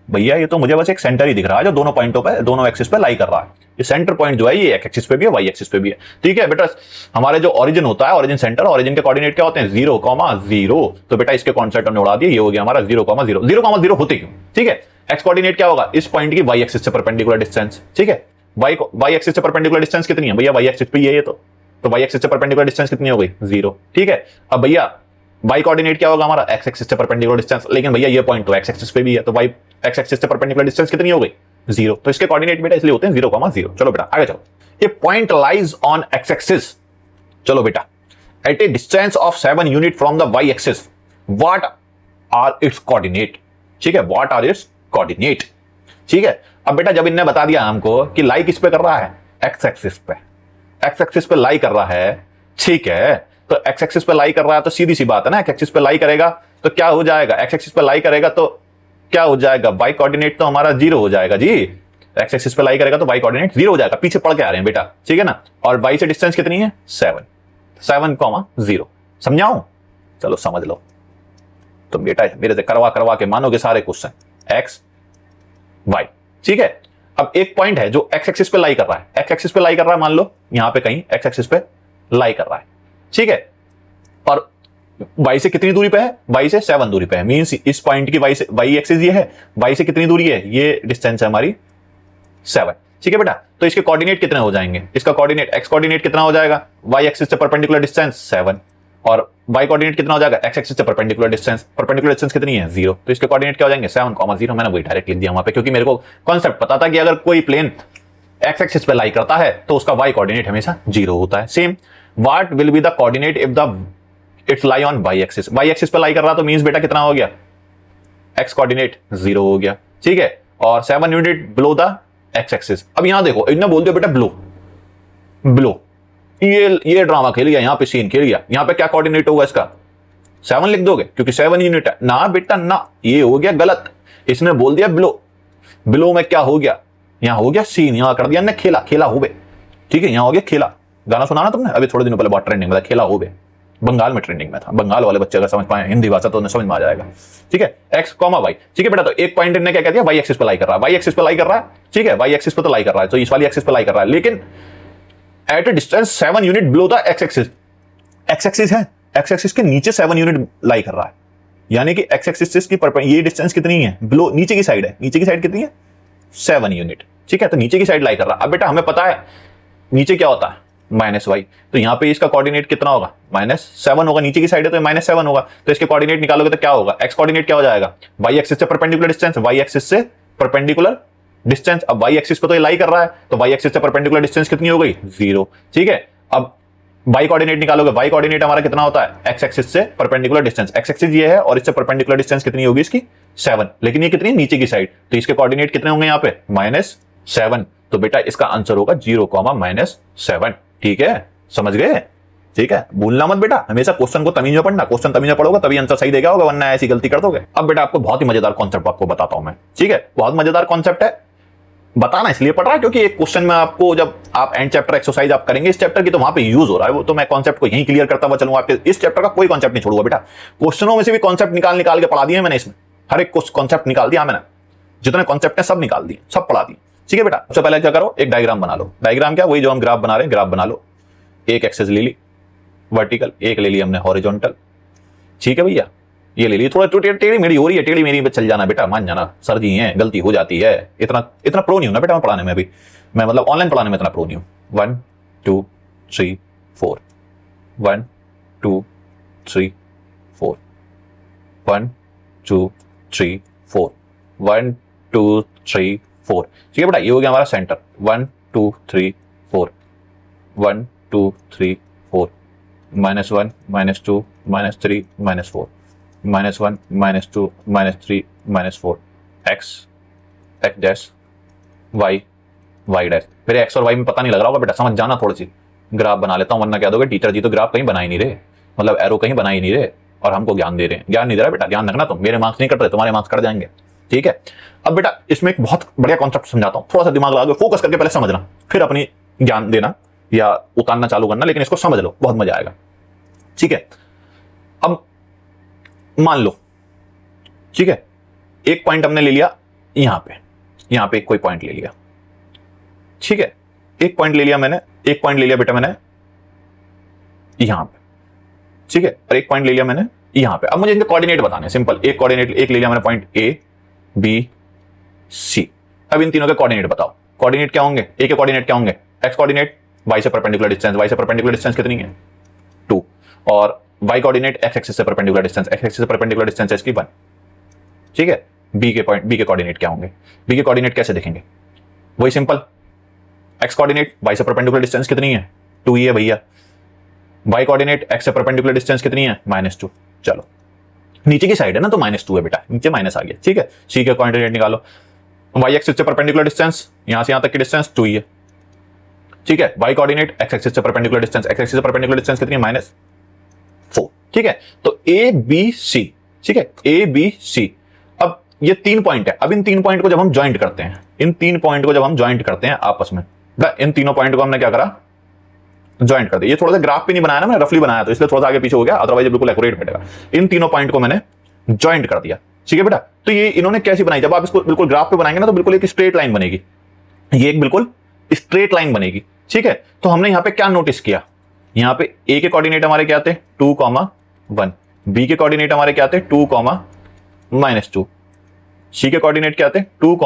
भैया ये तो मुझे बस एक सेंटर ही दिख रहा है जो दोनों पॉइंटों पे, दोनों एक्सिस पे लाई कर रहा है। ये सेंटर पॉइंट जो है ये एक्स एक्सिस पे भी है, वाई एक्सिस पे भी है। ठीक है बेटा, हमारे जो ओरिजिन होता है, ओरिजिन सेंटर, ओरिजिन के कोऑर्डिनेट क्या होते हैं 0,0। तो बेटा इसके कॉन्सेप्ट हमने उड़ा दिए, ये हो गया हमारा 0,0। 0,0 होते क्यों? ठीक है, एक्स कोऑर्डिनेट क्या होगा, इस पॉइंट की वाई एक्सिस से परपेंडिकुलर डिस्टेंस। ठीक है, वाई एक्सिस से परपेंडिकुलर डिस्टेंस कितनी है भैया, वाई एक्सिस पे ये तो वाई एक्सिस से परपेंडिकुलर डिस्टेंस कितनी हो गई 0। ठीक है, अब भैया वाई कोऑर्डिनेट क्या होगा हमारा, एक्स एक्सिस से परपेंडिकुलर डिस्टेंस। लेकिन भैया ये पॉइंट तो एक्स एक्सिस पे भी है, तो वाई एक्स एक्सिस से परपेंडिकुलर डिस्टेंस कितनी हो गई 0। तो इसके कोऑर्डिनेट बेटा इसलिए होते हैं 0,0। चलो बेटा आगे चलो, ये point lies on x axis. चलो बेटा, at a distance of 7 unit from the Y axis, what are its coordinate. ठीक है, व्हाट आर इट्स कोऑर्डिनेट। ठीक है, अब बेटा जब इनने बता दिया हमको कि लाई किस पे कर रहा है, एक्स एक्सिस पे, एक्स एक्सिस पे लाई कर रहा है। ठीक है, तो एक्स एक्सिस पे लाई कर रहा है तो सीधी सी बात है ना, एक्स एक्सिस पे लाई करेगा तो क्या हो जाएगा, एक्स एक्सिस पे लाई करेगा तो क्या हो जाएगा, वाई कोऑर्डिनेट तो हमारा 0 हो जाएगा जी। एक्स एक्सिस पे लाई करेगा तो वाई कोऑर्डिनेट 0 हो जाएगा, पीछे पढ़ के आ रहे हैं बेटा। ठीक है ना, और वाई से डिस्टेंस कितनी है 7,0। समझाऊं? चलो समझ लो। तो बेटा मेरे से करवा करवा के मानोगे सारे क्वेश्चन एक्स वाई। ठीक है, अब एक पॉइंट है जो एक्स एक्सिस पे लाई कर रहा है, एक्स एक्सिस पे लाई कर रहा है, मान लो यहां पे कहीं एक्स एक्सिस पे लाई कर रहा है। ठीक है, और वाई से कितनी दूरी पे है, वाई से 7 दूरी पे है। मींस इस पॉइंट की वाई से, वाई एक्सिस ये है, वाई से कितनी दूरी है, ये डिस्टेंस है हमारी 7। ठीक है बेटा, तो इसके कोऑर्डिनेट कितने हो जाएंगे, इसका कोऑर्डिनेट एक्स कोऑर्डिनेट कितना हो जाएगा, वाई एक्सिस से परपेंडिकुलर डिस्टेंस 7, और वाई कोऑर्डिनेट कितना हो जाएगा, एक्स एक्सिस से परपेंडिकुलर डिस्टेंस कितनी है 0। तो इसके कोऑर्डिनेट क्या हो जाएंगे 7,0। मैंने वही डायरेक्ट लिख दिया वहां पे, क्योंकि मेरे को कॉन्सेप्ट पता था कि अगर कोई प्लेन एक्स एक्सिस पे लाई करता है तो उसका वाई कोऑर्डिनेट हमेशा 0 होता है। Same, what will be the coordinate if the its lie on y axis. Y axis पे लाई कर रहा तो मींस बेटा कितना हो गया, एक्स कोऑर्डिनेट 0 हो गया। ठीक है, और 7 unit below the x axis. अब यहां देखो, इन्होंने बोल दिया बेटा बिलो, ये ड्रामा खेल गया, यहां पे सीन खेल गया। यहां पे क्या कोऑर्डिनेट होगा इसका 7 लिख दोगे क्योंकि 7 यूनिट है ना बेटा, ना ये हो गया गलत। इसने बोल दिया बिलो में क्या हो गया, यहां हो गया सीन, यहां कर दिया ने खेला हो बे। ठीक है, यहां हो गया खेला, गाना सुना ना तुमने अभी थोड़े दिनों पहले, बहुत ट्रेंडिंग में था, खेला हो बे, बंगाल में ट्रेंडिंग में था। बंगाल वाले बच्चे अगर समझ पाए हिंदी भाषा तो उन्हें समझ में आ जाएगा। ठीक है, एक्स कॉमा वाई। ठीक है बेटा, तो एक पॉइंट ने क्या कह दिया, वाई एक्सिस पे लाई कर रहा है, वाई एक्सिस पे लाई कर रहा है। ठीक है, वाई एक्सिस पे तो लाई कर रहा है, तो इस वाली एक्सिस पे लाई कर रहा है, लेकिन at a distance 7 unit below the x axis. X axis है, एक्स एक्सिस के नीचे 7 यूनिट लाई कर रहा है, यानी कि एक्स एक्सिस की ये डिस्टेंस कितनी है बिलो, नीचे की साइड है, नीचे की साइड कितनी है 7 यूनिट। ठीक है, तो नीचे की साइड लाई कर रहा है। अब बेटा हमें पता है नीचे क्या होता है -y, तो यहां पे इसका कोऑर्डिनेट कितना होगा -7 होगा, नीचे की साइड है तो -7 होगा। तो इसके कोऑर्डिनेट निकालोगे तो क्या होगा, एक्स कोऑर्डिनेट क्या हो जाएगा, वाई एक्सिस से परपेंडिकुलर डिस्टेंस, वाई एक्सिस से परपेंडिकुलर डिस्टेंस। अब वाई एक्सिस पे तो ये लाई कर रहा है, तो वाई एक्सिस से परपेंडिकुलर डिस्टेंस कितनी हो गई 0। ठीक है, अब वाई कोऑर्डिनेट निकालोगे, वाई कोऑर्डिनेट हमारा कितना होता है एक्स एक्सिस से परपेंडिकुलर डिस्टेंस। एक्स एक्सिस ये है और इससे परपेंडिकुलर डिस्टेंस कितनी होगी इसकी 7, लेकिन ये कितनी नीचे की साइड, तो इसके कोऑर्डिनेट कितने होंगे यहाँ पे -7। तो बेटा इसका आंसर होगा 0,-7। ठीक है, समझ गए? ठीक है, भूलना मत बेटा, हमेशा क्वेश्चन को तमीज में पढ़ना, क्वेश्चन तमीज में पढ़ोगे तभी आंसर सही देगा होगा, वरना ऐसी गलती कर दोगे। अब बेटा आपको बहुत ही मजेदार कॉन्सेप्ट आपको बताता हूं मैं। ठीक है, बहुत मजेदार कॉन्सेप्ट है, बताना इसलिए पड़ रहा है क्योंकि एक क्वेश्चन में आपको जब आप एंड चैप्टर एक्सरसाइज आप करेंगे इस चैप्टर की तो वहां पे यूज हो रहा है वो, तो मैं कॉन्सेप्ट को यहीं क्लियर करता हुआ चलूंगा। आपके इस चैप्टर का कोई कॉन्सेप्ट नहीं छोड़ूंगा बेटा, क्वेश्चनों में से भी कॉन्सेप्ट निकाल के पढ़ा दिए मैंने, इसमें हर एक कॉन्सेप्ट निकाल दिया मैंने, जितने कॉन्सेप्ट है सब निकाल दिए, सब पढ़ा दिए। ठीक है बेटा, सबसे पहले क्या करो, एक डायग्राम बना लो। डायग्राम क्या, वही जो हम ग्राफ बना रहे हैं, ग्राफ बना लो। एक एक्सिस ले ली वर्टिकल, एक ले ली हमने हॉरिजॉन्टल। ठीक है भैया, ये ले ली, थोड़ा टेढ़ी मेढ़ी हो रही है, टेढ़ी मेढ़ी पे चल जाना बेटा, मान जाना, सर जी हैं गलती हो जाती है, इतना प्रो नहीं हूं ना बेटा मैं पढ़ाने में, अभी मैं मतलब ऑनलाइन पढ़ाने में इतना प्रो नहीं हूं। 1 2 3 4 1 2 3 4 1 2 3 4 1 2 3 4। ठीक है बेटा, ये हो गया हमारा centre, 1 2 3 4 1 2 3 4 -1 -2 -3 -4 -1 -2 -3 -4 x dash y dash. मेरे x और y में पता नहीं लग रहा होगा बेटा, समझ जाना थोड़ी सी। ग्राफ बना लेता हूं, वरना क्या दोगे टीचर जी तो ग्राफ कहीं बना ही नहीं रहे, मतलब एरो कहीं बना ही नहीं रहे और हमको ज्ञान दे रहे हैं। ज्ञान नहीं दे रहा बेटा, ध्यान रखना तुम, मेरे मार्क्स नहीं कट रहे, तुम्हारे मार्क्स कट जाएंगे। ठीक है, अब बेटा इसमें एक बहुत बढ़िया कॉन्सेप्ट समझाता हूं, थोड़ा सा दिमाग लगा के फोकस करके पहले समझना, फिर अपनी ज्ञान देना या उतारना चालू करना, लेकिन इसको समझ लो, बहुत मजा आएगा। ठीक है, अब मान लो, ठीक है, एक पॉइंट हमने ले लिया यहां पे कोई पॉइंट ले लिया, ठीक है, एक पॉइंट ले लिया मैंने, एक पॉइंट ले लिया बेटा मैंने यहां पे, ठीक है, और एक पॉइंट ले लिया मैंने यहां पे। अब मुझे इनके कोऑर्डिनेट बताने, सिंपल, एक कोऑर्डिनेट एक ले लिया मैंने पॉइंट ए बी सी। अब इन तीनों के कोऑर्डिनेट बताओ, कोऑर्डिनेट क्या होंगे, ए के कोऑर्डिनेट क्या होंगे, एक्स कोऑर्डिनेट वाई से परपेंडिकुलर डिस्टेंस, वाई से परपेंडिकुलर डिस्टेंस कितनी है 2, और वाई कोऑर्डिनेट एक्स एक्सिस से परपेंडिकुलर डिस्टेंस, एक्स एक्सिस से परपेंडिकुलर डिस्टेंस है इसकी 1, ठीक है। बी के कोऑर्डिनेट क्या होंगे, बी के कोऑर्डिनेट कैसे दिखेंगे, वही सिंपल, एक्स कोऑर्डिनेट वाई से परपेंडिकुलर डिस्टेंस कितनी है 2 ही है भैया, वाई कोऑर्डिनेट एक्स से परपेंडिकुलर डिस्टेंस कितनी है -2, चलो नीचे की साइड है ना तो -2 है बेटा, नीचे माइनस आ गया, ठीक है। सी के कोऑर्डिनेट निकालो, वाई एक्सिस से परपेंडिकुलर डिस्टेंस यहां से यहां तक की डिस्टेंस 2 ही है, ठीक है। वाई कोऑर्डिनेट एक्स एक्सिस से परपेंडिकुलर डिस्टेंस, एक्स एक्सिस से परपेंडिकुलर डिस्टेंस कितनी है -4, ठीक है। तो ए बी सी, ठीक है, ए बी सी। अब ये 3 पॉइंट है, अब इन 3 पॉइंट को जब हम ज्वाइंट करते हैं, इन 3 पॉइंट को जब हम ज्वाइंट करते हैं आपस में, इन तीनों पॉइंट को हमने क्या करा, ज्वाइंट कर दिया। ये थोड़ा सा ग्राफ पे नहीं बनाया ना, मैंने रफली बनाया तो इसलिए थोड़ा सा आगे पीछे हो गया, अदरवाइज बिल्कुल एक्यूरेट बैठेगा। इन तीनों पॉइंट को मैंने ज्वाइंट कर दिया, ठीक है बेटा। तो ये इन्होंने कैसी बनाई, जब आप इसको बिल्कुल ग्राफ पे बनाएंगे ना तो बिल्कुल एक स्ट्रेट लाइन बनेगी, ये एक बिल्कुल स्ट्रेट लाइन बनेगी, ठीक है। तो हमने यहां पे क्या नोटिस किया, यहां पे ए के कोऑर्डिनेट हमारे क्या थे 2, 1, बी के कोऑर्डिनेट हमारे क्या थे 2, -2, सी के कोऑर्डिनेट क्या थे 2,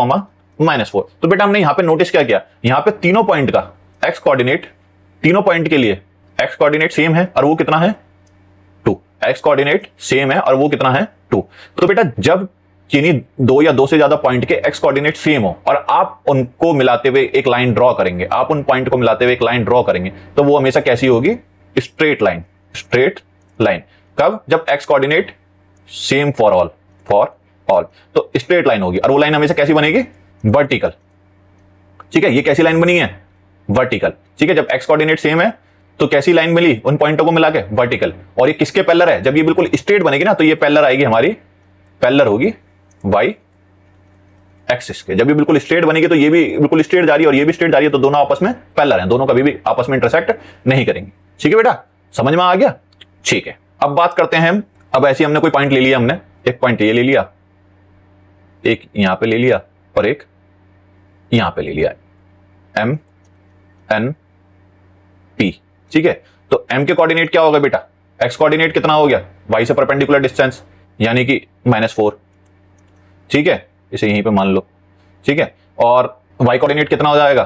-4। तो बेटा हमने यहां पे नोटिस क्या किया, यहां पे तीनों पॉइंट का एक्स कोऑर्डिनेट, तीनों पॉइंट के लिए एक्स कोऑर्डिनेट सेम है और वो कितना है 2, एक्स कोऑर्डिनेट सेम है और वो कितना है 2। तो बेटा जब किन्हीं 2 या 2 से ज्यादा पॉइंट के एक्स कोऑर्डिनेट सेम हो और आप उनको मिलाते हुए एक लाइन ड्रॉ करेंगे, आप उन पॉइंट को मिलाते हुए एक लाइन ड्रॉ करेंगे, तो वो हमेशा कैसी होगी, स्ट्रेट लाइन, स्ट्रेट लाइन। कब, जब x coordinate same for all, तो स्ट्रेट लाइन होगी, और वो लाइन हमेशा कैसी बनेगी, वर्टिकल, ठीक है। ये कैसी लाइन बनी है, वर्टिकल, ठीक है। जब एक्स कोऑर्डिनेट सेम है तो कैसी लाइन मिली उन पॉइंटों को मिला के, वर्टिकल। और ये किसके पैरेलल है, जब ये बिल्कुल स्ट्रेट बनेगी ना तो ये पैरेलल आएगी हमारी, पैरेलल होगी वाई एक्सिस के। जब ये बिल्कुल स्ट्रेट बनेगी तो ये भी बिल्कुल स्ट्रेट जा रही है और ये भी स्ट्रेट जा रही है, तो दोनों आपस में पैरेलल हैं, दोनों कभी भी आपस में इंटरसेक्ट नहीं करेंगे, ठीक है बेटा, समझ में आ गया, ठीक है। अब बात करते हैं हम, अब ऐसे हमने कोई पॉइंट ले लिया, हमने एक पॉइंट ये ले लिया, एक यहां पे ले लिया और एक यहां पे ले लिया, एम एन पी, ठीक है। तो एम के कोऑर्डिनेट क्या होगा बेटा, एक्स कोऑर्डिनेट कितना हो गया, वाई से परपेंडिकुलर डिस्टेंस यानी कि -4, ठीक है, इसे यहीं पे मान लो, ठीक है। और वाई कोऑर्डिनेट कितना हो जाएगा,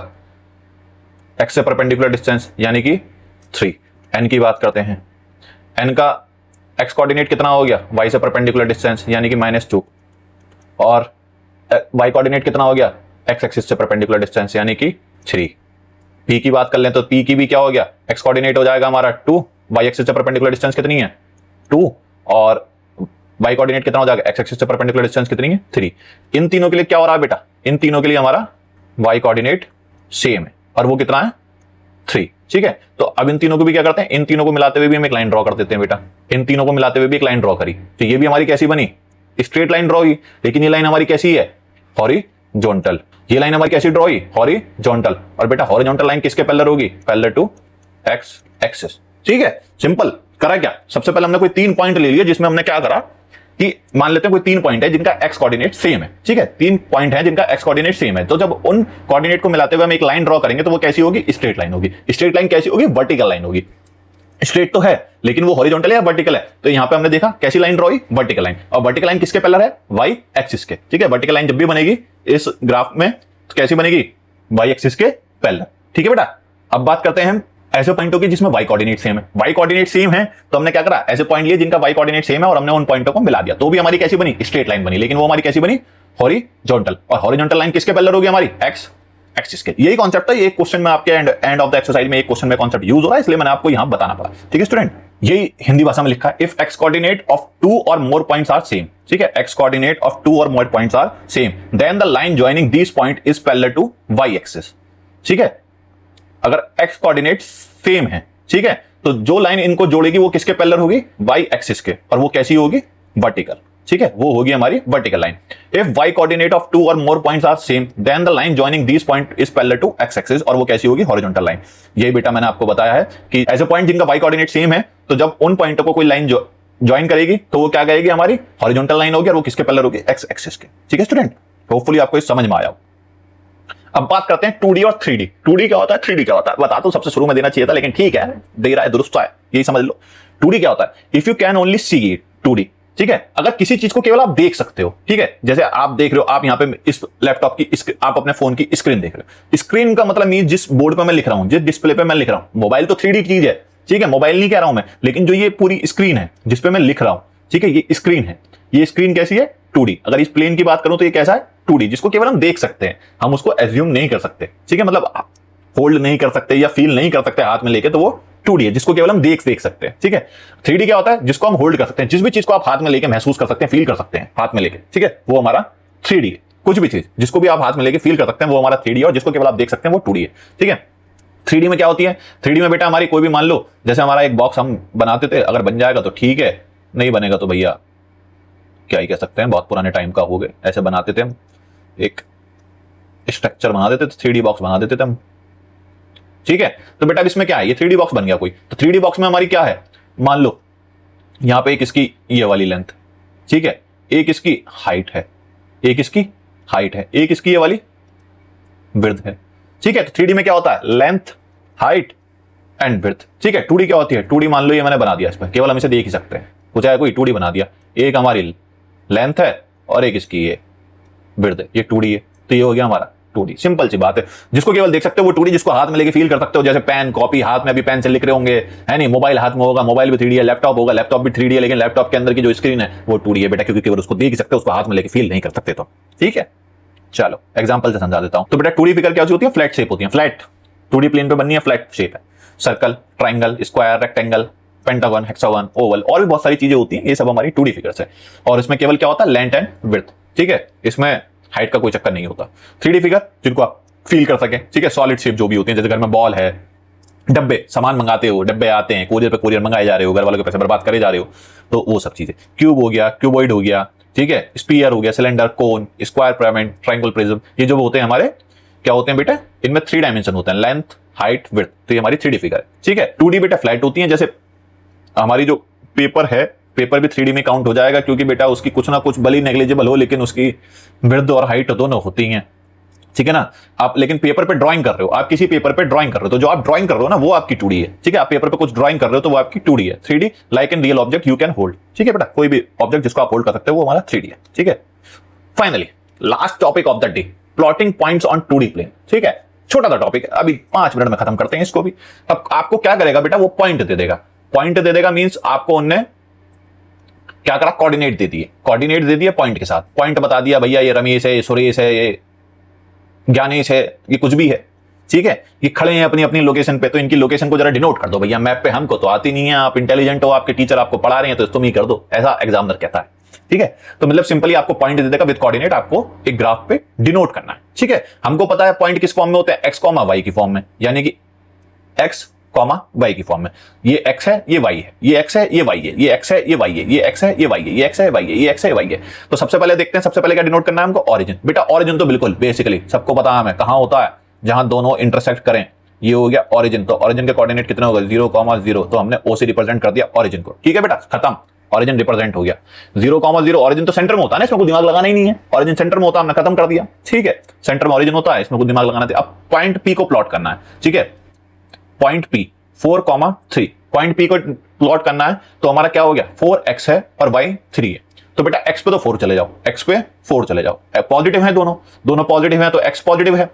एक्स से परपेंडिकुलर डिस्टेंस यानी कि 3। एन की बात करते हैं, एन का एक्स कोऑर्डिनेट कितना हो गया, वाई से परपेंडिकुलर डिस्टेंस यानी कि -2, और वाई कोऑर्डिनेट कितना हो गया, एक्स एक्सिस से परपेंडिकुलर डिस्टेंस यानी कि 3। पी की बात कर लें तो पी की भी क्या हो गया, एक्स कोऑर्डिनेट हो जाएगा हमारा 2, वाई एक्सिस से परपेंडिकुलर डिस्टेंस कितनी है 2, और वाई कोऑर्डिनेट कितना हो जाएगा, एक्स एक्सिस से परपेंडिकुलर डिस्टेंस कितनी है 3। इन तीनों के लिए क्या हो रहा है बेटा, इन तीनों के लिए हमारा वाई कोऑर्डिनेट सेम है और वो कितना है 3, ठीक है। तो अब इन तीनों को भी क्या करते हैं, इन तीनों को मिलाते हुए भी हम एक लाइन ड्रॉ कर देते हैं बेटा, इन तीनों को मिलाते हुए भी एक लाइन ड्रॉ करी, तो ये भी हमारी कैसी बनी, स्ट्रेट लाइन ड्रॉ हुई, लेकिन ये लाइन हमारी कैसी है, हॉरिजॉन्टल। ये लाइन हमारी कैसी ड्रॉ हुई, हॉरिजॉन्टल। और बेटा हॉरिजॉन्टल लाइन किसके पैरेलल होगी, पैरेलल टू एक्स एक्सिस, ठीक है। सिंपल करा क्या, सबसे पहले हमने कोई 3 पॉइंट ले लिए जिसमें हमने क्या करा कि मान लेते हैं कोई 3 पॉइंट है जिनका एक्स कोऑर्डिनेट सेम है, ठीक है, 3 पॉइंट है जिनका एक्स कोऑर्डिनेट सेम है। तो जब उन कोऑर्डिनेट को मिलाते हुए हम एक लाइन ड्रॉ करेंगे तो वो कैसी होगी, स्ट्रेट लाइन होगी। स्ट्रेट लाइन कैसी होगी, वर्टिकल लाइन होगी। स्ट्रेट तो है लेकिन वो हॉरिजॉन्टल है या वर्टिकल है, तो यहां पे हमने देखा कैसी लाइन ड्रॉ हुई, वर्टिकल लाइन। और वर्टिकल लाइन किसके पैरेलल है, वाई एक्सिस के, ठीक है। वर्टिकल लाइन जब भी बनेगी इस ग्राफ में तो कैसी बनेगी, वाई एक्सिस के पैरेलल, ठीक है बेटा। अब बात करते हैं हम ऐसे पॉइंटों की जिसमें वाई कोऑर्डिनेट सेम है। वाई कोऑर्डिनेट सेम है तो हमने क्या करा, ऐसे पॉइंट लिए जिनका वाई कोऑर्डिनेट सेम है और हमने उन पॉइंटों को मिला दिया, तो भी हमारी कैसी बनी, स्ट्रेट लाइन बनी, लेकिन वो हमारी कैसी बनी, हॉरिजॉन्टल। और हॉरिजॉन्टल लाइन किसके पैरेलल होगी, हमारी एक्स एक्सिस के। यही कॉन्सेप्ट है, ये क्वेश्चन में आपके एंड ऑफ द एक्सरसाइज में एक क्वेश्चन में कॉन्सेप्ट यूज हो रहा है, इसलिए मैंने आपको यहां बताना पड़ा, ठीक है स्टूडेंट। यही हिंदी भाषा में लिखा है, इफ एक्स कोऑर्डिनेट ऑफ 2 और मोर पॉइंट्स आर सेम, ठीक है, एक्स कोऑर्डिनेट ऑफ 2 और more points are same, then the line joining this point is parallel to y axis, ठीक है। अगर एक्स कोऑर्डिनेट सेम है, ठीक है, तो जो लाइन इनको जोड़ेगी वो किसके पैरेलल होगी, वाई एक्सिस के, और वो कैसी होगी, वर्टिकल, ठीक है, वो होगी हमारी vertical line. If y coordinate of 2 और more points are same then the line joining this point is parallel to x axis, और वो कैसी होगी, हॉरिजॉन्टल लाइन। यही बेटा मैंने आपको बताया है कि ऐसे पॉइंट जिनका वाई कोऑर्डिनेट सेम है तो जब उन पॉइंटों को कोई लाइन ज्वाइन करेगी तो वो क्या करेगी, हमारी हॉरिजॉन्टल लाइन होगी, और वो किसके पैरेलल होगी, एक्स एक्सिस के, ठीक है स्टूडेंट। होपफुली आपको ये समझ में आया हो। अब बात करते हैं 2D और 3D। 2D क्या होता है, 3D क्या होता है, बता तो सबसे शुरू में देना चाहिए था, लेकिन ठीक है, दे रहा है, दुरुस्त है, यही समझ लो। 2D क्या होता है, if you can only see it, 2D, ठीक है, अगर किसी चीज को केवल आप देख सकते हो, ठीक है, जैसे आप देख रहे हो, आप यहाँ पे इस लैपटॉप की आप अपने फोन की स्क्रीन देख रहे हो। स्क्रीन का मतलब मीन जिस बोर्ड पे मैं लिख रहा हूँ, जिस डिस्प्ले पे मैं लिख रहा हूँ। मोबाइल तो 3D चीज है, ठीक है, मोबाइल नहीं कह रहा हूं मैं, लेकिन जो ये पूरी स्क्रीन है जिसपे मैं लिख रहा हूं, ठीक है, ये स्क्रीन है। ये स्क्रीन कैसी है, 2D। अगर इस प्लेन की बात करूं तो ये कैसा है, 2D, जिसको केवल हम देख सकते हैं, हम उसको एज्यूम नहीं कर सकते, ठीक है, मतलब होल्ड नहीं कर सकते या फील नहीं कर सकते हाथ में लेके, तो वो 2D है, जिसको केवल हम देख सकते हैं, ठीक है। 3D क्या होता है, जिसको हम होल्ड कर सकते हैं, जिस भी चीज को आप हाथ में लेके महसूस कर सकते हैं, फील कर सकते हैं हाथ में लेके, ठीक है, वो हमारा 3D है। कुछ भी चीज जिसको भी आप हाथ में लेके फील कर सकते हैं, वो हमारा 3D है, और जिसको केवल आप देख सकते हैं वो 2D है, ठीक है। 3D में क्या होती है, 3D में बेटा हमारी कोई भी, मान लो जैसे हमारा एक बॉक्स हम बनाते थे, अगर बन जाएगा तो ठीक है, नहीं बनेगा तो भैया क्या ही कह सकते हैं, बहुत पुराने टाइम का हो गए। ऐसे बनाते थे हम, एक स्ट्रक्चर बना देते थे, 3D बॉक्स बना देते थे हम, ठीक है। तो बेटा इसमें क्या है, ये 3D बॉक्स बन गया कोई, तो 3D बॉक्स में हमारी क्या है, मान लो यहां पे एक इसकी ये वाली लेंथ, ठीक है, एक इसकी हाइट है, एक इसकी हाइट है, एक इसकी ये वाली विड्थ है, ठीक है। तो 3D में क्या होता है, लेंथ, हाइट एंड विड्थ, ठीक है। 2D क्या होती है, 2D मान लो ये मैंने बना दिया, इस पर केवल हम इसे देख ही सकते हैं, कुछ है कोई 2D बना दिया, एक हमारी लेंथ है और एक इसकी ये विड्थ है, ये 2D है, तो ये हो गया हमारा 2D। सिंपल सी बात है, जिसको केवल देख सकते हो वो 2D, जिसको हाथ में लेके फील कर सकते हो, जैसे पेन, कॉपी, हाथ में अभी पेन से लिख रहे होंगे, है नहीं, मोबाइल हाथ में होगा, मोबाइल भी 3D है, लैपटॉप होगा, लैपटॉप भी 3D है, लेकिन लैपटॉप के अंदर की जो स्क्रीन है वो 2D है बेटा, क्योंकि केवल उसको देख सकते हो, उसको हाथ में लेके फील नहीं कर सकते, तो ठीक है। चलो एग्जांपल से समझा देता हूं। तो बेटा 2D फिगर क्या होती है, फ्लैट शेप होती है, फ्लैट 2D प्लेन पे बननी है, फ्लैट शेप है, circle, triangle, square, rectangle, pentagon, hexagon, Oval, और भी बहुत सारी चीजें होती हैं, ये सब हमारी 2D फिगर्स है। और इसमें केवल क्या होता है, लेंथ एंड विड्थ, ठीक है, इसमें हाइट का कोई चक्कर नहीं होता। 3D फिगर जिनको आप फील कर सके, ठीक है, सॉलिड शेप जो भी होती है, जैसे घर में बॉल है, डब्बे, सामान मंगाते हो, डब्बे आते हैं, कोरियर पे कोरियर मंगाए जा रहे हो, घर वालों के पैसे बर्बाद करे जा रहे हो, तो वो सब चीजें। क्यूब हो गया, क्यूबॉइड हो गया, ठीक है, स्फीयर हो गया, सिलेंडर, कोन, स्क्वायर, पिरामिड, ट्रायंगल, प्रिज्म, ये जो होते हैं हमारे क्या होते हैं बेटा, इनमें 3 डायमेंशन होते हैं, लेंथ, हाइट, विड्थ, तो ये हमारी 3D फिगर है, ठीक है। 2D बेटा फ्लैट होती है, जैसे हमारी जो पेपर है, पेपर भी 3D में काउंट हो जाएगा, क्योंकि बेटा उसकी कुछ ना कुछ भले नेग्लिजिबल हो, लेकिन उसकी विड्थ और हाइट दोनों होती हैं, ठीक है ना। आप लेकिन पेपर पे ड्राइंग कर रहे हो, आप किसी पेपर पे ड्राइंग कर रहे हो, तो जो आप ड्राइंग कर रहे हो ना वो आपकी 2D है, ठीक है। आप पेपर पे कुछ ड्राइंग कर रहे हो तो वो आपकी 2D है। 3D like an real object you can hold, ठीक है बेटा, कोई भी ऑब्जेक्ट जिसको आप होल्ड कर सकते हो वो हमारा 3D है, ठीक है। Finally last topic of the day, plotting points on 2D plane, ठीक है, छोटा सा टॉपिक है, अभी 5 मिनट में खत्म करते हैं इसको भी। अब आपको क्या करेगा बेटा, वो पॉइंट दे देगा, पॉइंट दे देगा मींस आपको उनने क्या करा, कोऑर्डिनेट दे दिए, कोऑर्डिनेट दे दिए पॉइंट के साथ, पॉइंट बता दिया भैया ये रमेश है, ये सुरेश है, ये ज्ञानेश है, ये कुछ भी है, ठीक है, ये खड़े हैं अपनी अपनी लोकेशन पे, तो इनकी लोकेशन को जरा डिनोट कर दो भैया मैप पे, हमको तो आती नहीं है, आप इंटेलिजेंट हो, आपके टीचर आपको पढ़ा रहे हैं तो तुम ही कर दो, ऐसा एग्जामिनर कहता है, ठीक है। तो मतलब सिंपली आपको पॉइंट दे देगा विद कोऑर्डिनेट, आपको एक ग्राफ पे डिनोट करना है, ठीक है। हमको पता है पॉइंट किस फॉर्म में होते हैं, एक्स कॉमा वाई की फॉर्म में, यानी कि एक्स कॉमा वाई की फॉर्म में, ये एक्स है, ये वाई है, ये एक्स है, ये वाई है, ये एक्स है, ये वाई है, ये एक्स है, ये वाई है, ये एक्स है, वाई है, ये एक्स है, वाई है। तो सबसे पहले देखते हैं, सबसे पहले क्या डिनोट करना है हमको, ऑरिजिन। बेटा ऑरिजिन तो बिल्कुल बेसिकली सबको पता है, कहां होता है, जहां दोनों इंटरसेक्ट करें, ये हो गया ऑरिजिन। तो ऑरिजिन के कोऑर्डिनेट कितने हो गए, 0,0, तो हमने ओ से रिप्रेजेंट कर दिया ऑरिजिन को, ठीक है बेटा, खत्म, ऑरिजिन रिप्रेजेंट हो गया। 0,0 ऑरिजिन तो सेंटर में होता है ना, इसमें कोई दिमाग लगाना ही नहीं है, ऑरिजिन सेंटर में होता है, हमने खत्म कर दिया, ठीक है, सेंटर में ऑरिजिन होता है, इसमें कोई दिमाग लगाना था। अब पॉइंट पी को प्लॉट करना है, ठीक है, पॉइंट पी 4,3, पॉइंट पी को प्लॉट करना है, तो हमारा क्या हो गया, 4x है और y 3 है। तो बेटा x पे तो 4 चले जाओ, x पे 4 चले जाओ, पॉजिटिव है, दोनों पॉजिटिव है, तो x पॉजिटिव है,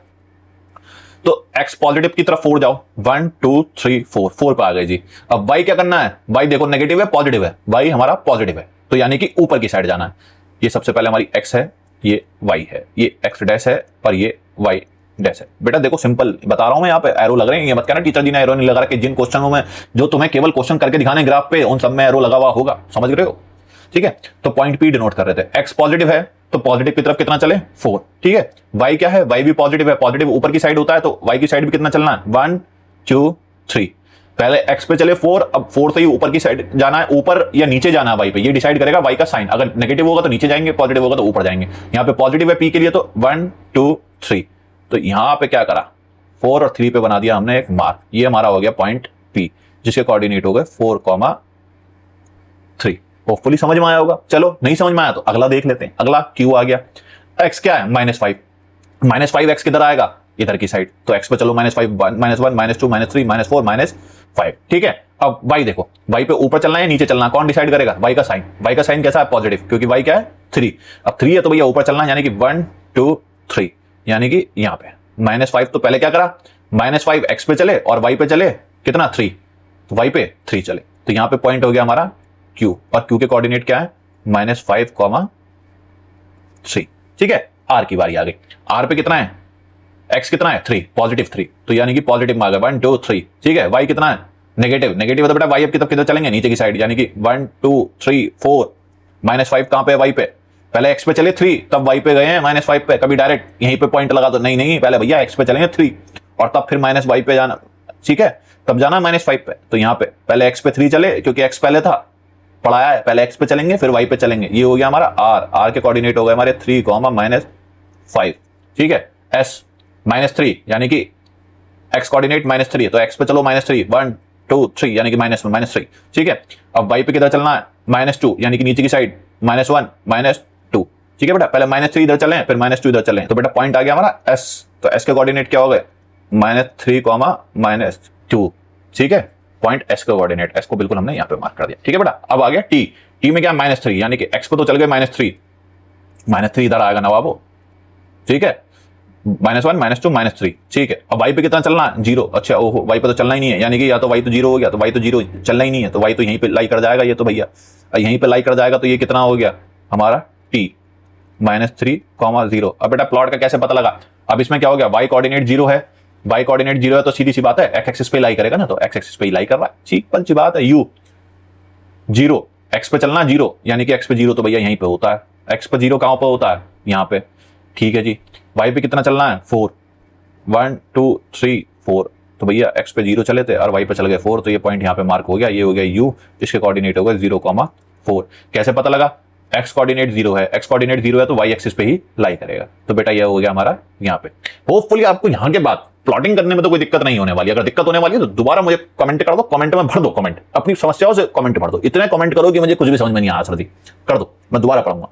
तो x पॉजिटिव की तरफ 4 जाओ, 1 2 3 4 पे आ गए जी। अब y क्या करना है, y देखो नेगेटिव है पॉजिटिव है, y हमारा पॉजिटिव है, तो यानी कि ऊपर की साइड जाना है। ये सबसे पहले हमारी x है, ये y है, ये x डैश है और ये y डैश है। बेटा देखो सिंपल बता रहा हूं मैं, यहाँ पे एरो लग रहे हैं, ये मत कहना टीचर जी ने एरो नहीं लगा रहा, कि जिन क्वेश्चनों में जो तुम्हें केवल क्वेश्चन करके दिखाने ग्राफ पे, उन सब में एरो लगा हुआ होगा, समझ रहे हो, ठीक है। तो पॉइंट पी डिनोट कर रहे थे, x पॉजिटिव है तो पॉजिटिव की तरफ कितना चले, 4, ठीक है। y क्या है, y भी पॉजिटिव है, पॉजिटिव ऊपर की साइड होता है, तो y की साइड भी कितना चलना है, 1 2 3, पहले x पे चले 4, अब 4 से ही ऊपर की साइड जाना है, ऊपर या नीचे जाना है y पे, ये डिसाइड करेगा y का साइन, अगर नेगेटिव होगा तो नीचे जाएंगे, पॉजिटिव होगा तो ऊपर जाएंगे। यहाँ पे पॉजिटिव है p के लिए, तो 1 2 3, तो यहां पे क्या करा, 4 और 3 पे बना दिया हमने एक मार्क, ये हमारा हो गया पॉइंट P, जिसके कोऑर्डिनेट हो गए 4,3। होपफुली समझ में आया होगा। चलो नहीं समझ में आया तो अगला देख लेते हैं, अगला Q आ गया। एक्स क्या है -5, -5 एक्स किधर आएगा इधर की साइड, तो एक्स पे चलो -5, -1, -2, -3, -4, -5, ठीक है। अब वाई देखो, वाई पे ऊपर चलना है नीचे चलना है, कौन डिसाइड करेगा? वाई का साइन, वाई का साइन कैसा है? पॉजिटिव, क्योंकि वाई क्या है 3। अब 3 है तो भैया ऊपर चलना है, यानी कि 1 2 3, यानी कि यहां पे -5 तो पहले क्या करा, -5 एक्स पे चले और वाई पे चले कितना 3, तो वाई पे 3 चले, तो यहां पे पॉइंट हो गया हमारा Q, और Q के कोऑर्डिनेट क्या है? -5, 3, ठीक है। R की बारी आ गई, R पे कितना है? X कितना है? 3, +3, तो यानी कि पॉजिटिव में आ गया 1 2 3, ठीक है। Y कितना है? नेगेटिव, नेगेटिव है तो बेटा Y अब किधर चलेंगे? नीचे की साइड, यानी कि 1 2 3 4, -5 कहां पे है? Y पे, पहले X पे चले 3, तब Y पे गए हैं -5 पे, कभी डायरेक्ट यहीं पे पॉइंट लगा दो, नहीं नहीं, पहले भैया X पे चलेंगे 3 और तब फिर -Y पे जाना, ठीक है, तब जाना -5 पे, तो यहां पे पहले X पे 3 चले क्योंकि X पहले था, पढ़ाया है, पहले X पे चलेंगे फिर Y पे चलेंगे, ये हो गया हमारा R के कोऑर्डिनेट हो गए हमारे 3, -5, ठीक है। S -3 यानी कि X कोऑर्डिनेट -3 है तो X पे चलो -3, 1 2 3 यानी कि -3, ठीक है। अब Y पे किधर चलना है? -2 यानी कि नीचे की साइड, -1 -2, ठीक है बेटा, पहले -3 इधर चलें फिर -2 इधर चलें, तो बेटा पॉइंट आ गया हमारा S, तो S के कोऑर्डिनेट क्या हो गए? -3, -2, ठीक है। पॉइंट S का कोऑर्डिनेट, S को बिल्कुल हमने यहाँ पे मार्क कर दिया, ठीक है बेटा। अब आ गया T में क्या? -3 यानी कि X पे तो चल गए -3, -3 इधर आएगा नवाबो, ठीक है, -1 -2 -3, ठीक है। अब Y पे कितना चलना है? 0, अच्छा ओहो, Y पे तो चलना ही नहीं है, यानी कि या तो Y तो 0 हो गया, तो Y तो 0 चलना ही नहीं है, तो Y तो यहीं पे लाई कर जाएगा, ये तो भैया यहीं पे लाई कर जाएगा, तो ये कितना हो गया हमारा T, -3, 0। अब बेटा प्लॉट का कैसे पता लगा? अब इसमें क्या हो गया? Y कोऑर्डिनेट 0 है, Y कोऑर्डिनेट 0 है तो सीधी सी बात है x एक्सिस पे लाई करेगा ना, तो x एक्सिस पे ही लाई कर रहा है, सिंपल सी बात है। U 0, x पे चलना 0, यानी कि x पे 0 तो भैया यहीं पे होता है, x पे 0 कहां पे होता है? यहां पे, ठीक है जी। Y पे कितना चलना है? 4, 1 2 3 4, तो भैया x पे 0 चले थे और y पे चल गए 4, तो ये पॉइंट यहां पे मार्क हो गया, ये हो गया U, इसके कोऑर्डिनेट हो गए 0, 4। कैसे पता लगा? x कोऑर्डिनेट 0 है, x कोऑर्डिनेट 0 है तो y एक्सिस पे ही लाई करेगा, तो बेटा ये हो गया हमारा यहाँ पे। होपफुली आपको यहाँ के बाद प्लॉटिंग करने में तो कोई दिक्कत नहीं होने वाली, अगर दिक्कत होने वाली है तो दोबारा मुझे कमेंट कर दो, कमेंट में भर दो, कमेंट अपनी समस्याओं से कमेंट भर दो, इतने कमेंट करो कि मुझे कुछ भी समझ में नहीं आया, सर्दी कर दो, मैं दोबारा पढ़ूंगा,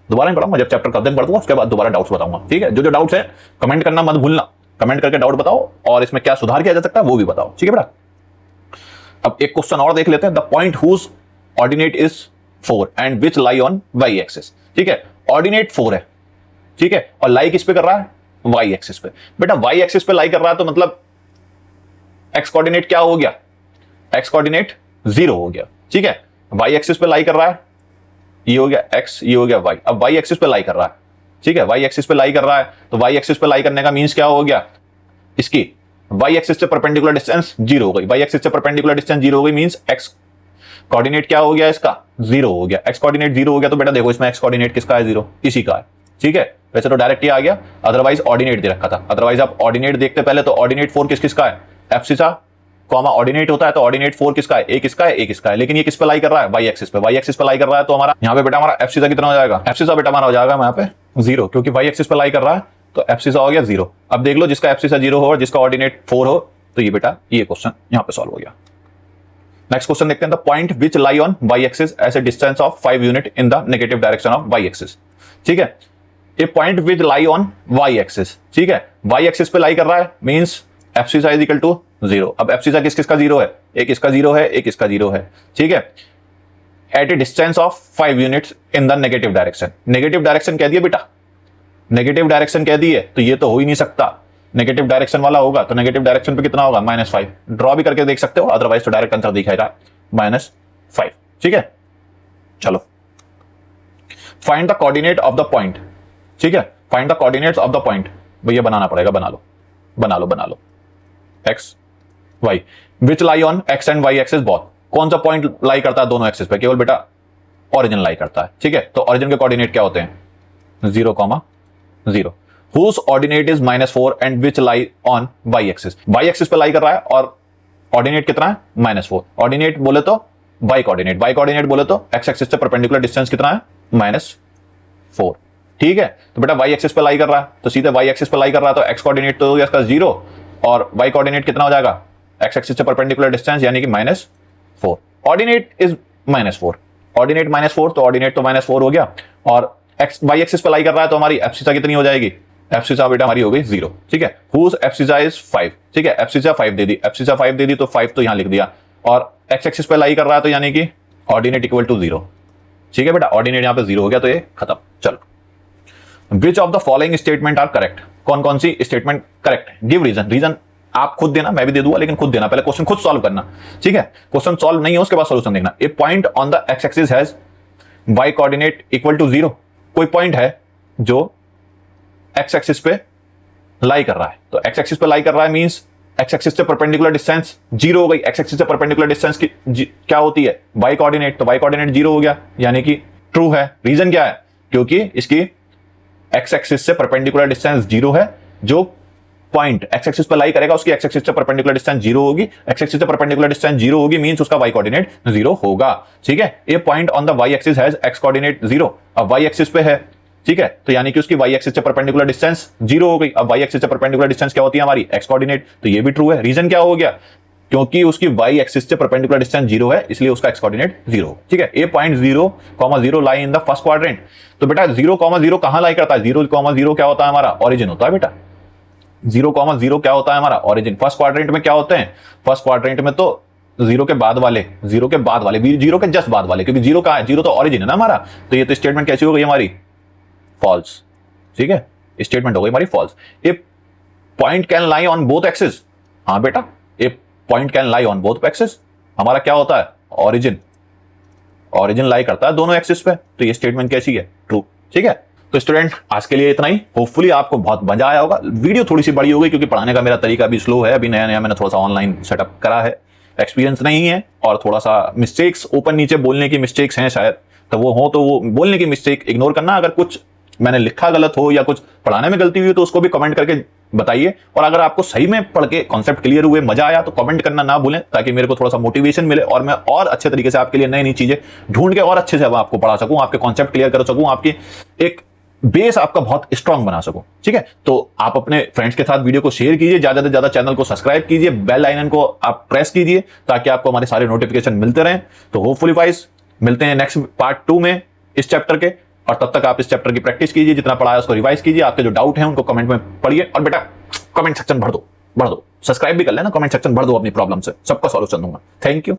दोबारा पढ़ूंगा, जब चैप्टर खत्म कर दूंगा उसके बाद दोबारा डाउट्स बताऊंगा, ठीक है। जो डाउट्स है कमेंट करना मत भूलना, कमेंट करके डाउट बताओ और इसमें क्या सुधार किया जा सकता है वो भी बताओ, ठीक है बेटा। अब एक क्वेश्चन और देख लेते हैं, the point whose ordinate is 4 and which lie on y axis, ठीक है। ऑर्डिनेट 4 है, ठीक है, और लाई किस पे कर रहा है? y एक्सिस पे। बेटा y एक्सिस पे लाई कर रहा है तो मतलब x कोऑर्डिनेट क्या हो गया? x कोऑर्डिनेट 0 हो गया, ठीक है। y एक्सिस पे लाई कर रहा है, ये हो गया x, ये हो गया y, अब y एक्सिस पे लाई कर रहा है, ठीक है, y एक्सिस पे लाई कर रहा है, तो y एक्सिस पे लाई करने का मींस क्या हो गया? इसकी y एक्सिस से परपेंडिकुलर डिस्टेंस 0 हो गई, y एक्सिस से परपेंडिकुलर डिस्टेंस 0 हो गई, मींस x कोऑर्डिनेट क्या हो गया? इसका 0 हो गया, x कोऑर्डिनेट 0 हो गया, तो बेटा देखो इसमें x कोऑर्डिनेट किसका है? 0, इसी का है, ठीक है। वैसे तो डायरेक्ट ये आ गया, अदरवाइज ऑर्डिनेट दे रखा था, अदरवाइज आप ऑर्डिनेट देखते पहले तो ऑर्डिनेट 4 किसका है? एब्सिसा कॉमा ऑर्डिनेट होता है, तो ऑर्डिनेट 4 किसका है? एक इसका है, एक इसका है, लेकिन ये किस पे लाई कर रहा है? y एक्सिस पे, y एक्सिस पे लाई कर रहा है, तो हमारा यहाँ पे बेटा हमारा एब्सिसा कितना हो जाएगा? एब्सिसा बेटा हमारा हो जाएगा यहाँ पे 0, क्योंकि y एक्सिस पे लाई कर रहा है तो एब्सिसा हो गया 0। अब देख लो जिसका एब्सिसा 0 हो और जिसका ऑर्डिनेट 4 हो, तो ये बेटा ये क्वेश्चन यहाँ पे सॉल्व हो गया। नेक्स्ट क्वेश्चन देखते हैं, the point which lie on y axis as a distance of 5 unit in the negative direction of y axis, ठीक है। A point which lie on y axis, ठीक है, y एक्सिस पे lie कर रहा है, means abscissa is equal to 0। अब abscissa किसका 0 है? एक इसका 0 है, एक इसका 0 है, ठीक है। At a distance of 5 units in the negative direction, negative direction कह दिए बेटा, नेगेटिव डायरेक्शन कह दिए, तो ये तो हो ही नहीं सकता, नेगेटिव डायरेक्शन वाला होगा, तो नेगेटिव डायरेक्शन पे कितना होगा? -5, ड्रॉ भी करके देख सकते हो, अदरवाइज तो डायरेक्ट आंसर दिखाएगा -5, ठीक है। चलो find the coordinate of the point, ठीक है, find the coordinates of the point, भैया बनाना पड़ेगा, बना लो x y which lie on x and y axis both, कौन सा पॉइंट लाई करता है दोनों एक्सिस पे? केवल बेटा ओरिजिन लाई करता है, ठीक है। तो ओरिजिन के कोऑर्डिनेट क्या होते हैं? 0, 0, whose ordinate is -4 and which lie on y axis, y axis पे लाई कर रहा है और ऑर्डिनेट कितना है? -4। ऑर्डिनेट बोले तो y कोऑर्डिनेट बोले तो x एक्सिस से परपेंडिकुलर डिस्टेंस कितना है? -4, ठीक है। तो बेटा y एक्सिस पे लाई कर रहा है तो सीधे y एक्सिस पे लाई कर रहा है, तो x कोऑर्डिनेट तो हो गया इसका 0 और y कोऑर्डिनेट कितना हो जाएगा? x एक्सिस से परपेंडिकुलर डिस्टेंस यानी कि -4, ऑर्डिनेट इज -4, ऑर्डिनेट -4, तो ऑर्डिनेट तो -4 हो गया और एक्स वाई एक्सिस पे लाई कर रहा है तो हमारी एब्सिसा कितनी हो जाएगी, एब्सिसा बेटा हमारी हो गई 0, ठीक है। हुज एब्सिसा इज 5, ठीक है, एब्सिसा 5 दे दी, एब्सिसा 5 दे दी तो 5 तो यहां लिख दिया, और एक्स एक्सिस पे लाई कर रहा है तो यानी कि ऑर्डिनेट इक्वल टू 0, ठीक है बेटा, ऑर्डिनेट यहां पे 0 हो गया तो ये खत्म। चलो, which of the following statement are correct, कौन कौन सी statement correct, give reason, reason आप खुद देना, मैं भी दे दूंगा लेकिन खुद देना, पहले क्वेश्चन खुद सॉल्व करना, ठीक है, क्वेश्चन सॉल्व नहीं है उसके बाद सॉल्यूशन देखना। A point on the x axis has y coordinate equal to 0, कोई पॉइंट है जो एक्स एक्सिस पे लाई कर रहा है, तो एक्स एक्सिस पे लाई कर रहा है मींस एक्स एक्सिस से परपेंडिकुलर डिस्टेंस 0 हो गई, एक्स एक्सिस से परपेंडिकुलर डिस्टेंस की क्या होती है, y कोऑर्डिनेट, तो y कोऑर्डिनेट 0 हो गया यानी कि ट्रू है। रीजन क्या है, क्योंकि इसकी एक्स एक्सिस से परपेंडिकुलर डिस्टेंस 0 है, जो पॉइंट एक्स एक्सिस पर लाई करेगा उसकी एक्स एक्सिस से परपेंडिकुलर डिस्टेंस 0 होगी, एक्स एक्सिस से परपेंडिकुलर डिस्टेंस 0 होगी मींस उसका y कोऑर्डिनेट 0 होगा, ठीक है। A point on the y axis has x coordinate 0, अब y एक्सिस पे है, ठीक है, तो यानी कि उसकी y एक्सिस से परपेंडिकुलर डिस्टेंस 0 हो गई, अब y एक्सिस से परपेंडिकुलर डिस्टेंस क्या होती है हमारी, x कोऑर्डिनेट, तो ये भी ट्रू है। रीजन क्या हो गया, क्योंकि उसकी y एक्सिस से परपेंडिकुलर डिस्टेंस 0 है इसलिए उसका x कोऑर्डिनेट 0, ठीक है। A point 0,0 lie in the first quadrant, तो बेटा 0,0 कहां लाई करता है, 0,0 क्या होता है हमारा, ऑरिजिन होता है बेटा, 0,0 क्या होता है हमारा, ऑरिजिन। फर्स्ट क्वाड्रेंट में क्या होते हैं, फर्स्ट क्वाड्रेंट में तो 0 के बाद वाले, 0 के बाद वाले, 0 के जस्ट बाद वाले, क्योंकि 0 कहां है, 0 तो ऑरिजिन है ना हमारा, तो ये तो स्टेटमेंट कैसी हो गई हमारी, फॉल्स, ठीक है, स्टेटमेंट हो गई हमारी false. A point can lie on both axis, हाँ बेटा, a point can lie on both axis, हमारा क्या होता है, ऑरिजिन, ऑरिजिन लाई करता है दोनों एक्सिस पे, तो ये स्टेटमेंट कैसी है, ट्रू, ठीक है। तो स्टूडेंट आज के लिए इतना ही, होपफुली आपको बहुत मजा आया होगा। वीडियो थोड़ी सी बड़ी हो गई क्योंकि पढ़ाने का मेरा तरीका भी स्लो है, अभी नया नया मैंने थोड़ा सा ऑनलाइन सेटअप करा है, एक्सपीरियंस नहीं है, और थोड़ा सा मिस्टेक्स, ऊपर नीचे बोलने की मिस्टेक्स हैं शायद, तो वो हो तो वो बोलने की मिस्टेक इग्नोर करना, अगर कुछ मैंने लिखा गलत हो या कुछ पढ़ाने में गलती हुई तो उसको भी कमेंट करके बताइए, और अगर आपको सही में पढ़ के कॉन्सेप्ट क्लियर हुए, मजा आया, तो कमेंट करना ना भूलें, ताकि मेरे को थोड़ा सा मोटिवेशन मिले और मैं और अच्छे तरीके से आपके लिए नई नई चीजें ढूंढ के और अच्छे से आपको पढ़ा सकूं, आपके कॉन्सेप्ट क्लियर कर सकूं, आपकी एक बेस आपका बहुत स्ट्रांग बना सकूं, ठीक है। तो आप अपने फ्रेंड्स के साथ वीडियो को शेयर कीजिए, ज्यादा से ज्यादा चैनल को सब्सक्राइब कीजिए, बेल आइकन को आप प्रेस कीजिए ताकि आपको हमारे सारे नोटिफिकेशन मिलते रहें। तो होपफुली गाइस मिलते हैं नेक्स्ट पार्ट 2 में इस चैप्टर के, और तब तक आप इस चैप्टर की प्रैक्टिस कीजिए, जितना पढ़ा है उसको रिवाइज कीजिए, आपके जो डाउट है उनको कमेंट में पढ़िए, और बेटा कमेंट सेक्शन भर दो, सब्सक्राइब भी कर लेना, कमेंट सेक्शन भर दो अपनी प्रॉब्लम से, सबका सॉल्यूशन दूंगा। Thank you.